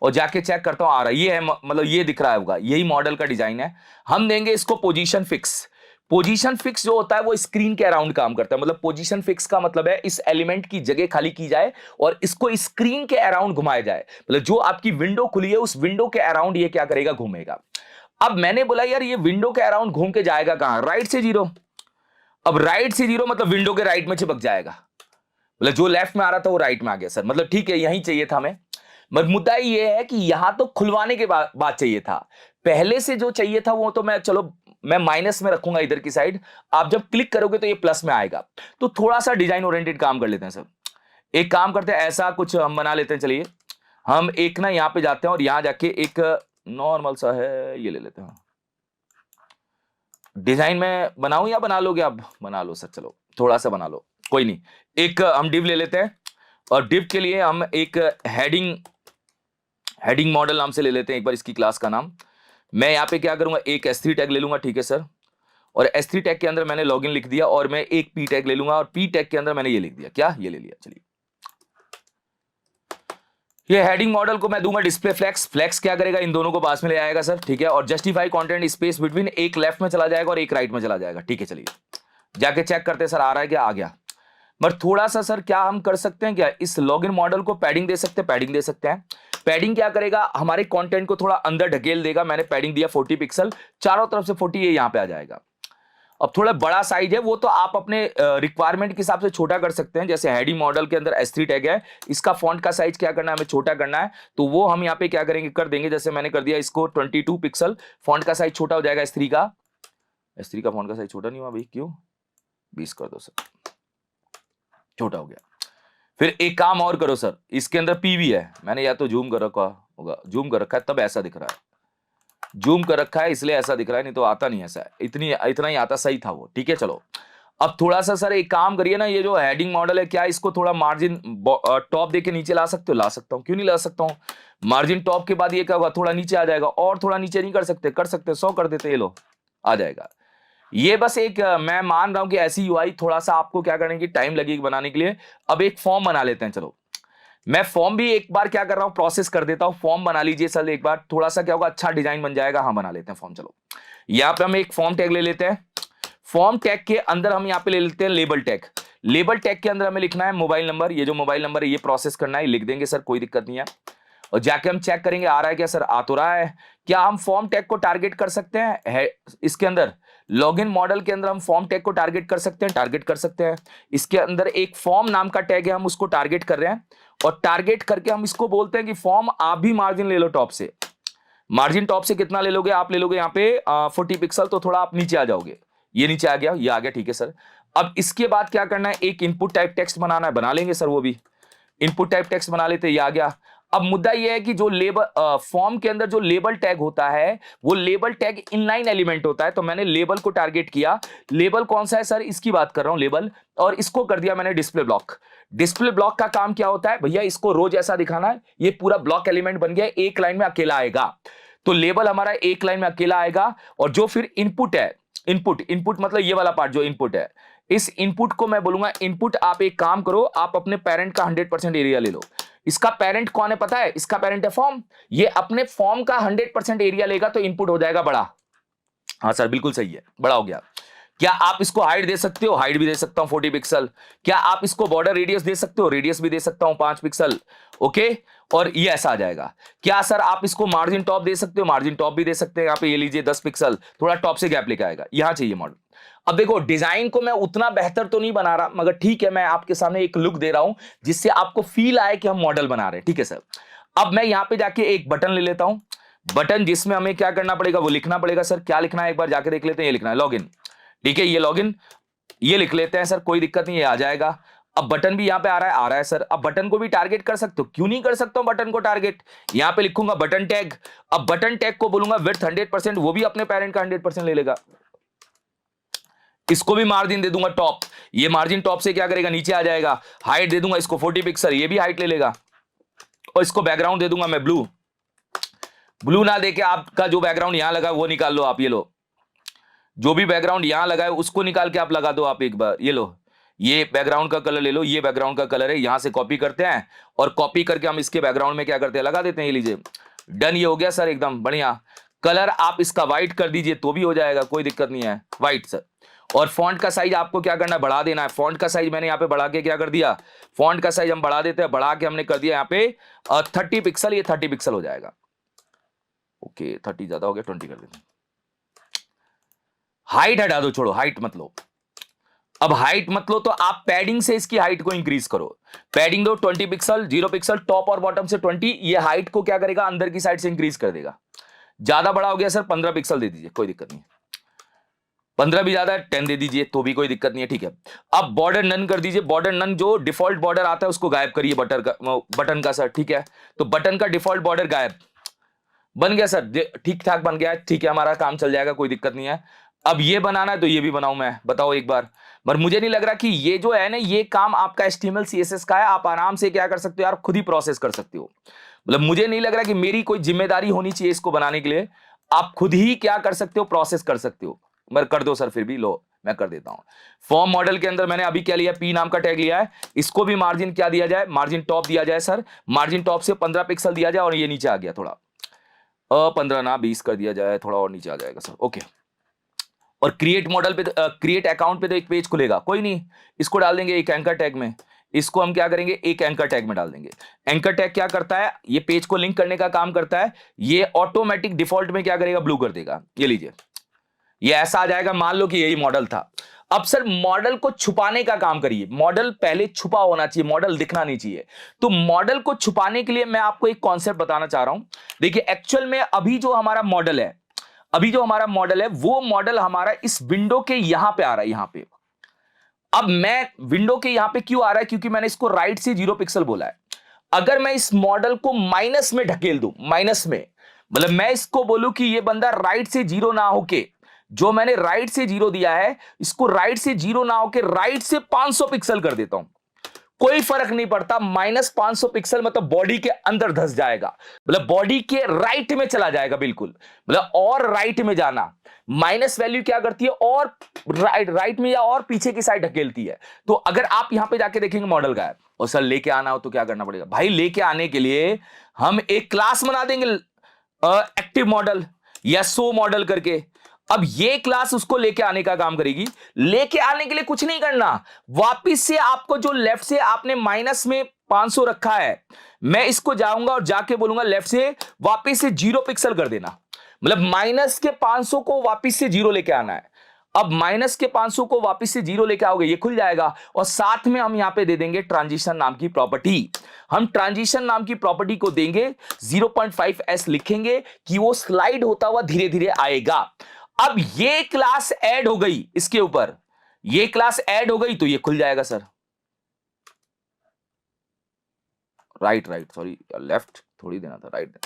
S1: और जाके चेक करता हूं आ रहा है, ये है, मतलब ये दिख रहा होगा, यही मॉडल का डिजाइन है। हम देंगे इसको पोजीशन फिक्स। पोजीशन फिक्स जो होता है वो स्क्रीन के अराउंड काम करता है। मतलब पोजीशन फिक्स का मतलब है इस एलिमेंट की जगह खाली की जाए और इसको स्क्रीन के अराउंड घुमाया जाए। मतलब जो आपकी विंडो खुली है उस विंडो के अराउंड ये क्या करेगा, घूमेगा। अब मैंने बोला यार ये विंडो के अराउंड घूम के जाएगा कहां, राइट से 0। अब राइट से 0 मतलब विंडो के राइट में चिपक जाएगा। मतलब जो लेफ्ट में आ रहा था वो राइट में आ गया सर, मतलब ठीक है, यही चाहिए था हमें। मगर मुद्दा ये है कि यहां तो खुलवाने के बाद चाहिए था, पहले से जो चाहिए था वो तो मैं, चलो मैं माइनस में रखूंगा इधर की साइड। आप जब क्लिक करोगे तो ये प्लस में आएगा। तो थोड़ा सा डिजाइन ओरिएंटेड काम कर लेते हैं सर। एक काम करते हैं, ऐसा कुछ हम बना लेते हैं, चलिए हम एक ना यहां पे जाते हैं और यहां जाके एक नॉर्मल सा है ये ले लेते हैं। डिजाइन में बनाऊं या बना लोगे आप, बना लो सर, चलो थोड़ा सा बना लो, कोई नहीं। एक हम डिव ले लेते हैं और डिव के लिए हम एक हेडिंग मॉडल नाम से ले लेते हैं एक बार इसकी क्लास का नाम। मैं यहाँ पे क्या करूंगा, एक S3 टैग ले लूंगा, ठीक है सर। और S3 टैग के अंदर मैंने लॉगिन लिख दिया और मैं एक P टैग ले लूंगा और P टैग के अंदर मैंने ये लिख दिया, क्या, ये ले लिया। चलिए ये हेडिंग मॉडल को मैं दूंगा डिस्प्ले फ्लेक्स। फ्लेक्स क्या करेगा, इन दोनों को पास में ले आएगा सर, ठीक है। और जस्टिफाई कंटेंट स्पेस बिटवीन, एक लेफ्ट में चला जाएगा और एक राइट में चला जाएगा, ठीक है। चलिए जाके चेक करते हैं सर आ रहा है क्या, आ गया। बट थोड़ा सा सर क्या हम कर सकते हैं, क्या इस लॉगिन मॉडल को पैडिंग दे सकते हैं, पैडिंग दे सकते हैं। पैडिंग क्या करेगा, हमारे कंटेंट को थोड़ा अंदर ढकेल देगा। मैंने पैडिंग दिया 40 पिक्सल, चारों तरफ से 40, ये यहां पे आ जाएगा। अब थोड़ा बड़ा साइज है वो तो आप अपने रिक्वायरमेंट के हिसाब से छोटा कर सकते हैं। जैसे हेडिंग मॉडल के अंदर S3 टैग है, इसका फॉन्ट का साइज क्या करना है, हमें छोटा करना है, तो वो हम यहाँ पे क्या करेंगे, कर देंगे। जैसे मैंने कर दिया इसको 22 पिक्सल, फॉन्ट का साइज छोटा हो जाएगा S3 का। S3 का फॉन्ट का साइज छोटा नहीं हुआ भाई, क्यों, 20 कर दो सर, छोटा हो गया। फिर एक काम और करो सर, इसके अंदर P भी है, मैंने या तो जूम कर रखा होगा, जूम कर रखा है तब ऐसा दिख रहा है, जूम कर रखा है इसलिए ऐसा दिख रहा है, नहीं तो आता नहीं ऐसा, इतना ही आता, सही था वो, ठीक है। चलो अब थोड़ा सा सर एक काम करिए ना, ये जो हेडिंग मॉडल है क्या इसको थोड़ा मार्जिन टॉप देके नीचे ला सकते हो, ला सकता हूं, क्यों नहीं ला सकता हूं। मार्जिन टॉप के बाद ये क्या होगा, थोड़ा नीचे आ जाएगा। और थोड़ा नीचे नहीं कर सकते, कर सकते 100 कर देते, ये लो आ जाएगा। ये बस एक मैं मान रहा हूं कि ऐसी UI थोड़ा सा आपको क्या करने की टाइम लगेगी बनाने के लिए। अब एक फॉर्म बना लेते हैं, चलो मैं फॉर्म भी एक बार क्या कर रहा हूं, प्रोसेस कर देता हूं। फॉर्म बना लीजिए सर एक बार, थोड़ा सा क्या होगा, अच्छा डिजाइन बन जाएगा। हाँ बना लेते हैं फॉर्म, चलो यहां पे हम एक फॉर्म टैग ले लेते हैं। फॉर्म टैग के अंदर हम यहाँ पे ले लेते हैं लेबल टैग। लेबल टैग के अंदर हमें लिखना है मोबाइल नंबर, ये जो मोबाइल नंबर है ये प्रोसेस करना है, लिख देंगे सर, कोई दिक्कत नहीं है। और जाके हम चेक करेंगे आ रहा है क्या सर, आ तो रहा है। क्या हम फॉर्म टैग को टारगेट कर सकते हैं, इसके अंदर लॉगिन मॉडल के अंदर हम फॉर्म टैग को टारगेट कर सकते हैं, टारगेट कर सकते हैं। इसके अंदर एक फॉर्म नाम का टैग है, हम उसको टारगेट कर रहे हैं और टारगेट करके हम इसको बोलते हैं कि फॉर्म आप भी मार्जिन ले लो टॉप से। मार्जिन टॉप से कितना ले लोगे, आप ले लोगे यहाँ पे 40 पिक्सल, तो थोड़ा आप नीचे आ जाओगे, ये नीचे आ गया, ये आ गया, ठीक है सर। अब इसके बाद क्या करना है, एक इनपुट टाइप टेक्स्ट बनाना है, बना लेंगे सर, वो भी इनपुट टाइप टेक्स्ट बना लेते, ये आ गया। अब मुद्दा ये है कि जो लेबल फॉर्म के अंदर जो लेबल टैग होता है वो लेबल टैग इनलाइन एलिमेंट होता है, तो मैंने लेबल को टारगेट किया। लेबल कौन सा है सर, इसकी बात कर रहा हूं, लेबल। और इसको कर दिया मैंने डिस्प्ले ब्लॉक। डिस्प्ले ब्लॉक का काम क्या होता है भैया, इसको रोज ऐसा दिखाना है, ये पूरा ब्लॉक एलिमेंट बन गया, एक लाइन में अकेला आएगा। तो लेबल हमारा एक लाइन में अकेला आएगा। और जो फिर इनपुट है, इनपुट मतलब ये वाला पार्ट जो इनपुट है, इस इनपुट को मैं बोलूंगा इनपुट। आप एक काम करो, आप अपने पेरेंट का 100% एरिया ले लो। इसका पेरेंट कौन है पता है? इसका पेरेंट है फॉर्म। ये अपने फॉर्म का 100% एरिया लेगा तो इनपुट हो जाएगा बड़ा। हाँ सर बिल्कुल सही है, बड़ा हो गया। क्या आप इसको हाइट दे सकते हो? हाइट भी दे सकता हूं 40 पिक्सल। क्या आप इसको बॉर्डर रेडियस दे सकते हो? रेडियस भी दे सकता हूं 5 पिक्सल। ओके, और ये ऐसा आ जाएगा। क्या सर आप इसको मार्जिन टॉप दे सकते हो? मार्जिन टॉप भी दे सकते हैं। यहां पे ये लीजिए 10 पिक्सल, थोड़ा टॉप से गैप लेके आएगा, यहां चाहिए मॉडल। अब देखो डिजाइन को मैं उतना बेहतर तो नहीं बना रहा, मगर ठीक है मैं आपके सामने एक लुक दे रहा हूं जिससे आपको फील आए कि हम मॉडल बना रहे हैं। ठीक है सर, अब मैं यहां पे जाके एक बटन ले लेता हूं, बटन जिसमें हमें क्या करना पड़ेगा वो लिखना पड़ेगा। सर क्या लिखना है एक बार जाके देख लेते हैं। ये लिखना है लॉगिन। ठीक है, ये लॉगिन ये लिख लेते हैं सर, कोई दिक्कत नहीं है, आ जाएगा। अब बटन भी यहां पे आ रहा है सर। अब बटन को भी टारगेट कर सकते हो, क्यों नहीं कर सकता हूं बटन को टारगेट? यहां पे लिखूंगा बटन टैग। अब बटन टैग को बोलूंगा विड्थ 100%, वो भी अपने पेरेंट का 100% ले लेगा। इसको भी मार्जिन दे दूंगा टॉप, ये मार्जिन टॉप से क्या करेगा नीचे आ जाएगा। हाइट दे दूंगा इसको 40 पिक्सल, ये भी हाइट ले लेगा। और इसको बैकग्राउंड दे दूंगा मैं ब्लू। ब्लू ना देके आपका जो बैकग्राउंड यहां लगा वो निकाल लो आप, ये लो जो भी बैकग्राउंड यहां लगा है उसको निकाल के आप लगा दो आप एक बार। ये लो, ये बैकग्राउंड का कलर ले लो, ये बैकग्राउंड का कलर है, यहां से कॉपी करते हैं और कॉपी करके हम इसके बैकग्राउंड में क्या करते हैं लगा देते हैं। ये लीजिए डन, ये हो गया सर एकदम बढ़िया। कलर आप इसका व्हाइट कर दीजिए तो भी हो जाएगा, कोई दिक्कत नहीं है, व्हाइट सर। और फॉन्ट का साइज आपको क्या करना है बढ़ा देना है। फॉन्ट का साइज मैंने यहाँ पे बढ़ा के क्या कर दिया, फॉन्ट का साइज हम बढ़ा देते हैं, बढ़ा के हमने कर दिया यहाँ पे 30 पिक्सल, ये 30 पिक्सल हो जाएगा। ओके 30 ज्यादा हो गया, 20 कर देते हैं। हाइट हटा दो, छोड़ो हाइट मत लो। अब हाइट मत लो तो आप पैडिंग से इसकी हाइट को इंक्रीज करो। पैडिंग दो 20 पिक्सल, 0 पिक्सल, टॉप और बॉटम से 20। ये हाइट को क्या करेगा अंदर की साइड से इंक्रीज कर देगा। ज्यादा बड़ा हो गया सर 15 पिक्सल दे दीजिए, कोई दिक्कत नहीं। 15 भी ज्यादा है 10 दे दीजिए तो भी कोई दिक्कत नहीं है। ठीक है, अब बॉर्डर नन कर दीजिए। बॉर्डर नन जो डिफॉल्ट बॉर्डर आता है उसको गायब करिए बटन का सर। ठीक है, तो बटन का डिफॉल्ट बॉर्डर गायब, बन गया सर, ठीक ठाक बन गया है। ठीक है, हमारा काम चल जाएगा, कोई दिक्कत नहीं है। अब ये बनाना है तो ये भी बनाऊं मैं, बताओ एक बार। पर मुझे नहीं लग रहा कि ये जो है ना ये काम आपका HTML CSS का है, आप आराम से क्या कर सकते हो यार, खुद ही प्रोसेस कर सकते हो। मतलब मुझे नहीं लग रहा कि मेरी कोई जिम्मेदारी होनी चाहिए इसको बनाने के लिए, आप खुद ही क्या कर सकते हो, प्रोसेस कर सकते हो। मगर कर दो सर, फिर भी लो मैं कर देता हूं। फॉर्म मॉडल के अंदर मैंने अभी क्या लिया, P नाम का टैग लिया है। इसको भी मार्जिन क्या दिया जाए, मार्जिन टॉप दिया जाए सर। मार्जिन टॉप से 15 पिक्सल दिया जाए और ये नीचे आ गया थोड़ा 15 ना 20 कर दिया जाए, थोड़ा और नीचे आ जाएगा सर। ओके, और क्रिएट मॉडल पे क्रिएट अकाउंट पे तो एक पेज खुलेगा, कोई नहीं, इसको डाल देंगे एक एंकर टैग में। इसको हम क्या करेंगे, एक एंकर टैग में डाल देंगे। एंकर टैग क्या करता है, ये पेज को लिंक करने का काम करता है। ये ऑटोमेटिक डिफॉल्ट में क्या करेगा, ब्लू कर देगा। ये लीजिए, ये ऐसा आ जाएगा, मान लो कि यही मॉडल था। अब सर मॉडल को छुपाने का काम करिए। मॉडल पहले छुपा होना चाहिए, मॉडल दिखना नहीं चाहिए। तो मॉडल को छुपाने के लिए मैं आपको एक कॉन्सेप्ट बताना चाह रहा हूं। देखिए एक्चुअल में अभी जो हमारा मॉडल है, वो मॉडल हमारा इस विंडो के यहां पे आ रहा है, यहां पे। अब मैं विंडो के यहां पे क्यों आ रहा है, क्योंकि मैंने इसको राइट से 0 पिक्सल बोला है। अगर मैं इस मॉडल को माइनस में ढकेल दूं, माइनस में मतलब मैं इसको बोलूं कि ये बंदा राइट से 0 ना होके, जो मैंने राइट से 0 दिया है इसको राइट से 0 ना होके राइट से 500 पिक्सल कर देता हूं, कोई फर्क नहीं पड़ता। -500 पिक्सल मतलब बॉडी के अंदर धस जाएगा, मतलब बॉडी के राइट में चला जाएगा बिल्कुल, मतलब और राइट में जाना। माइनस वैल्यू क्या करती है, और राइट में या और पीछे की साइड ढकेलती है। तो अगर आप यहां पे जाके देखेंगे मॉडल गायब, और सर लेके आना हो तो क्या करना पड़ेगा भाई, लेके आने के लिए हम एक क्लास बना देंगे एक्टिव मॉडल या शो मॉडल करके। अब ये क्लास उसको लेके आने का काम करेगी। लेके आने के लिए कुछ नहीं करना, वापिस से आपको जो लेफ्ट से आपने माइनस में 500 रखा है, मैं इसको जाऊंगा और जाके बोलूंगा लेफ्ट से वापिस से 0 पिक्सल कर देना। मतलब माइनस के 500 को वापिस से 0 लेके आना है। अब माइनस के 500 को वापिस से 0 लेके आओगे, ये खुल जाएगा। और साथ में हम यहां पे दे देंगे ट्रांजिशन नाम की प्रॉपर्टी। हम ट्रांजिशन नाम की प्रॉपर्टी को देंगे 0.5s, लिखेंगे कि वो स्लाइड होता हुआ धीरे धीरे आएगा। अब ये क्लास ऐड हो गई इसके ऊपर, ये क्लास ऐड हो गई तो ये खुल जाएगा सर। राइट सॉरी, लेफ्ट थोड़ी देना था, राइट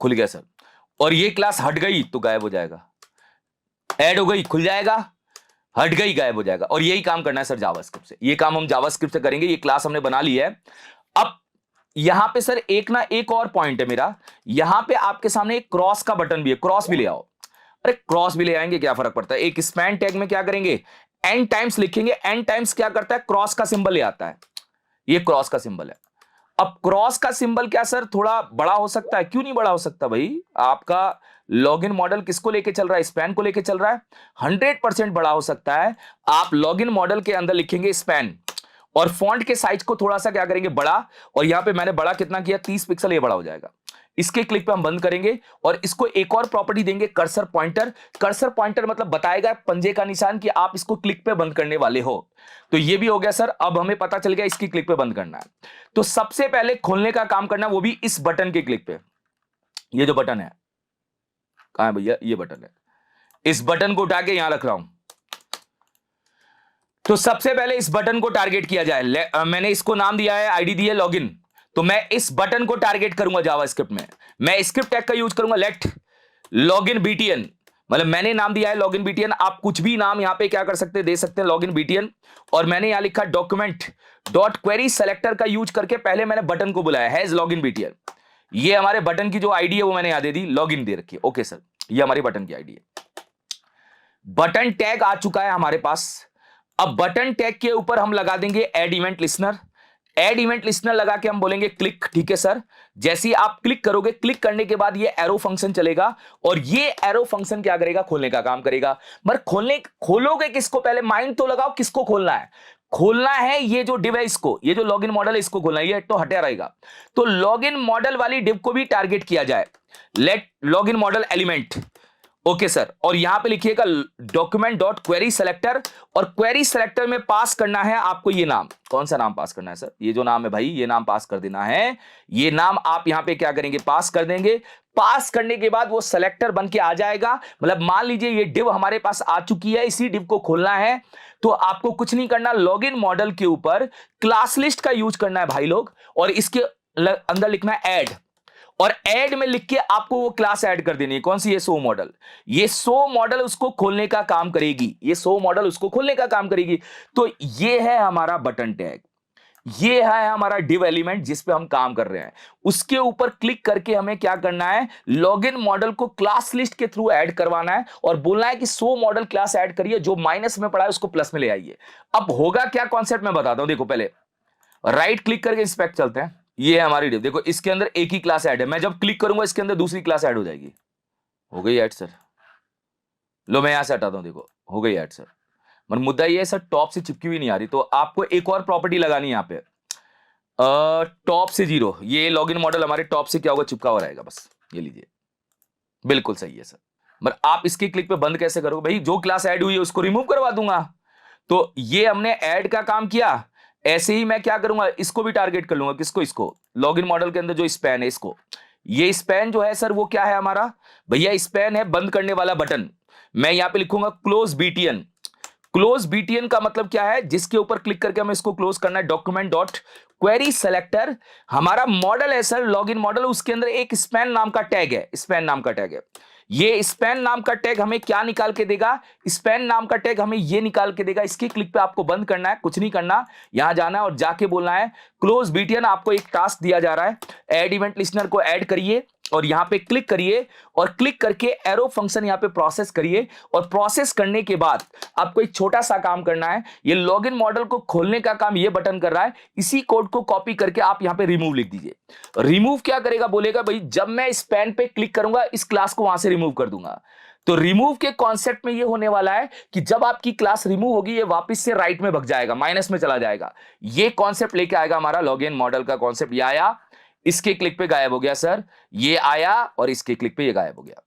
S1: खुल गया सर। और ये क्लास हट गई तो गायब हो जाएगा, ऐड हो गई खुल जाएगा, हट गई गायब हो जाएगा। और यही काम करना है सर जावास्क्रिप्ट से। ये काम हम जावास्क्रिप्ट से करेंगे। ये क्लास हमने बना ली है। अब यहां पे सर एक और पॉइंट है मेरा, यहां पे आपके सामने एक क्रॉस का बटन भी है, क्रॉस भी ले आओ। अरे क्रॉस भी ले आएंगे, क्या फर्क पड़ता है। एक स्पैन टैग में क्या करेंगे, n टाइम्स लिखेंगे। n टाइम्स क्या करता है, क्रॉस का सिंबल ले आता है, ये क्रॉस का सिंबल है। अब क्रॉस का सिंबल क्या सर थोड़ा बड़ा हो सकता है, क्यों नहीं बड़ा हो सकता भाई? आपका लॉगिन मॉडल किसको लेके चल रहा है, स्पैन को लेके चल रहा है, 100% बड़ा हो सकता है। आप लॉगिन मॉडल के अंदर लिखेंगे स्पैन, और फॉन्ट के साइज को थोड़ा सा क्या करेंगे, बड़ा, और यहां पे मैंने बड़ा कितना किया, 30 पिक्सल, ये बड़ा हो जाएगा। इसके क्लिक पे हम बंद करेंगे और इसको एक और प्रॉपर्टी देंगे, कर्सर पॉइंटर। कर्सर पॉइंटर मतलब बताएगा पंजे का निशान कि आप इसको क्लिक पे बंद करने वाले हो। तो ये भी हो गया सर, अब हमें पता चल गया इसकी क्लिक पे बंद करना है। तो सबसे पहले खोलने का काम करना है, वो भी इस बटन के क्लिक पे। ये जो बटन है, कहां है भैया, ये बटन है, इस बटन को उठा के यहां रख रहा हूं। तो सबसे पहले इस बटन को टारगेट किया जाए। मैंने इसको नाम दिया है, आईडी दी है लॉगिन, तो मैं इस बटन को टारगेट करूंगा जावास्क्रिप्ट में। मैं स्क्रिप्ट टैग का यूज करूंगा, लेट लॉगिन बीटीएन, मतलब मैंने नाम दिया है लॉगिन बीटीएन। आप कुछ भी नाम यहां पे क्या कर सकते हैं, दे सकते हैं, लॉगिन बीटीएन। और मैंने यहां लिखा डॉक्यूमेंट डॉट क्वेरी सेलेक्टर का यूज करके पहले मैंने बटन को बुलाया हैज लॉगिन बीटीएन। ये हमारे बटन की जो आईडी है वो मैंने यहां दे दी, लॉगिन दे रखी है। ओके सर, ये हमारे बटन की आईडी है। बटन टैग आ चुका है हमारे पास। अब बटन टैग के ऊपर हम लगा देंगे add event listener. Add event listener लगा के हम बोलेंगे क्लिक, ठीक है सर। जैसे ही आप क्लिक करोगे, क्लिक करने के बाद ये एरो फंक्शन चलेगा, और ये एरो फंक्शन क्या करेगा, खोलने का काम करेगा। मगर खोलोगे किसको, पहले माइंड तो लगाओ, किसको खोलना है? खोलना है ये जो डिव है इसको, ये जो लॉगिन मॉडल है इसको खोलना है, ये तो हटा रहेगा। तो लॉगिन मॉडल वाली डिव को भी टारगेट किया जाए, let login model element. Okay sir, और यहां पे लिखिएगा डॉक्यूमेंट डॉट क्वेरी सेलेक्टर, और क्वेरी सेलेक्टर में पास करना है आपको ये नाम। कौन सा नाम पास करना है सर? ये जो नाम है भाई, ये नाम पास कर देना है। ये नाम आप यहां पे क्या करेंगे, पास कर देंगे। पास करने के बाद वो सेलेक्टर बन के आ जाएगा। मतलब मान लीजिए ये डिव हमारे पास आ चुकी है, इसी डिव को खोलना है। तो आपको कुछ नहीं करना, लॉगिन मॉडल के ऊपर क्लास लिस्ट का यूज करना है भाई लोग, और इसके अंदर लिखना है ऐड, और ऐड में लिख के आपको वो क्लास ऐड कर देनी है। कौन सी? ये शो मॉडल। ये शो मॉडल उसको खोलने का काम करेगी, ये शो मॉडल उसको खोलने का काम करेगी। तो ये है हमारा बटन टैग, ये है हमारा डिव एलिमेंट जिस पे हम काम कर रहे हैं। उसके ऊपर क्लिक करके हमें क्या करना है, लॉगिन मॉडल को क्लास लिस्ट के थ्रू ऐड करवाना है, और बोलना है कि शो मॉडल क्लास ऐड करिए, जो माइनस में पड़ा है उसको प्लस में ले आइए। अब होगा क्या कॉन्सेप्ट मैं बताता हूं। देखो, पहले राइट क्लिक करके इंस्पेक्ट चलते हैं। ये है हमारी डिव, देखो इसके अंदर एक ही क्लास ऐड है। मैं जब क्लिक करूंगा इसके अंदर दूसरी क्लास ऐड हो जाएगी। हो गई ऐड सर? लो मैं यहां से हटाता हूं, देखो हो गई ऐड सर। पर मुद्दा ये है सर, टॉप से चिपकी हुई नहीं आ रही, तो आपको एक और प्रॉपर्टी लगानी है यहां पे, टॉप से 0। ये लॉगिन मॉडल हमारे टॉप से क्या होगा, चिपका हुआ रहेगा बस। ये लीजिए, बिल्कुल सही है सर। पर आप इसके क्लिक पे बंद कैसे करोगे भाई? जो क्लास ऐड हुई है उसको रिमूव करवा दूंगा। तो ये हमने ऐड का काम किया। ऐसे ही मैं क्या करूंगा, इसको भी टारगेट कर लूंगा। किसको? इसको। लॉगिन मॉडल के अंदर जो स्पैन है इसको, ये स्पैन जो है सर वो क्या है हमारा भैया, स्पैन है बंद करने वाला बटन। मैं यहां पे लिखूंगा क्लोज बीटीएन। क्लोज बीटीएन का मतलब क्या है, जिसके ऊपर क्लिक करके हमें इसको क्लोज करना है। डॉक्यूमेंट डॉट क्वेरी सेलेक्टर, हमारा मॉडल है सर लॉगिन मॉडल, उसके अंदर एक स्पैन नाम का टैग है, स्पैन नाम का टैग है। ये स्पैन नाम का टैग हमें क्या निकाल के देगा, स्पैन नाम का टैग हमें ये निकाल के देगा। इसके क्लिक पे आपको बंद करना है, कुछ नहीं करना, यहां जाना है और जाके बोलना है क्लोज बीटीएन। आपको एक टास्क दिया जा रहा है, ऐड इवेंट लिस्नर को ऐड करिए, और यहां पे क्लिक करिए, और क्लिक करके एरो फंक्शन यहां पे प्रोसेस करिए। और प्रोसेस करने के बाद आपको एक छोटा सा काम करना है, ये लॉगिन मॉडल को खोलने का काम ये बटन कर रहा है। इसी कोड को कॉपी करके आप यहां पे रिमूव लिख दीजिए। रिमूव क्या करेगा, बोलेगा भाई जब मैं स्पैन पे क्लिक करूंगा इस क्लास को वहां से रिमूव कर दूंगा। तो रिमूव के कॉन्सेप्ट में ये होने वाला है कि जब आपकी क्लास रिमूव होगी ये वापस से राइट में भग जाएगा, माइनस में चला जाएगा। ये कॉन्सेप्ट लेके आएगा हमारा लॉगिन मॉडल का कॉन्सेप्ट। ये आया, इसके क्लिक पे गायब हो गया सर, ये आया और इसके क्लिक पे ये गायब हो गया।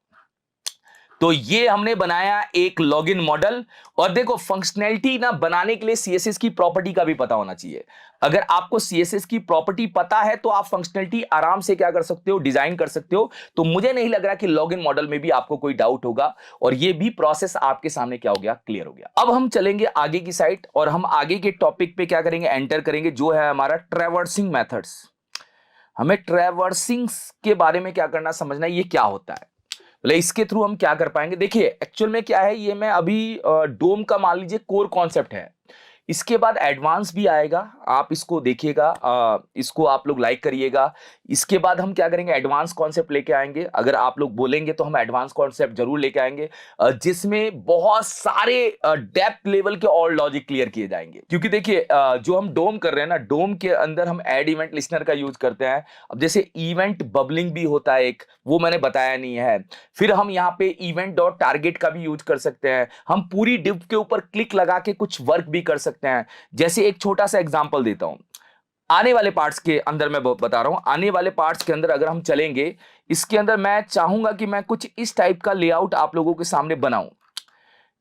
S1: तो ये हमने बनाया एक लॉगिन मॉडल। और देखो, फंक्शनैलिटी ना बनाने के लिए सीएसएस की प्रॉपर्टी का भी पता होना चाहिए। अगर आपको सीएसएस की प्रॉपर्टी पता है तो आप फंक्शनैलिटी आराम से क्या कर सकते हो, डिजाइन कर सकते हो। तो मुझे नहीं लग रहा कि लॉगिन मॉडल में भी आपको कोई डाउट होगा, और ये भी प्रोसेस आपके सामने क्या हो गया, क्लियर हो गया। अब हम चलेंगे आगे की साइड, और हम आगे के टॉपिक पे क्या करेंगे, एंटर करेंगे, जो है हमारा ट्रैवर्सिंग मेथड्स। हमें ट्रैवर्सिंग के बारे में क्या करना, समझना ये क्या होता है, मतलब इसके थ्रू हम क्या कर पाएंगे। देखिए एक्चुअल में क्या है, ये मैं अभी डोम का मान लीजिए कोर कॉन्सेप्ट है। इसके बाद एडवांस भी आएगा, आप इसको देखिएगा, इसको आप लोग लाइक करिएगा। इसके बाद हम क्या करेंगे, एडवांस कॉन्सेप्ट लेके आएंगे। अगर आप लोग बोलेंगे तो हम एडवांस कॉन्सेप्ट जरूर लेके आएंगे, जिसमें बहुत सारे डेप्थ लेवल के और लॉजिक क्लियर किए जाएंगे। क्योंकि देखिए जो हम डोम कर रहे हैं ना, डोम के अंदर हम ऐड इवेंट लिस्नर का यूज करते हैं। अब जैसे इवेंट बबलिंग भी होता है एक, वो मैंने बताया नहीं है। फिर हम यहाँ पे इवेंट डॉट टारगेट का भी यूज कर सकते हैं। हम पूरी डिव के ऊपर क्लिक लगा के कुछ वर्क भी कर सकते हैं। जैसे एक छोटा सा एग्जांपल देता हूं, आने वाले पार्ट्स के अंदर मैं बता रहा हूं, आने वाले पार्ट्स के अंदर अगर हम चलेंगे, इसके अंदर मैं चाहूंगा कि मैं कुछ इस टाइप का लेआउट आप लोगों के सामने बनाऊं।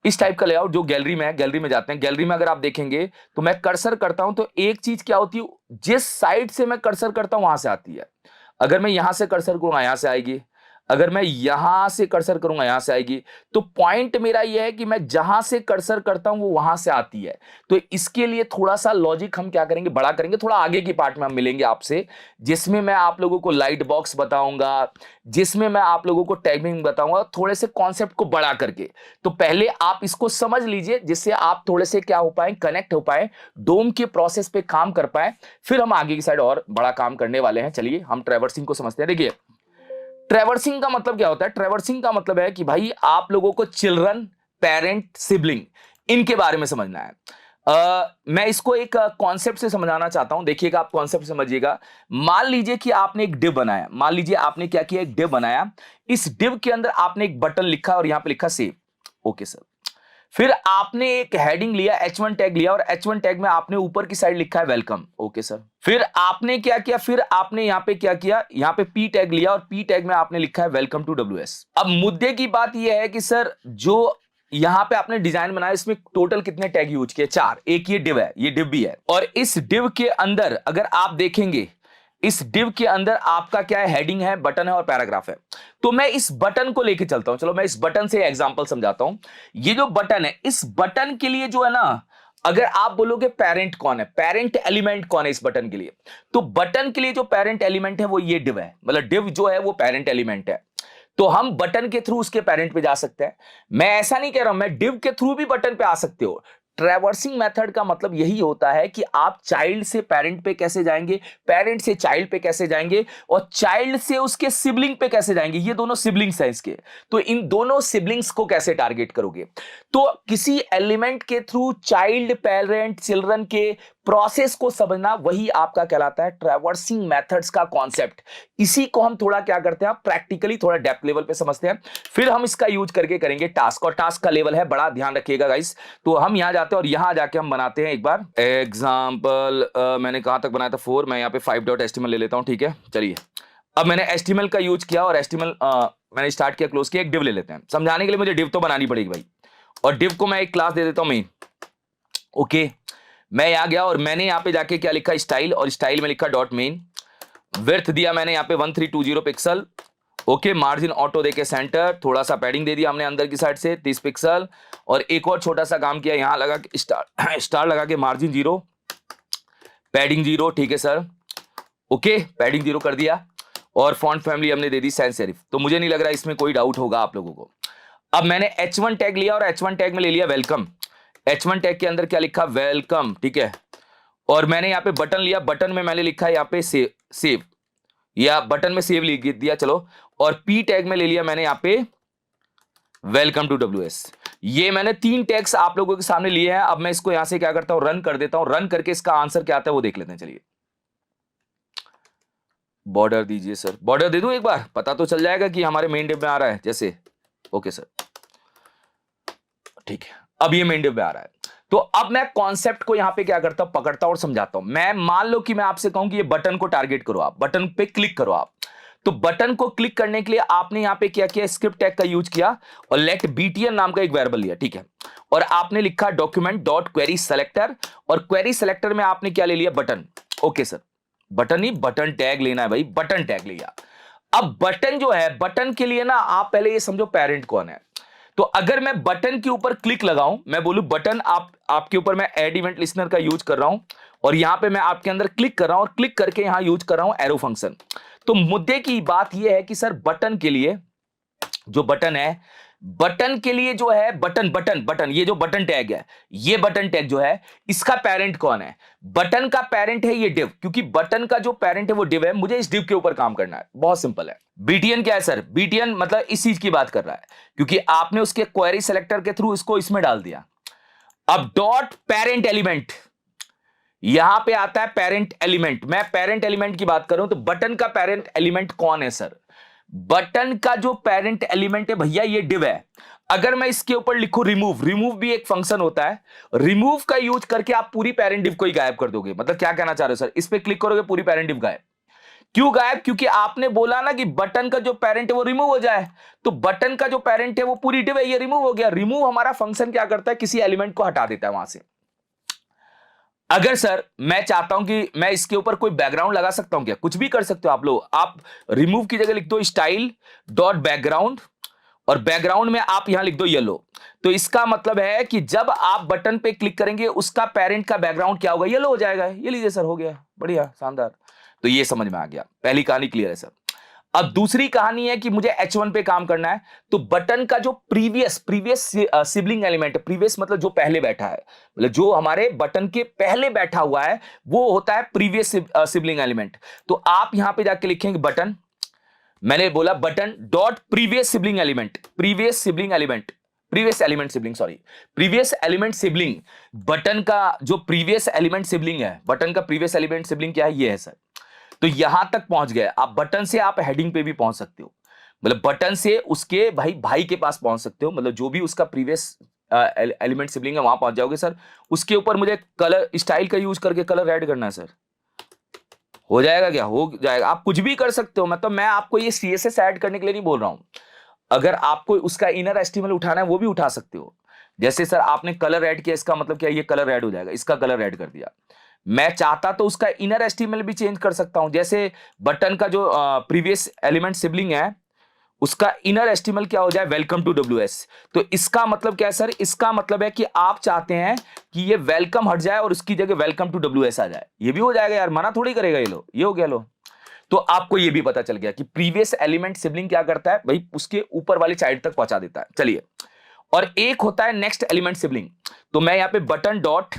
S1: इस टाइप का लेआउट जो गैलरी में है, गैलरी में जाते हैं। गैलरी में अगर आप देखेंगे तो मैं कर्सर करता हूं तो एक चीज क्या होती है, जिस साइड से मैं कर्सर करता हूं वहां से आती है। अगर मैं यहां से कर्सर करूंगा यहां से आएगी, अगर मैं यहां से कर्सर करूंगा यहां से आएगी। तो पॉइंट मेरा यह है कि मैं जहां से कर्सर करता हूं वो वहां से आती है। तो इसके लिए थोड़ा सा लॉजिक हम क्या करेंगे, बड़ा करेंगे। थोड़ा आगे की पार्ट में हम मिलेंगे आपसे, जिसमें मैं आप लोगों को लाइट बॉक्स बताऊंगा, जिसमें मैं आप लोगों को टैगिंग बताऊंगा, थोड़े से कॉन्सेप्ट को बड़ा करके। तो पहले आप इसको समझ लीजिए, जिससे आप थोड़े से क्या हो पाए, कनेक्ट हो पाए, डोम के प्रोसेस पे काम कर पाए। फिर हम आगे की साइड और बड़ा काम करने वाले हैं। चलिए हम ट्रैवर्सिंग को समझते हैं। देखिए ट्रैवर्सिंग का मतलब क्या होता है, ट्रैवर्सिंग का मतलब है कि भाई आप लोगों को चिल्ड्रन, पेरेंट, सिबलिंग, इनके बारे में समझना है। मैं इसको एक कॉन्सेप्ट से समझाना चाहता हूं। देखिएगा, आप कॉन्सेप्ट समझिएगा। मान लीजिए कि आपने एक डिव बनाया, मान लीजिए आपने क्या किया, एक डिव बनाया। इस डिव के अंदर आपने एक बटन लिखा और यहां पे लिखा सेव, ओके सर। फिर आपने एक हेडिंग लिया, H1 टैग लिया, और H1 टैग में आपने ऊपर की साइड लिखा है वेलकम, ओके सर। फिर आपने क्या किया, फिर आपने यहां पे क्या किया, यहां पे P टैग लिया और P टैग में आपने लिखा है वेलकम टू WS। अब मुद्दे की बात यह है कि सर जो यहां पे आपने डिजाइन बनाया, इसमें टोटल कितने टैग यूज किए, 4। एक ये डिव है, ये डिव भी है। और इस डिव के अंदर अगर आप देखेंगे, इस डिव के अंदर आपका क्या है, हेडिंग है, बटन है और पैराग्राफ है। तो मैं इस बटन को लेके चलता हूं। चलो मैं इस बटन से एग्जांपल समझाता हूं। ये जो बटन है, इस बटन के लिए जो है ना, अगर आप बोलोगे पेरेंट कौन है, पेरेंट एलिमेंट कौन है इस बटन के लिए, तो बटन के लिए जो पेरेंट एलिमेंट है वो ये डिव है। मतलब डिव जो है वो पेरेंट एलिमेंट है। तो हम बटन के थ्रू उसके पेरेंट पे जा सकते हैं। मैं ऐसा नहीं कह रहा हूं, मैं डिव के थ्रू भी बटन पे आ सकते हो। ट्रैवर्सिंग मेथड का मतलब यही होता है कि आप चाइल्ड से पेरेंट पे कैसे जाएंगे, पेरेंट से चाइल्ड पे कैसे जाएंगे, और चाइल्ड से उसके सिबलिंग पे कैसे जाएंगे। ये दोनों सिबलिंग्स हैं इसके, तो इन दोनों सिबलिंग्स को कैसे टारगेट करोगे। तो किसी एलिमेंट के थ्रू चाइल्ड, पेरेंट, चिल्ड्रन के प्रोसेस को समझना, वही आपका कहलाता है ट्रैवर्सिंग मेथड्स का कॉन्सेप्ट। इसी को हम थोड़ा क्या करते हैं, प्रैक्टिकली थोड़ा डेप्थ लेवल पे समझते हैं। फिर हम इसका यूज करके करेंगे टास्क, और टास्क का लेवल है बड़ा, ध्यान रखिएगा गाइस। तो हम यहां जाते हैं और यहां जाके हम बनाते हैं एक बार एग्जांपल। मैंने कहां तक बनाया था, 4। मैं यहां पे 5.html ले लेता हूं, ठीक है। चलिए अब मैंने HTML का यूज किया और HTML मैंने स्टार्ट किया, क्लोज किया। एक डिव ले लेते हैं समझाने के लिए, मुझे डिव तो बनानी पड़ेगी भाई। और डिव को मैं एक क्लास दे देता हूं मेन, ओके। मैं यहां गया और मैंने यहां पे जाके क्या लिखा, स्टाइल, और स्टाइल में लिखा डॉट मेन। विड्थ दिया मैंने यहां पे 1320 पिक्सल, ओके। मार्जिन ऑटो देके सेंटर, थोड़ा सा पैडिंग दे दिया हमने अंदर की साइड से 30 पिक्सल। और एक और छोटा सा काम किया, यहां लगा के स्टार लगा के मार्जिन 0, पैडिंग 0, ठीक है सर, ओके। पैडिंग 0 कर दिया और फॉन्ट फैमिली हमने दे दी सैंस सेरिफ। तो मुझे नहीं लग रहा इसमें कोई डाउट होगा आप लोगों को। अब मैंने H1 टैग लिया और H1 टैग में ले लिया वेलकम। H1 टैग के अंदर क्या लिखा, वेलकम, ठीक है। और मैंने यहाँ पे बटन लिया, बटन में मैंने लिखा यहाँ पे सेव, या बटन में सेव लिख दिया, चलो। और P टैग में ले लिया मैंने यहाँ पे वेलकम टू WS। ये मैंने 3 टैग्स आप लोगों के सामने लिए हैं। अब मैं इसको यहां से क्या करता हूं, रन कर देता हूं। रन करके इसका आंसर क्या आता है वो देख लेते हैं। चलिए बॉर्डर दीजिए सर, बॉर्डर दे दूं एक बार, पता तो चल जाएगा कि हमारे मेन डिव में आ रहा है जैसे, ओके सर, ठीक है। अब ये मेन डिव में आ रहा है। तो अब मैं कॉन्सेप्ट को यहां पे क्या करता हूं, पकड़ता हूं और समझाता हूं। मैं मान लो कि मैं आपसे कहूं कि ये बटन को टारगेट करो, आप बटन पे क्लिक करो आप। तो बटन को क्लिक करने के लिए आपने यहां पे क्या किया, स्क्रिप्ट टैग का यूज किया और लेट BTN नाम का एक वेरिएबल लिया, ठीक है। और आपने लिखा डॉक्यूमेंट डॉट क्वेरी सेलेक्टर, और क्वेरी सेलेक्टर में आपने क्या ले लिया, बटन, ओके सर। बटन नहीं, बटन टैग लेना है भाई, बटन टैग लिया। अब बटन जो है, बटन के लिए ना आप पहले ये समझो पेरेंट कौन है। तो अगर मैं बटन के ऊपर क्लिक लगाऊं, मैं बोलूं बटन, आपके ऊपर मैं ऐड इवेंट लिस्नर का यूज कर रहा हूं, और यहां पे मैं आपके अंदर क्लिक कर रहा हूं, और क्लिक करके यहां यूज कर रहा हूं एरो फंक्शन। तो मुद्दे की बात यह है कि सर बटन के लिए जो बटन है, बटन के लिए जो है बटन बटन बटन, ये जो बटन टैग है, ये बटन टैग जो है, इसका पेरेंट कौन है? बटन का पेरेंट है ये div, क्योंकि बटन का जो पेरेंट है वो div है, मुझे इस div के ऊपर काम करना है। बहुत सिंपल है। btn क्या है सर? btn मतलब इस चीज की बात कर रहा है, क्योंकि आपने उसके क्वेरी सेलेक्टर के थ्रू इसको इसमें डाल दिया। अब डॉट पेरेंट एलिमेंट, यहां पे आता है पेरेंट एलिमेंट। मैं पेरेंट एलिमेंट की बात करूं तो बटन का पेरेंट एलिमेंट कौन है सर? बटन का जो पेरेंट एलिमेंट है भैया ये div है। अगर मैं इसके ऊपर लिखूं रिमूव, रिमूव भी एक फंक्शन होता है, रिमूव का यूज करके आप पूरी पेरेंट div को ही गायब कर दोगे। मतलब क्या कहना चाह रहे हो सर? इस पे क्लिक करोगे पूरी पेरेंट div गायब। क्यों गायब? क्योंकि आपने बोला ना कि बटन का जो पेरेंट है वो रिमूव हो जाए, तो बटन का जो पेरेंट है वो पूरी div है, ये रिमूव हो गया। रिमूव हमारा फंक्शन क्या करता है? किसी एलिमेंट को हटा देता है वहां से। अगर सर मैं चाहता हूं कि मैं इसके ऊपर कोई बैकग्राउंड लगा सकता हूं क्या? कुछ भी कर सकते हो आप लोग। आप रिमूव की जगह लिख दो स्टाइल डॉट बैकग्राउंड, और बैकग्राउंड में आप यहां लिख दो येलो। तो इसका मतलब है कि जब आप बटन पे क्लिक करेंगे उसका पेरेंट का बैकग्राउंड क्या होगा? येलो हो जाएगा। ये लीजिए सर, हो गया, बढ़िया, शानदार। तो ये समझ में आ गया, पहली कहानी क्लियर है सर। अब दूसरी कहानी है कि मुझे H1 पे काम करना है, तो बटन का जो प्रीवियस सिबलिंग एलिमेंट है, प्रीवियस मतलब जो पहले बैठा है, मतलब जो हमारे बटन के पहले बैठा हुआ है वो होता है प्रीवियस सिबलिंग एलिमेंट। तो आप यहां पे जाके लिखेंगे बटन, मैंने बोला button dot previous sibling element, previous element sibling. Button का जो प्रीवियस एलिमेंट सिबलिंग है, बटन का प्रीवियस एलिमेंट सिबलिंग क्या है? ये है सर। तो यहां तक पहुंच गए आप। बटन से आप हेडिंग पे भी पहुंच सकते हो, मतलब बटन से उसके भाई के पास पहुंच सकते हो, मतलब जो भी उसका प्रीवियस एलिमेंट सिबलिंग है वहां पहुंच जाओगे सर। उसके ऊपर मुझे कलर स्टाइल का यूज करके कलर ऐड करना है सर। हो जाएगा क्या? हो जाएगा। आप कुछ भी कर सकते हो, मतलब मैं आपको ये CSS ऐड करने के लिए नहीं बोल रहा हूं। अगर आपको उसका इनर एस्टिमल उठाना है वो भी उठा सकते हो। जैसे सर आपने कलर ऐड किया, इसका मतलब क्या? ये कलर ऐड हो जाएगा, इसका कलर ऐड कर दिया। मैं चाहता तो उसका इनर एस्टिमल भी चेंज कर सकता हूं। जैसे बटन का जो प्रीवियस एलिमेंट सिबलिंग है उसका इनर एस्टिमल क्या हो जाए? Welcome to WS। तो इसका मतलब क्या है सर? इसका मतलब है कि आप चाहते हैं कि ये वेलकम हट जाए और उसकी जगह वेलकम टू WS आ जाए। ये भी हो जाएगा यार, मना थोड़ी करेगा ये लो, ये हो गया लो। तो आपको ये भी पता चल गया कि प्रीवियस एलिमेंट सिबलिंग क्या करता है भाई, उसके ऊपर वाली साइड तक पहुंचा देता है। चलिए, और एक होता है नेक्स्ट एलिमेंट सिबलिंग। तो मैं यहां पे button dot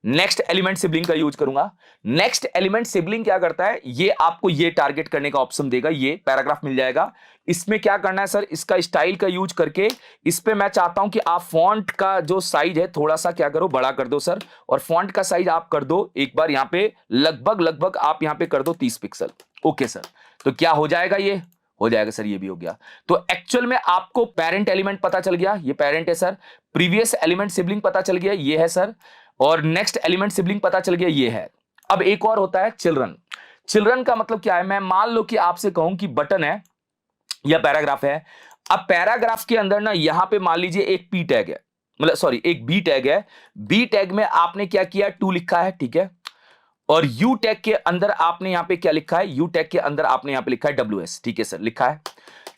S1: next element sibling का यूज करूंगा। नेक्स्ट एलिमेंट सिबलिंग क्या करता है? ये आपको ये टारगेट करने का ऑप्शन देगा, ये पैराग्राफ मिल जाएगा। इसमें क्या करना है सर? इसका स्टाइल का यूज करके इस पे मैं चाहता हूं कि आप फॉन्ट का जो साइज है थोड़ा सा क्या करो, बड़ा कर दो सर। और फॉन्ट का साइज आप कर दो एक बार यहां पे लगभग आप यहां पे कर दो 30 पिक्सल। ओके सर, तो क्या हो जाएगा? ये हो जाएगा सर, ये भी हो गया। तो एक्चुअल में आपको पेरेंट एलिमेंट पता चल गया, ये पेरेंट है सर। प्रीवियस एलिमेंट सिबलिंग पता चल गया, ये है सर। और नेक्स्ट एलिमेंट सिबलिंग पता चल गया, ये है। अब एक और होता है चिल्ड्रन। चिल्ड्रन का मतलब क्या है? मैं मान लो कि आपसे कहूं कि बटन है या पैराग्राफ है। अब पैराग्राफ के अंदर ना यहां पे मान लीजिए एक पी टैग है, मतलब सॉरी एक बी टैग है। बी टैग में आपने क्या किया? 2 लिखा है, ठीक है। और यू टैग के अंदर आपने यहां पे क्या लिखा है? यू टैग के अंदर आपने यहां पे लिखा है WS, ठीक है सर, लिखा है।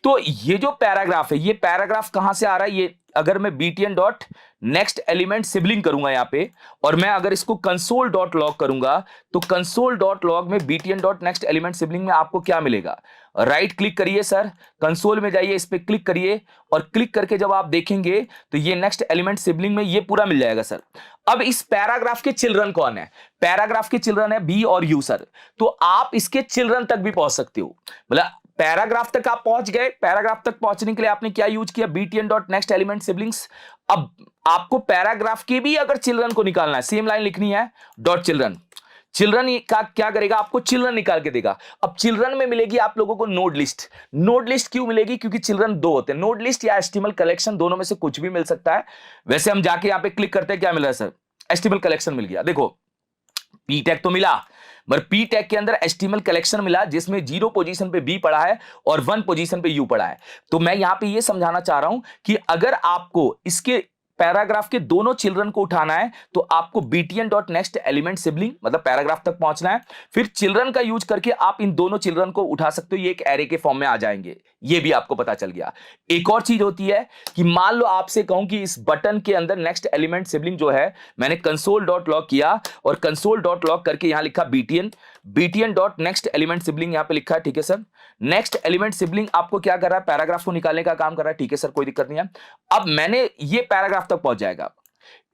S1: तो ये जो पैराग्राफ है, ये पैराग्राफ कहां से आ रहा है? ये अगर मैं btn dot next element sibling करूंगा यहां पे, और मैं अगर इसको कंसोल डॉट लॉग करूंगा, तो कंसोल डॉट लॉग में btn dot next element sibling में आपको क्या मिलेगा? राइट क्लिक करिए सर, कंसोल में जाइए, इस पे क्लिक करिए, और क्लिक करके जब आप देखेंगे तो ये नेक्स्ट एलिमेंट सिबलिंग में ये पूरा मिल जाएगा सर। अब इस पैराग्राफ के चिल्ड्रन कौन है? पैराग्राफ के चिल्ड्रन है बी और यू सर। तो आप इसके चिल्ड्रन तक भी पहुंच सकते हो, मतलब पैराग्राफ तक आप पहुंच गए। पैराग्राफ तक पहुंचने के लिए आपने क्या यूज किया? btn dot next element siblings. अब आपको पैराग्राफ के भी अगर चिल्ड्रन को निकालना है, सेम लाइन लिखनी है, डॉट चिल्ड्रन। चिल्ड्रन का क्या करेगा? आपको चिल्ड्रन निकाल के देगा। अब चिल्ड्रन में मिलेगी आप लोगों को नोड लिस्ट। नोड लिस्ट क्यों मिलेगी? क्योंकि चिल्ड्रन 2 होते हैं, नोड लिस्ट या एस्टिमल कलेक्शन, दोनों में से कुछ भी मिल सकता है। वैसे हम जाके यहां पे क्लिक करते हैं, क्या मिल रहा है सर? एस्टिमल कलेक्शन मिल गया। देखो पी टैग तो मिला, पर पी टैग के अंदर एस्टिमल कलेक्शन मिला जिसमें 0 पोजीशन पे बी पड़ा है और 1 पोजीशन पे यू पड़ा है। तो मैं यहां पे ये समझाना चाह रहा हूं कि अगर आपको इसके पैराग्राफ के दोनों चिल्ड्रन को उठाना है तो आपको btn dot next element sibling मतलब पैराग्राफ तक पहुंचना है, फिर चिल्ड्रन का यूज करके आप इन दोनों चिल्ड्रन को उठा सकते हो, ये एक एरे के फॉर्म में आ जाएंगे। ये भी आपको पता चल गया। एक और चीज होती है कि मान लो आपसे कहूं कि इस बटन के अंदर नेक्स्ट एलिमेंट सिबलिंग जो है, मैंने कंसोल डॉट लॉग किया और कंसोल डॉट लॉग करके यहां लिखा btn dot next element sibling यहां पे लिखा है, ठीक है सर। नेक्स्ट एलिमेंट सिबलिंग आपको क्या कर रहा है, पैराग्राफ को निकालने का काम कर रहा है, ठीक है सर कोई दिक्कत नहीं है। अब मैंने ये पैराग्राफ तक पहुंच जाएगा,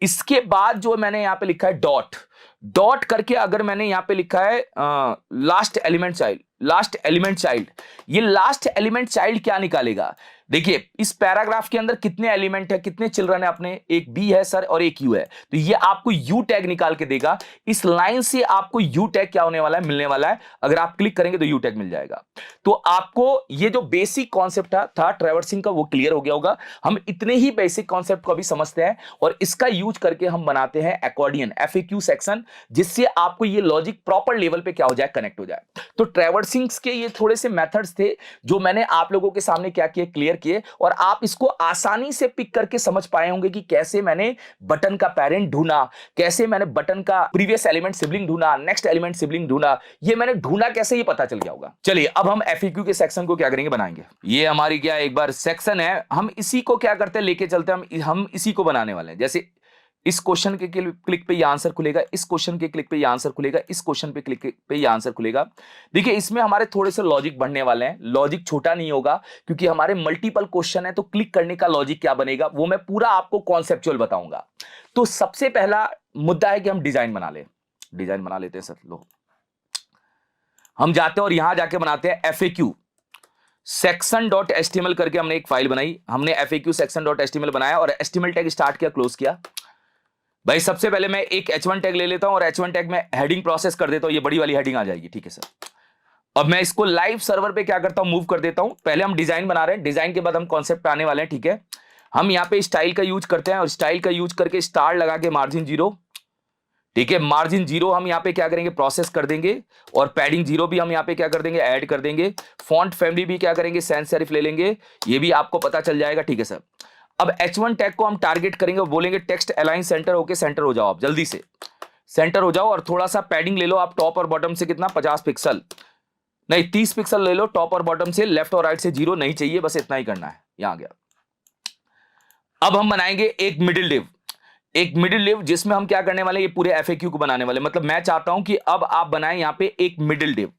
S1: इसके बाद जो मैंने यहां पे लिखा है डॉट, डॉट करके अगर मैंने यहां पे लिखा है last element child, last element child, ये लास्ट एलिमेंट चाइल्ड क्या निकालेगा, देखिए इस पैराग्राफ के अंदर कितने एलिमेंट है, कितने चिल्ड्रन है अपने, एक बी है सर और एक यू है, तो ये आपको यू टैग निकाल के देगा। इस लाइन से आपको यू टैग क्या होने वाला है, मिलने वाला है। अगर आप क्लिक करेंगे तो यू टैग मिल जाएगा। तो आपको ये जो बेसिक कॉन्सेप्ट था ट्रैवर्सिंग का वो क्लियर हो गया होगा। हम इतने ही बेसिक कॉन्सेप्ट को अभी समझते हैं और इसका यूज करके हम बनाते हैं अकॉर्डियन FAQ सेक्शन, जिससे आपको ये लॉजिक प्रॉपर लेवल पे क्या हो जाए, कनेक्ट हो जाए। तो ट्रैवर्सिंग्स के ये थोड़े से मेथड्स थे जो मैंने आप लोगों के सामने क्या किए, क्लियर किए, और आप इसको आसानी से पिक करके समझ पाए होंगे कि कैसे मैंने बटन का पेरेंट ढूंढा, कैसे मैंने बटन का प्रीवियस एलिमेंट सिबलिंग ढूंढा, नेक्स्ट एलिमेंट सिबलिंग ढूंढा, ये मैंने ढूंढा कैसे, ये पता चल गया होगा। चलिए अब हम FAQ के सेक्शन को क्या करेंगे, बनाएंगे। ये हमारी क्या एक बार सेक्शन है, हम इसी को क्या करते हैं, लेके चलते हैं, हम इसी को बनाने वाले हैं। जैसे इस क्वेश्चन के क्लिक पे ये आंसर खुलेगा, इस क्वेश्चन के क्लिक पे ये आंसर खुलेगा, इस क्वेश्चन पे क्लिक पे ये आंसर खुलेगा। देखिए इसमें हमारे थोड़े से लॉजिक बढ़ने वाले हैं, लॉजिक छोटा नहीं होगा क्योंकि हमारे मल्टीपल क्वेश्चन है, तो क्लिक करने का लॉजिक क्या बनेगा वो मैं पूरा आपको कॉन्सेप्चुअल बताऊंगा। तो सबसे पहला मुद्दा है कि हम डिजाइन बना ले, डिजाइन बना लेते हैं सर। लो हम जाते हैं और यहां जाके बनाते हैं FAQ section.html करके हमने एक फाइल बनाई, हमने FAQ section.html बनाया और HTML टैग स्टार्ट किया, क्लोज किया। भाई सबसे पहले मैं एक H1 टैग ले लेता हूं और H1 टैग में हेडिंग प्रोसेस कर देता हूं, ये बड़ी वाली हेडिंग आ जाएगी, ठीक है सर। अब मैं इसको लाइव सर्वर पे क्या करता हूं, मूव कर देता हूं। पहले हम डिजाइन बना रहे हैं, डिजाइन के बाद हम कॉन्सेप्ट पे आने वाले हैं, ठीक है। हम यहां पे स्टाइल का यूज करते हैं और स्टाइल का यूज करके स्टार लगा के मार्जिन 0, ठीक है, मार्जिन 0 हम यहां पे क्या करेंगे, प्रोसेस कर देंगे, और पैडिंग 0 भी हम यहां पे क्या कर देंगे, ऐड कर देंगे। फॉन्ट फैमिली भी क्या करेंगे, सैंस सेरिफ ले लेंगे, ये भी आपको पता चल जाएगा, ठीक है सर। अब H1 टैग को हम टारगेट करेंगे और बोलेंगे टेक्स्ट अलाइन सेंटर होके सेंटर हो जाओ, आप जल्दी से सेंटर हो जाओ, और थोड़ा सा पैडिंग ले लो आप टॉप और बॉटम से, कितना 50 पिक्सल नहीं 30 पिक्सल ले लो टॉप और बॉटम से, लेफ्ट और राइट से 0 नहीं चाहिए, बस इतना ही करना है। यहां गया। अब हम बनाएंगे एक मिडिल डिव, एक मिडिल डिव जिसमें हम क्या करने वाले, ये पूरे FAQ को बनाने वाले। मतलब मैं चाहता हूं कि अब आप बनाएं यहां पे एक मिडिल डिव,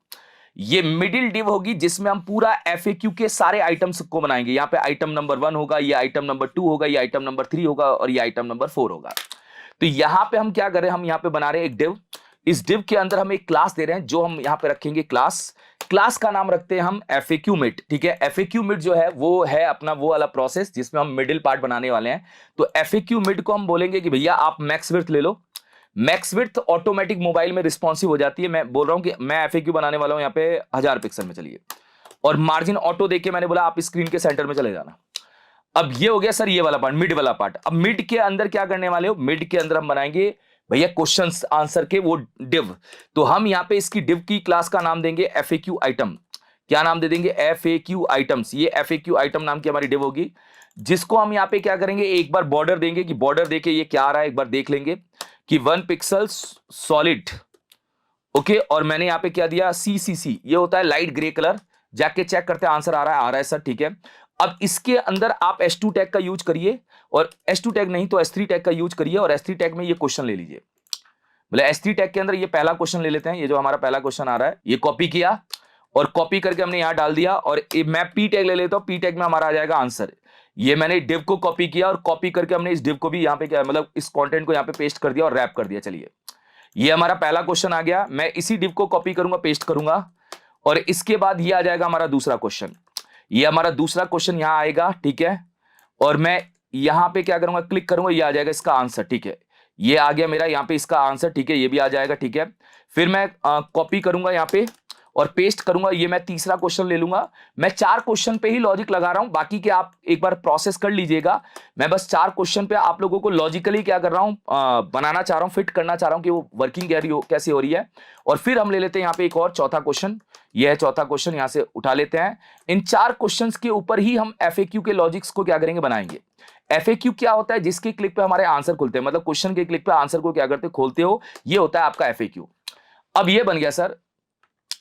S1: ये मिडिल डिव होगी जिसमें हम पूरा FAQ के सारे आइटम्स को बनाएंगे। यहां पे आइटम नंबर 1 होगा, ये आइटम नंबर 2 होगा, ये आइटम नंबर 3 होगा और ये आइटम नंबर 4 होगा। तो यहां पे हम क्या कर रहे हैं, हम यहां पे बना रहे हैं एक डिव। इस डिव के अंदर हम एक क्लास दे रहे हैं जो हम यहां पे रखेंगे क्लास, क्लास का नाम रखते हैं हम FAQ मिड, ठीक है। FAQ मिड जो है वो है अपना वो वाला प्रोसेस जिसमें हम मिडिल पार्ट बनाने वाले हैं। तो FAQ मिड को हम बोलेंगे कि भैया आप मैक्स विड्थ ले लो, मैक्स विड्थ ऑटोमेटिक मोबाइल में रिस्पॉन्सिव हो जाती है। मैं बोल रहा हूं कि मैं FAQ बनाने वाला हूं यहाँ पे 1000 पिक्सल में, चलिए, और मार्जिन ऑटो देके मैंने बोला आप स्क्रीन के सेंटर में चले जाना। अब ये हो गया सर ये वाला पार्ट, मिड वाला पार्ट। अब मिड के अंदर क्या करने वाले हो, मिड के अंदर हम बनाएंगे भैया क्वेश्चंस आंसर के वो डिव। तो हम यहाँ पे इसकी डिव की क्लास का नाम देंगे FAQ आइटम। क्या नाम दे देंगे, FAQ आइटम्स। ये FAQ आइटम नाम की हमारी डिव होगी, जिसको हम यहाँ पे क्या करेंगे, एक बार बॉर्डर देंगे कि बॉर्डर देके ये क्या आ रहा है एक बार देख लेंगे कि 1 पिक्सल सॉलिड, ओके। और मैंने यहाँ पे क्या दिया, CCC, ये होता है लाइट ग्रे कलर। जाके चेक करते हैं आंसर आ रहा है सर, ठीक है। अब इसके अंदर आप S2 टैग का यूज करिए, और S2 टैग नहीं तो S3 टैग का यूज करिए, और S3 टैग में ये क्वेश्चन ले लीजिए। बोले S3 टैग के अंदर ये पहला क्वेश्चन ले लेते हैं, ये जो हमारा पहला क्वेश्चन आ रहा है ये कॉपी किया और कॉपी करके हमने यहां डाल दिया, और मैं P टैग ले लेता हूं, P टैग में हमारा आ जाएगा आंसर। ये मैंने डिव को कॉपी किया और कॉपी करके हमने इस डिव को भी यहाँ पे क्या मतलब इस कंटेंट को यहाँ पे पेस्ट कर दिया और रैप कर दिया। चलिए ये हमारा पहला क्वेश्चन आ गया, मैं इसी डिव को कॉपी करूंगा, पेस्ट करूंगा, और इसके बाद ये आ जाएगा हमारा दूसरा क्वेश्चन। ये हमारा दूसरा क्वेश्चन यहाँ आएगा, ठीक है, और मैं यहाँ पे क्या करूंगा, क्लिक करूंगा, ये आ जाएगा इसका आंसर, ठीक है। ये आ गया मेरा यहाँ पे इसका आंसर, ठीक है, ये भी आ जाएगा, ठीक है। फिर मैं कॉपी करूंगा यहाँ पे और पेस्ट करूंगा, ये मैं तीसरा क्वेश्चन ले लूंगा। मैं 4 क्वेश्चन पे ही लॉजिक लगा रहा हूं, बाकी के आप एक बार प्रोसेस कर लीजिएगा। मैं बस 4 क्वेश्चन पे आप लोगों को लॉजिकली क्या कर रहा हूं, बनाना चाह रहा हूं, फिट करना चाह रहा हूं कि वो वर्किंग कैसे हो रही है। और फिर हम ले लेते हैं यहाँ पे एक और चौथा क्वेश्चन, ये है चौथा क्वेश्चन, यहां से उठा लेते हैं। इन 4 क्वेश्चन के ऊपर ही हम FAQ के लॉजिक्स को क्या करेंगे, बनाएंगे। FAQ क्या होता है, जिसके क्लिक पे हमारे आंसर खुलते हैं, मतलब क्वेश्चन के क्लिक पे आंसर को क्या करते खोलते हो, ये होता है आपका FAQ। अब ये बन गया सर,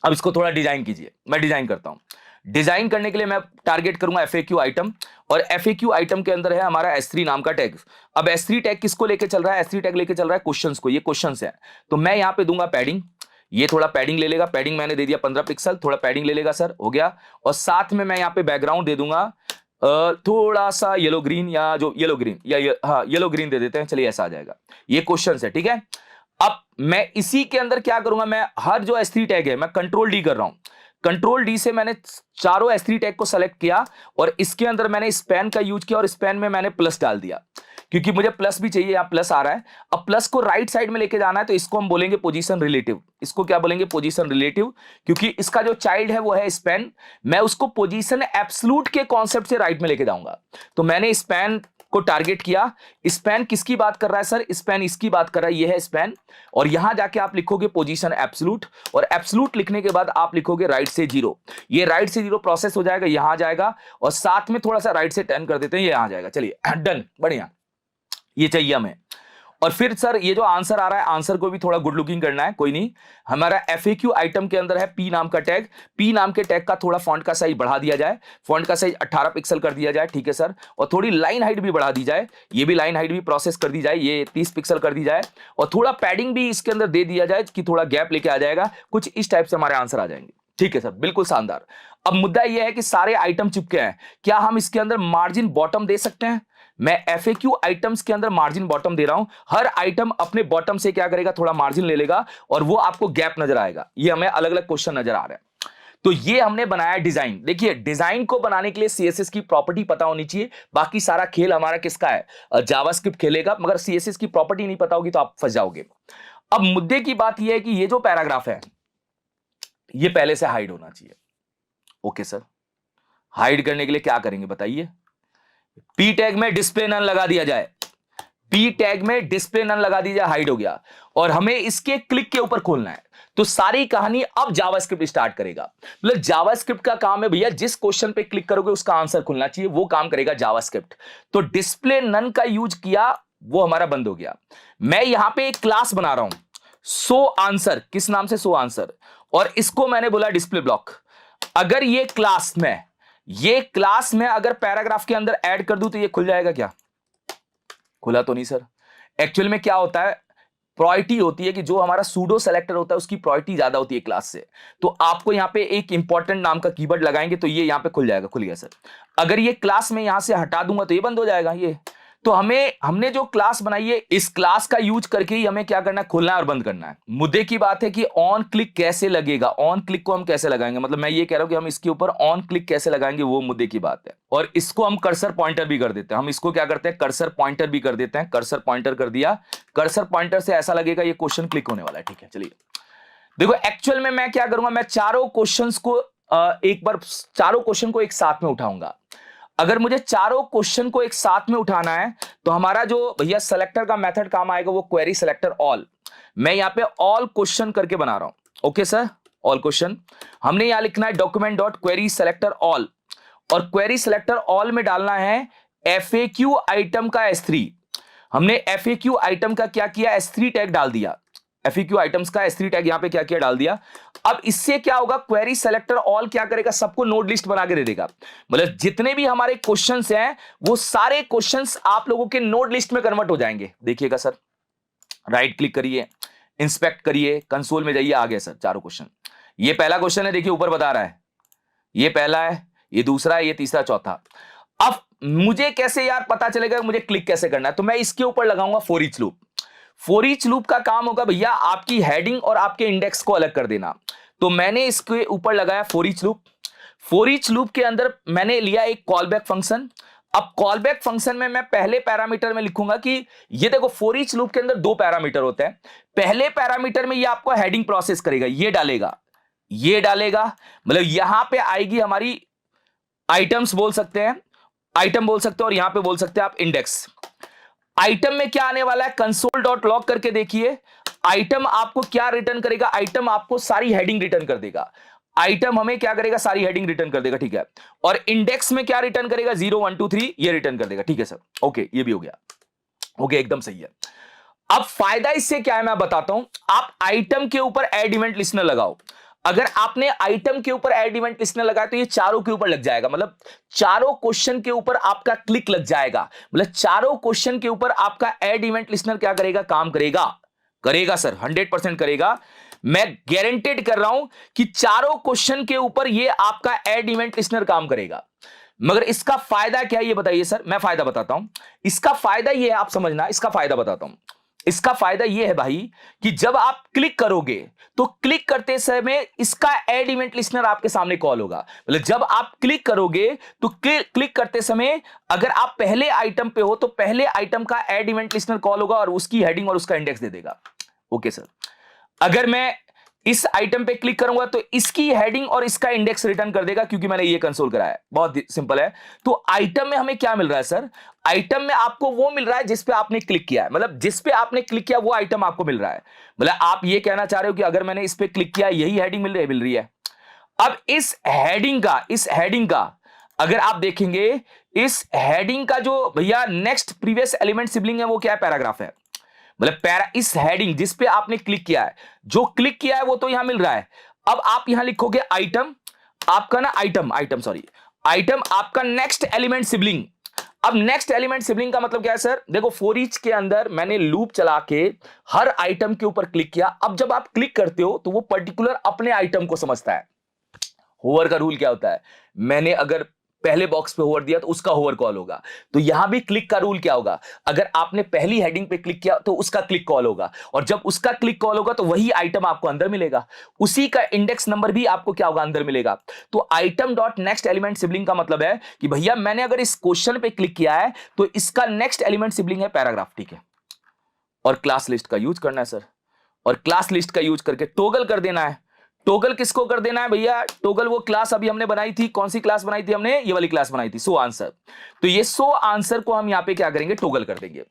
S1: अब इसको थोड़ा डिजाइन कीजिए, मैं डिजाइन करता हूं। डिजाइन करने के लिए मैं टारगेट करूंगा FAQ आइटम, और FAQ आइटम के अंदर है हमारा S3 नाम का टैग। अब S3 टैग किसको लेके चल रहा है, S3 टैग लेके चल रहा है क्वेश्चंस को, ये क्वेश्चंस है। तो मैं यहां पे दूंगा पैडिंग, ये थोड़ा पैडिंग ले लेगा, पैडिंग मैंने दे दिया 15 पिक्सल, थोड़ा पैडिंग ले लेगा सर, हो गया। और साथ में मैं यहाँ पे बैकग्राउंड दे दूंगा थोड़ा सा येलो ग्रीन, या जो येलो ग्रीन या हाँ येलो ग्रीन दे देते हैं, चलिए ऐसा आ जाएगा। ये क्वेश्चन है, ठीक है। अब मैं इसी के अंदर क्या करूंगा, मैं हर जो S3 टैग है मैं कंट्रोल डी कर रहा हूं, कंट्रोल डी से मैंने चारों S3 टैग को सेलेक्ट किया और इसके अंदर मैंने स्पैन का यूज किया और स्पैन में मैंने प्लस डाल दिया, क्योंकि मुझे प्लस भी चाहिए, यहां प्लस आ रहा है। अब प्लस को राइट साइड में लेके जाना है तो इसको हम बोलेंगे पोजीशन रिलेटिव, इसको क्या बोलेंगे, पोजीशन रिलेटिव, क्योंकि इसका जो चाइल्ड है वो है स्पैन, मैं उसको पोजीशन एब्सोल्यूट के कॉन्सेप्ट से राइट में लेके जाऊंगा। तो मैंने स्पैन को टारगेट किया। स्पैन किसकी बात कर रहा है सर, स्पैन इसकी बात कर रहा है, ये है स्पैन। और यहां जाके आप लिखोगे पोजीशन एब्सोल्यूट, और एब्सोल्यूट लिखने के बाद आप लिखोगे राइट से 0। ये राइट से 0 प्रोसेस हो जाएगा, यहां जाएगा और साथ में थोड़ा सा राइट से 10 कर देते हैं, ये यहां जाएगा। चलिए डन, बढ़िया, ये चाहिए हमें। और फिर सर ये जो आंसर आ रहा है, आंसर को भी थोड़ा गुड लुकिंग करना है, कोई नहीं। हमारा FAQ आइटम के अंदर है P नाम का टैग, P नाम के टैग का थोड़ा फॉन्ट का साइज बढ़ा दिया जाए, फॉन्ट का साइज 18 पिक्सल कर दिया जाए, ठीक है सर। और थोड़ी लाइन हाइट भी बढ़ा दी जाए, ये भी लाइन हाइट भी प्रोसेस कर दी जाए, ये 30 पिक्सल कर दी जाए। और थोड़ा पैडिंग भी इसके अंदर दे दिया जाए कि थोड़ा गैप लेके आ जाएगा, कुछ इस टाइप से हमारे आंसर आ जाएंगे, ठीक है सर, बिल्कुल शानदार। अब मुद्दा यह है कि सारे आइटम चिपके हैं, क्या हम इसके अंदर मार्जिन बॉटम दे सकते हैं? मैं FAQ आइटम्स के अंदर मार्जिन बॉटम दे रहा हूं, हर आइटम अपने बॉटम से क्या करेगा, थोड़ा मार्जिन ले लेगा और वो आपको गैप नजर आएगा। ये हमें अलग अलग क्वेश्चन नजर आ रहे हैं। तो ये हमने बनाया डिजाइन। देखिए डिजाइन को बनाने के लिए CSS की प्रॉपर्टी पता होनी चाहिए, बाकी सारा खेल हमारा किसका है, जावास्क्रिप्ट खेलेगा, मगर CSS की प्रॉपर्टी नहीं पता होगी तो आप फंस जाओगे। अब मुद्दे की बात यह है कि ये जो पैराग्राफ है ये पहले से हाइड होना चाहिए। ओके सर, हाइड करने के लिए क्या करेंगे बताइए, P टैग में डिस्प्ले नन लगा दिया जाए, P टैग में डिस्प्ले नन लगा दी जाए, हाइड हो गया। और हमें इसके क्लिक के ऊपर खोलना है, तो सारी कहानी अब जावास्क्रिप्ट स्टार्ट करेगा। मतलब जावास्क्रिप्ट का काम है भैया, जिस क्वेश्चन पे क्लिक करोगे उसका आंसर खुलना चाहिए, वो काम करेगा जावास्क्रिप्ट। तो डिस्प्ले नन का यूज किया, वो हमारा बंद हो गया। मैं यहां पे एक क्लास बना रहा हूं, शो आंसर, किस नाम से, शो आंसर, और इसको मैंने बोला डिस्प्ले ब्लॉक। अगर ये क्लास में अगर पैराग्राफ के अंदर ऐड कर दूं तो ये खुल जाएगा क्या? खुला तो नहीं सर। एक्चुअल में क्या होता है, प्रायोरिटी होती है कि जो हमारा सूडो सेलेक्टर होता है उसकी प्रायोरिटी ज्यादा होती है क्लास से। तो आपको यहां पे एक इंपॉर्टेंट नाम का कीवर्ड लगाएंगे तो ये यहां पे खुल जाएगा, खुल गया सर। अगर ये क्लास में यहां से हटा दूंगा तो ये बंद हो जाएगा ये। तो हमने जो क्लास बनाई है, इस क्लास का यूज करके ही हमें क्या करना है, खोलना है और बंद करना है। मुद्दे की बात है कि ऑन क्लिक कैसे लगेगा, ऑन क्लिक को हम कैसे लगाएंगे, मतलब मैं ये कह रहा हूं कि हम इसके ऊपर ऑन क्लिक कैसे लगाएंगे, वो मुद्दे की बात है। और इसको हम कर्सर पॉइंटर भी कर देते हैं, हम इसको क्या करते हैं, कर्सर पॉइंटर भी कर देते हैं। कर्सर पॉइंटर कर दिया, कर्सर पॉइंटर से ऐसा लगेगा ये क्वेश्चन क्लिक होने वाला है, ठीक है। चलिए देखो, एक्चुअल में मैं क्या करूंगा, मैं चारों क्वेश्चन को एक साथ में उठाऊंगा। अगर मुझे चारों क्वेश्चन को एक साथ में उठाना है तो हमारा जो भैया सेलेक्टर का मेथड काम आएगा वो क्वेरी सेलेक्टर ऑल। मैं यहां पे ऑल क्वेश्चन करके बना रहा हूं। ओके सर, ऑल क्वेश्चन हमने यहां लिखना है document dot query selector all, और क्वेरी सेलेक्टर ऑल में डालना है FAQ आइटम का S3। हमने FAQ आइटम का क्या किया, S3 टैग डाल दिया, FAQ आइटम्स का S3 टैग यहां पे क्या किया, डाल दिया। अब इससे क्या होगा, क्वेरी सेलेक्टर ऑल क्या करेगा, सबको नोड लिस्ट बना के दे देगा। मतलब जितने भी हमारे क्वेश्चंस हैं वो सारे क्वेश्चंस आप लोगों के नोड लिस्ट में कन्वर्ट हो जाएंगे। देखिएगा सर, राइट क्लिक करिए, इंस्पेक्ट करिए, कंसोल में जाइए, आ गया सर चारों क्वेश्चन। ये पहला क्वेश्चन है, देखिए ऊपर बता रहा है, ये पहला है, ये दूसरा है, ये तीसरा, चौथा। अब मुझे कैसे यार पता चलेगा मुझे क्लिक कैसे करना है, तो मैं इसके ऊपर लगाऊंगा for each loop. For each loop का काम होगा भैया आपकी हेडिंग और आपके इंडेक्स को अलग कर देना। तो मैंने इसके ऊपर लगाया for each loop. For each loop के अंदर मैंने लिया एक कॉल बैक फंक्शन। अब कॉल बैक फंक्शन में मैं पहले पैरामीटर में लिखूंगा कि ये देखो, फॉर ईच लूप के अंदर 2 पैरामीटर होते हैं। पहले पैरामीटर में ये आपको हेडिंग प्रोसेस करेगा, ये डालेगा, मतलब यहां पे आएगी हमारी आइटम्स बोल सकते हैं, आइटम बोल सकते हैं, और यहां पे बोल सकते हैं आप इंडेक्स। आइटम में क्या आने वाला है, कंसोल डॉट लॉग करके देखिए, आइटम आपको क्या रिटर्न करेगा, आइटम आपको सारी हेडिंग रिटर्न कर देगा। आइटम हमें क्या करेगा, सारी हेडिंग रिटर्न कर देगा, ठीक है। और इंडेक्स में क्या रिटर्न करेगा, 0 1 2 3 ये रिटर्न कर देगा, ठीक है सर। ओके, ये भी हो गया, ओके, एकदम सही है। अब फायदा इससे क्या है मैं बताता हूं। आप आइटम के ऊपर ऐड इवेंट लिस्टनर लगाओ। अगर आपने आइटम के ऊपर ऐड इवेंट लिस्टनर लगाया तो ये चारों के ऊपर लग जाएगा, मतलब चारों क्वेश्चन के ऊपर आपका क्लिक लग जाएगा, मतलब चारों क्वेश्चन के ऊपर आपका ऐड इवेंट लिस्टनर क्या करेगा, काम करेगा सर, 100% करेगा। मैं गारंटेड कर रहा हूं कि चारों क्वेश्चन के ऊपर ये आपका ऐड इवेंट लिस्नर काम करेगा। मगर इसका फायदा क्या है ये बताइए सर। मैं फायदा बताता हूं। इसका फायदा ये है, आप समझना, इसका फायदा बताता हूं। इसका फायदा ये है भाई कि जब आप क्लिक करोगे तो क्लिक करते समय इसका ऐड इवेंट लिस्नर आपके सामने कॉल होगा। मतलब जब आप क्लिक करोगे तो क्लिक करते समय अगर आप पहले आइटम पे हो तो पहले आइटम का ऐड इवेंट लिस्नर कॉल होगा और उसकी हेडिंग और उसका इंडेक्स दे देगा। Okay sir. अगर मैं इस आइटम पे क्लिक करूंगा तो इसकी हेडिंग और इसका इंडेक्स रिटर्न कर देगा, क्योंकि मैंने ये कंसोल कराया है। बहुत सिंपल है। तो आइटम में हमें क्या मिल रहा है सर? आइटम में आपको वो मिल रहा है जिस पे आपने क्लिक किया है। मतलब जिस पे आपने क्लिक किया वो आइटम आपको मिल रहा है। मतलब आप ये कहना चाह रहे हो कि अगर मैंने इस पे क्लिक किया यही हेडिंग मिल रही है। अब इस हेडिंग का अगर आप देखेंगे, इस हेडिंग का जो भैया नेक्स्ट प्रीवियस एलिमेंट सिबलिंग है वो क्या है? पैराग्राफ है। मतलब इस हेडिंग जिस पे आपने क्लिक किया है, जो क्लिक किया है वो तो यहां मिल रहा है। अब आप यहां लिखोगे आइटम, आपका ना आइटम आपका नेक्स्ट एलिमेंट सिबलिंग। अब नेक्स्ट एलिमेंट सिबलिंग का मतलब क्या है सर? देखो फॉर ईच के अंदर मैंने लूप चला के हर आइटम के ऊपर क्लिक किया। अब जब आप क्लिक करते हो तो वो पर्टिकुलर अपने आइटम को समझता है। होवर का रूल क्या होता है? मैंने अगर पहले बॉक्स पे होवर दिया तो उसका होवर कॉल होगा। तो यहां भी क्लिक का रूल क्या होगा? अगर आपने पहली हेडिंग पे क्लिक किया तो उसका क्लिक कॉल होगा, और जब उसका क्लिक कॉल होगा तो वही आइटम आपको अंदर मिलेगा, उसी का इंडेक्स नंबर भी आपको क्या होगा? अंदर मिलेगा। तो item dot next element sibling का मतलब है कि भैया मैंने अगर इस क्वेश्चन पे क्लिक किया है तो इसका नेक्स्ट एलिमेंट सिबलिंग है पैराग्राफ। ठीक है। और क्लास लिस्ट का यूज करना है सर, और क्लास लिस्ट का यूज करके टोगल कर देना है। टोगल किसको कर देना है भैया? टोगल वो क्लास अभी हमने बनाई थी। कौन सी क्लास बनाई थी हमने? ये वाली क्लास बनाई थी, सो आंसर। तो ये सो आंसर को हम यहां पे क्या करेंगे? टोगल कर देंगे।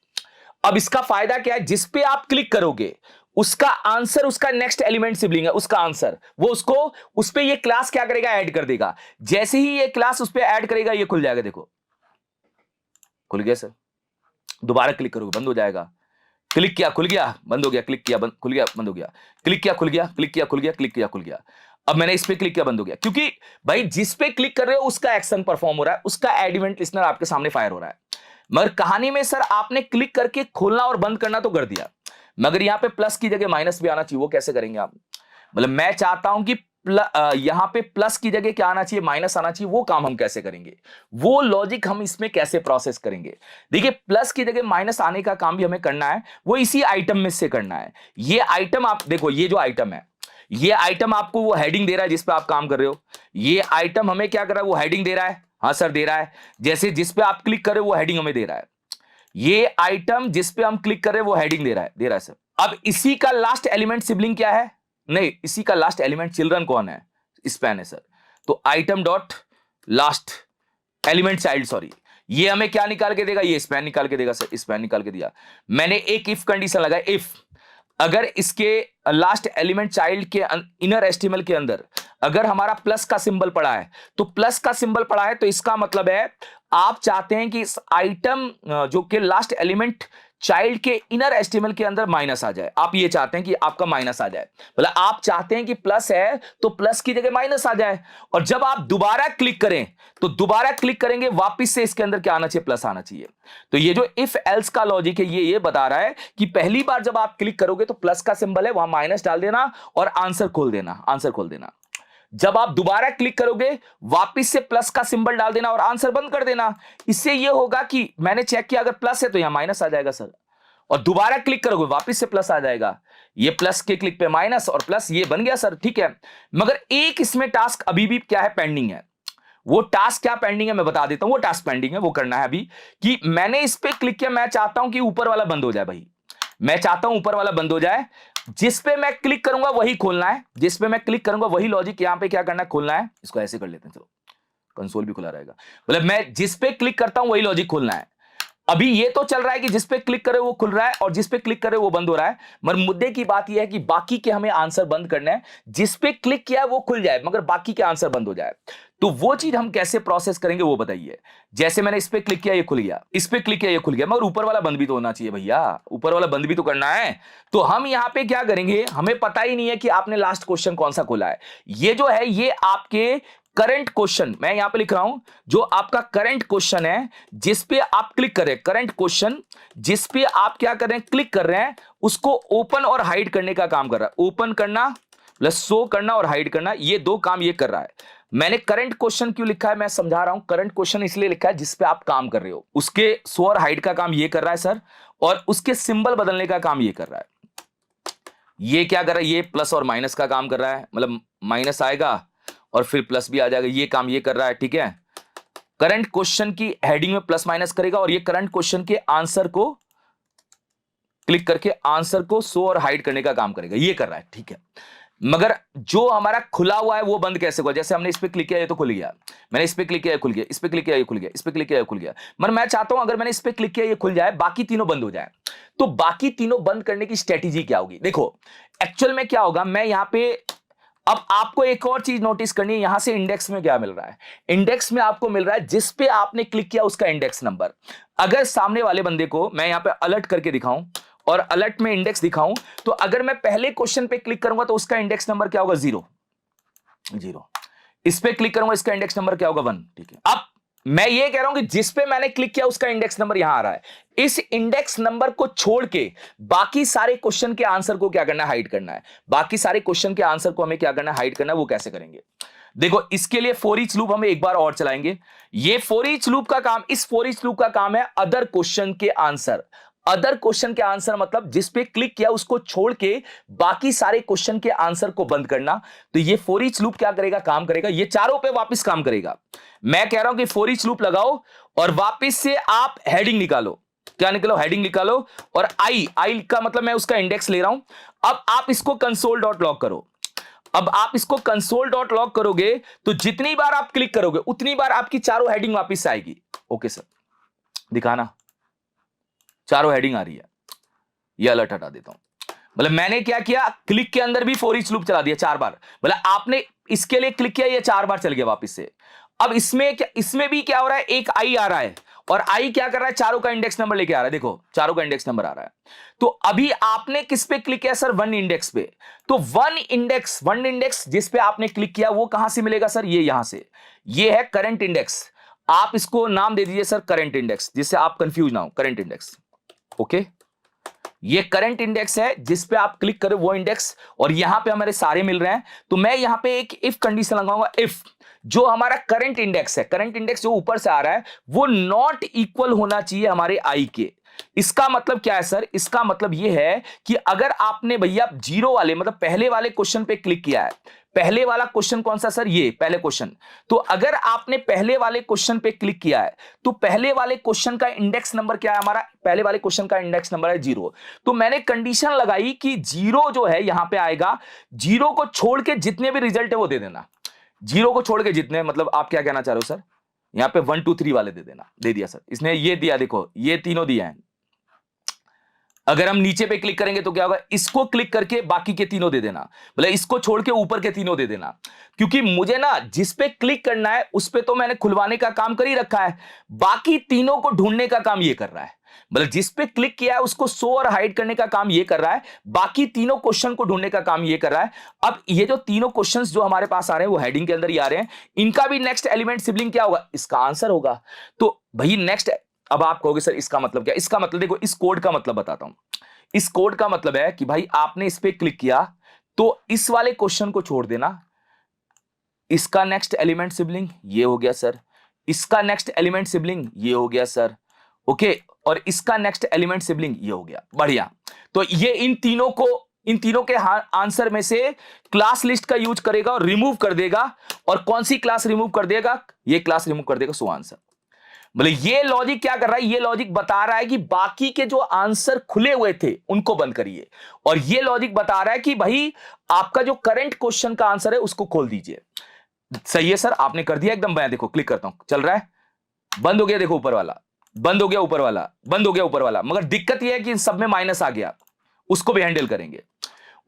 S1: अब इसका फायदा क्या है? जिस पे आप क्लिक करोगे उसका आंसर उसका नेक्स्ट एलिमेंट सिबलिंग है, उसका आंसर वो उसको उस पे ये क्लास क्या करेगा? ऐड कर देगा। जैसे ही ये क्लास उस पे ऐड करेगा ये खुल जाएगा। देखो खुल गया सर। दोबारा क्लिक करोगे बंद हो जाएगा। क्लिक किया खुल गया, बंद हो गया, क्लिक किया बंद खुल गया, बंद हो गया, क्लिक किया खुल गया, क्लिक किया खुल गया, क्लिक किया खुल गया। अब मैंने इस पे क्लिक किया बंद हो गया, क्योंकि भाई जिस पे क्लिक कर रहे हो उसका एक्शन परफॉर्म हो रहा है, उसका एड इवेंट लिस्नर आपके सामने फायर हो रहा है। मगर कहानी में सर आपने क्लिक करके खोलना और बंद करना तो कर दिया, मगर यहां पे प्लस की जगह माइनस भी आना चाहिए। वो कैसे करेंगे आप? मतलब मैं चाहता हूं कि यहां पे प्लस की जगह क्या आना चाहिए? माइनस आना चाहिए। वो काम हम कैसे करेंगे? वो लॉजिक हम इसमें कैसे प्रोसेस करेंगे? देखिए प्लस की जगह माइनस आने का काम भी हमें करना है, वो इसी आइटम में से करना है। ये आइटम आप देखो, ये जो आइटम है, ये आइटम आपको वो हेडिंग दे रहा है जिस पे आप काम कर रहे हो। ये आइटम हमें क्या कर रहा है? वो हेडिंग दे रहा है। हाँ सर दे रहा है। जैसे जिस पे आप क्लिक कर रहे हो वो हेडिंग हमें दे रहा है। ये आइटम जिस पे हम क्लिक कर रहे हैं वो हेडिंग दे रहा है सर। अब इसी का लास्ट एलिमेंट सिबलिंग क्या है? नहीं, इसी का लास्ट एलिमेंट चिल्ड्रन कौन है? स्पैन है सर। तो item dot last element child, sorry, ये हमें क्या निकाल के देगा? ये स्पैन निकाल के देगा सर। स्पैन निकाल के दिया। मैंने एक इफ कंडीशन लगाया, इफ अगर इसके लास्ट एलिमेंट चाइल्ड के इनर एस्टिमल के अंदर अगर हमारा प्लस का सिंबल पड़ा है, तो प्लस का सिंबल पड़ा है तो इसका मतलब है आप चाहते हैं कि इस आइटम जो कि लास्ट एलिमेंट चाइल्ड के इनर एस्टिमल के अंदर माइनस आ जाए। आप ये चाहते हैं कि आपका माइनस आ जाए, मतलब आप चाहते हैं कि प्लस है तो प्लस की जगह माइनस आ जाए। और जब आप दोबारा क्लिक करें तो दोबारा क्लिक करेंगे वापस से इसके अंदर क्या आना चाहिए? प्लस आना चाहिए। तो ये जो इफ एल्स का लॉजिक है ये बता रहा है कि पहली बार जब आप क्लिक करोगे तो प्लस का सिंबल है वहां माइनस डाल देना और आंसर खोल देना। जब आप दोबारा क्लिक करोगे वापस से प्लस का सिंबल डाल देना और आंसर बंद कर देना। इससे यह होगा कि मैंने चेक किया अगर प्लस है तो यहां माइनस आ जाएगा सर, और दोबारा क्लिक करोगे वापस से प्लस आ जाएगा। ये प्लस के क्लिक पे माइनस और प्लस, ये बन गया सर। ठीक है, मगर एक इसमें टास्क अभी भी क्या है? पेंडिंग है। वो टास्क क्या पेंडिंग है मैं बता देता हूं। वो टास्क पेंडिंग है, वो करना है अभी कि मैंने इस पे क्लिक किया। मैं चाहता हूं कि ऊपर वाला बंद हो जाए भाई, मैं चाहता हूं ऊपर वाला बंद हो जाए। जिस पे मैं क्लिक करूंगा वही खोलना है, जिस पे मैं क्लिक करूंगा वही लॉजिक यहां पे क्या करना है? खोलना है। इसको ऐसे कर लेते हैं, चलो कंसोल भी खुला रहेगा। मतलब मैं जिस पे क्लिक करता हूं वही लॉजिक खोलना है। अभी ये तो चल रहा है कि जिस पे क्लिक करे वो खुल रहा है और जिस पे क्लिक करे वो बंद हो रहा है, मगर मुद्दे की बात यह है कि बाकी के हमें आंसर बंद करने हैं। जिस पे क्लिक किया है वो खुल जाए मगर बाकी के आंसर बंद हो जाए। तो वो चीज हम कैसे प्रोसेस करेंगे वो बताइए। जैसे मैंने इस पे क्लिक किया ये खुल गया, इस पे क्लिक किया ये खुल गया, मगर ऊपर वाला बंद भी तो होना चाहिए भैया, ऊपर वाला बंद भी तो करना है। तो हम यहां पे क्या करेंगे? हमें पता ही नहीं है कि आपने लास्ट क्वेश्चन कौन सा खोला है। ये जो है ये आपके करंट क्वेश्चन मैं यहां पे लिख रहा हूं, जो आपका करंट क्वेश्चन है जिस पे आप क्लिक कर रहे हैं, करंट क्वेश्चन जिस पे आप क्या कर रहे हैं, क्लिक कर रहे हैं, उसको ओपन और हाइड करने का काम कर रहा है। ओपन करना प्लस शो करना और हाइड करना, ये दो काम ये कर रहा है। मैंने करंट क्वेश्चन क्यों लिखा है मैं समझा रहा हूं। करंट क्वेश्चन इसलिए लिखा है जिस पे आप काम कर रहे हो, उसके शो और हाइड का काम ये कर रहा है सर, और उसके सिंबल बदलने का काम ये कर रहा है। ये क्या कर रहा है, ये प्लस और माइनस का काम कर रहा है, मतलब माइनस आएगा और फिर प्लस भी आ जाएगा, ये काम ये कर रहा है, ठीक है। करंट क्वेश्चन की हेडिंग में प्लस माइनस करेगा और ये करंट क्वेश्चन के आंसर को क्लिक करके आंसर को शो और हाइड करने का काम करेगा, ये कर रहा है, ठीक है। मगर जो हमारा खुला हुआ है वो बंद कैसे होगा, जैसे हमने इस पे क्लिक किया ये तो खुल गया, मैंने इस पे क्लिक किया ये खुल गया, इस पे क्लिक किया ये खुल गया, इस पे क्लिक किया ये खुल गया। मगर मैं चाहता हूं अगर मैंने इस पे क्लिक किया ये खुल जाए, बाकी तीनों बंद हो जाए, तो बाकी तीनों बंद करने की स्ट्रेटेजी क्या होगी। देखो एक्चुअल में क्या होगा, मैं यहां पे अब आपको एक और चीज नोटिस करनी है, यहां से इंडेक्स में क्या मिल रहा है, इंडेक्स में आपको मिल रहा है जिस पे आपने क्लिक किया उसका इंडेक्स नंबर। अगर सामने वाले बंदे को मैं यहां पे अलर्ट करके दिखाऊं और अलर्ट में इंडेक्स दिखाऊं, तो अगर मैं पहले क्वेश्चन पे क्लिक करूंगा तो उसका इंडेक्स नंबर क्या होगा, 0 0। इस पे क्लिक करूंगा इसका इंडेक्स नंबर क्या होगा, 1, ठीक है। अब मैं ये कह रहा हूं कि जिस पे मैंने क्लिक किया उसका इंडेक्स नंबर यहां आ रहा है, इस इंडेक्स नंबर को छोड़ के बाकी सारे क्वेश्चन के आंसर को क्या करना है, हाइड करना है। बाकी सारे क्वेश्चन के आंसर को हमें क्या करना है, हाइड करना है। वो कैसे करेंगे, देखो इसके लिए फॉर ईच लूप हम एक बार और चलाएंगे। ये फॉर ईच लूप का काम, इस फॉर ईच लूप का काम है अदर क्वेश्चन के आंसर। अदर क्वेश्चन के आंसर मतलब जिस पे क्लिक किया उसको छोड़ के बाकी सारे क्वेश्चन के आंसर को बंद करना। तो ये फॉर ईच लूप क्या करेगा, काम करेगा, ये चारों पे वापस काम करेगा। मैं कह रहा हूं कि फॉर ईच लूप लगाओ और वापस से आप हेडिंग निकालो, क्या निकालो, हेडिंग निकालो, और आई का मतलब मैं उसका इंडेक्स ले रहा हूं। अब आप इसको कंसोल डॉट लॉग करो। अब आप इसको कंसोल डॉट लॉग करोगे तो जितनी बार आप क्लिक करोगे उतनी बार आपकी चारों हेडिंग वापस आएगी। ओके सर, दिखाना, चारों हेडिंग आ रही है, ये अलर्ट हटा देता हूं। मतलब मैंने क्या किया, क्लिक के अंदर भी फॉर ईच लूप चला दिया 4 बार, मतलब आपने इसके लिए क्लिक किया ये 4 बार चल गया वापस से। अब इसमें क्या, इसमें भी क्या हो रहा है, एक आई आ रहा है और आई क्या कर रहा है, चारों का इंडेक्स नंबर लेके आ रहा है। देखो चारों का इंडेक्स नंबर आ रहा है। तो अभी आपने किस पे क्लिक किया सर, 1 इंडेक्स पे। तो 1 इंडेक्स जिस पे आपने क्लिक किया वो कहां से मिलेगा सर, ये यहां से, ये है करंट इंडेक्स। आप इसको नाम दे दीजिए सर करंट इंडेक्स, जिससे आप कंफ्यूज ना हो, करंट इंडेक्स। ओके, ये करंट इंडेक्स है जिस पे आप क्लिक करो वो इंडेक्स, और यहां पे हमारे सारे मिल रहे हैं। तो मैं यहां पे एक इफ कंडीशन लगाऊंगा, इफ जो हमारा करंट इंडेक्स है, करंट इंडेक्स जो ऊपर से आ रहा है वो नॉट इक्वल होना चाहिए हमारे आई के। इसका मतलब क्या है सर, इसका मतलब यह है कि अगर आपने भैया 0 वाले मतलब पहले वाले क्वेश्चन पे क्लिक किया है, पहले वाला क्वेश्चन कौन सा सर, ये पहले क्वेश्चन। तो अगर आपने पहले वाले क्वेश्चन पे क्लिक किया है तो पहले वाले क्वेश्चन का इंडेक्स नंबर क्या है, हमारा पहले वाले क्वेश्चन का इंडेक्स नंबर है 0। तो मैंने कंडीशन लगाई कि 0 जो है यहां पे आएगा, 0 को छोड़ के जितने भी रिजल्ट है वो दे देना। 0 को छोड़ के जितने, मतलब आप क्या कहना चाह रहे हो सर, यहां पे 1 2 3 वाले दे देना। दे दिया सर, इसने ये दिया, देखो ये तीनों दिया है। अगर हम नीचे पे क्लिक करेंगे तो क्या होगा, इसको क्लिक करके बाकी के तीनों दे देना, मतलब इसको छोड़ के ऊपर के तीनों दे देना। क्योंकि मुझे ना जिस पे क्लिक करना है उस पे तो मैंने खुलवाने का काम कर ही रखा है, बाकी तीनों को ढूंढने का काम ये कर रहा है। मतलब जिस पे क्लिक किया है उसको शो और हाइड करने का काम ये कर रहा है, बाकी तीनों क्वेश्चन को ढूंढने का काम ये कर रहा है। अब ये जो तीनों क्वेश्चंस जो हमारे पास आ रहे हैं वो हेडिंग के अंदर ही आ रहे हैं, इनका भी नेक्स्ट एलिमेंट सिबलिंग क्या होगा, इसका आंसर होगा। तो भाई नेक्स्ट, अब आप कहोगे सर इसका मतलब क्या, इसका मतलब देखो, इस कोड का मतलब बताता हूं। इस कोड का मतलब है कि भाई आपने इस पे क्लिक किया तो इस वाले क्वेश्चन को छोड़ देना, इसका नेक्स्ट एलिमेंट सिबलिंग ये हो गया सर, इसका नेक्स्ट एलिमेंट सिबलिंग ये हो गया सर, ओके, और इसका नेक्स्ट एलिमेंट सिबलिंग ये हो गया, बढ़िया। तो ये इन तीनों के आंसर में से क्लास लिस्ट का यूज करेगा और रिमूव कर देगा, और कौन सी क्लास रिमूव कर देगा, ये क्लास रिमूव कर देगा, सो आंसर। मतलब ये लॉजिक क्या कर रहा है, ये लॉजिक बता रहा है कि बाकी के जो आंसर खुले हुए थे उनको बंद करिए, और ये लॉजिक बता रहा है कि भाई आपका जो करंट क्वेश्चन का आंसर है उसको खोल दीजिए। सही है सर, आपने कर दिया एकदम। मैं देखो क्लिक करता हूं, चल रहा है, बंद हो गया, देखो ऊपर वाला बंद हो गया, ऊपर वाला बंद हो गया, ऊपर वाला। मगर दिक्कत यह है कि इन सब में माइनस आ गया, उसको भी हैंडल करेंगे।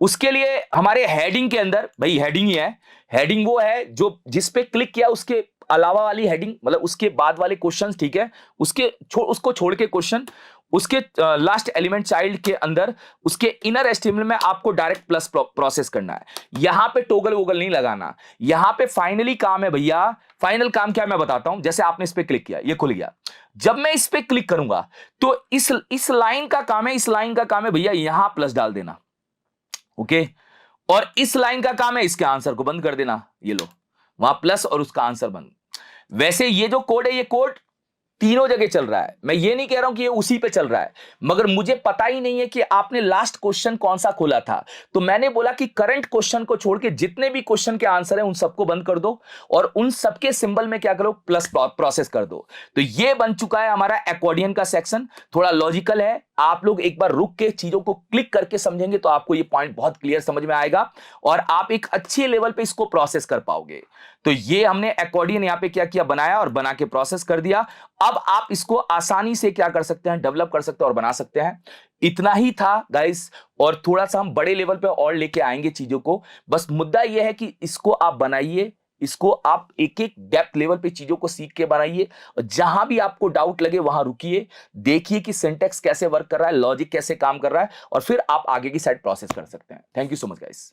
S1: उसके लिए हमारे हेडिंग के अंदर, भाई हेडिंग ही है, हेडिंग वो है जो जिस पे क्लिक किया उसके अलावा वाली हेडिंग, मतलब उसके बाद वाले क्वेश्चंस, ठीक है, उसको छोड़ के क्वेश्चन, उसके लास्ट एलिमेंट चाइल्ड के अंदर उसके इनर एस्टिमल में आपको डायरेक्ट प्लस प्रोसेस करना है। यहां पे टोगल वोगल नहीं लगाना। यहां पे फाइनली काम है भैया, फाइनल काम क्या है मैं बताता हूं। जैसे आपने इस पे क्लिक किया, ये खुल गया। जब मैं इस पे क्लिक करूंगा तो इस लाइन का काम है, इस लाइन का काम है भैया यहां प्लस डाल देना, ओके। और इस लाइन का काम है इसके आंसर को बंद कर देना। ये लो, वहां प्लस और उसका आंसर बंद। वैसे ये जो कोड है, ये कोड तीनों जगह चल रहा है। मैं ये नहीं कह रहा हूं कि ये उसी पे चल रहा है, मगर मुझे पता ही नहीं है कि आपने लास्ट क्वेश्चन कौन सा खोला था। तो मैंने बोला कि करंट क्वेश्चन को छोड़ के जितने भी क्वेश्चन के आंसर हैं उन सबको बंद कर दो और उन सबके सिंबल में क्या करो, प्लस प्रोसेस कर दो। तो ये बन चुका है हमारा एक्कॉर्डियन का सेक्शन। थोड़ा लॉजिकल है, आप लोग एक बार रुक के चीजों को क्लिक करके समझेंगे तो आपको ये पॉइंट बहुत क्लियर समझ में आएगा और आप एक अच्छे लेवल पे इसको प्रोसेस कर पाओगे। तो ये हमने एक्कॉर्डियन यहां पे क्या किया, बनाया और बना के प्रोसेस कर दिया। अब आप इसको आसानी से क्या कर सकते हैं, डेवलप कर सकते हैं और बना सकते हैं। इतना ही था गाइस, और थोड़ा सा हम बड़े लेवल पे और लेके आएंगे चीजों को। बस मुद्दा यह है कि इसको आप बनाइए, इसको आप एक एक डेप्थ लेवल पे चीजों को सीख के बनाइए। और जहां भी आपको डाउट लगे वहां रुकिए, देखिए कि सिंटैक्स कैसे वर्क कर रहा है, लॉजिक कैसे काम कर रहा है, और फिर आप आगे की साइड प्रोसेस कर सकते हैं। Thank you so much guys.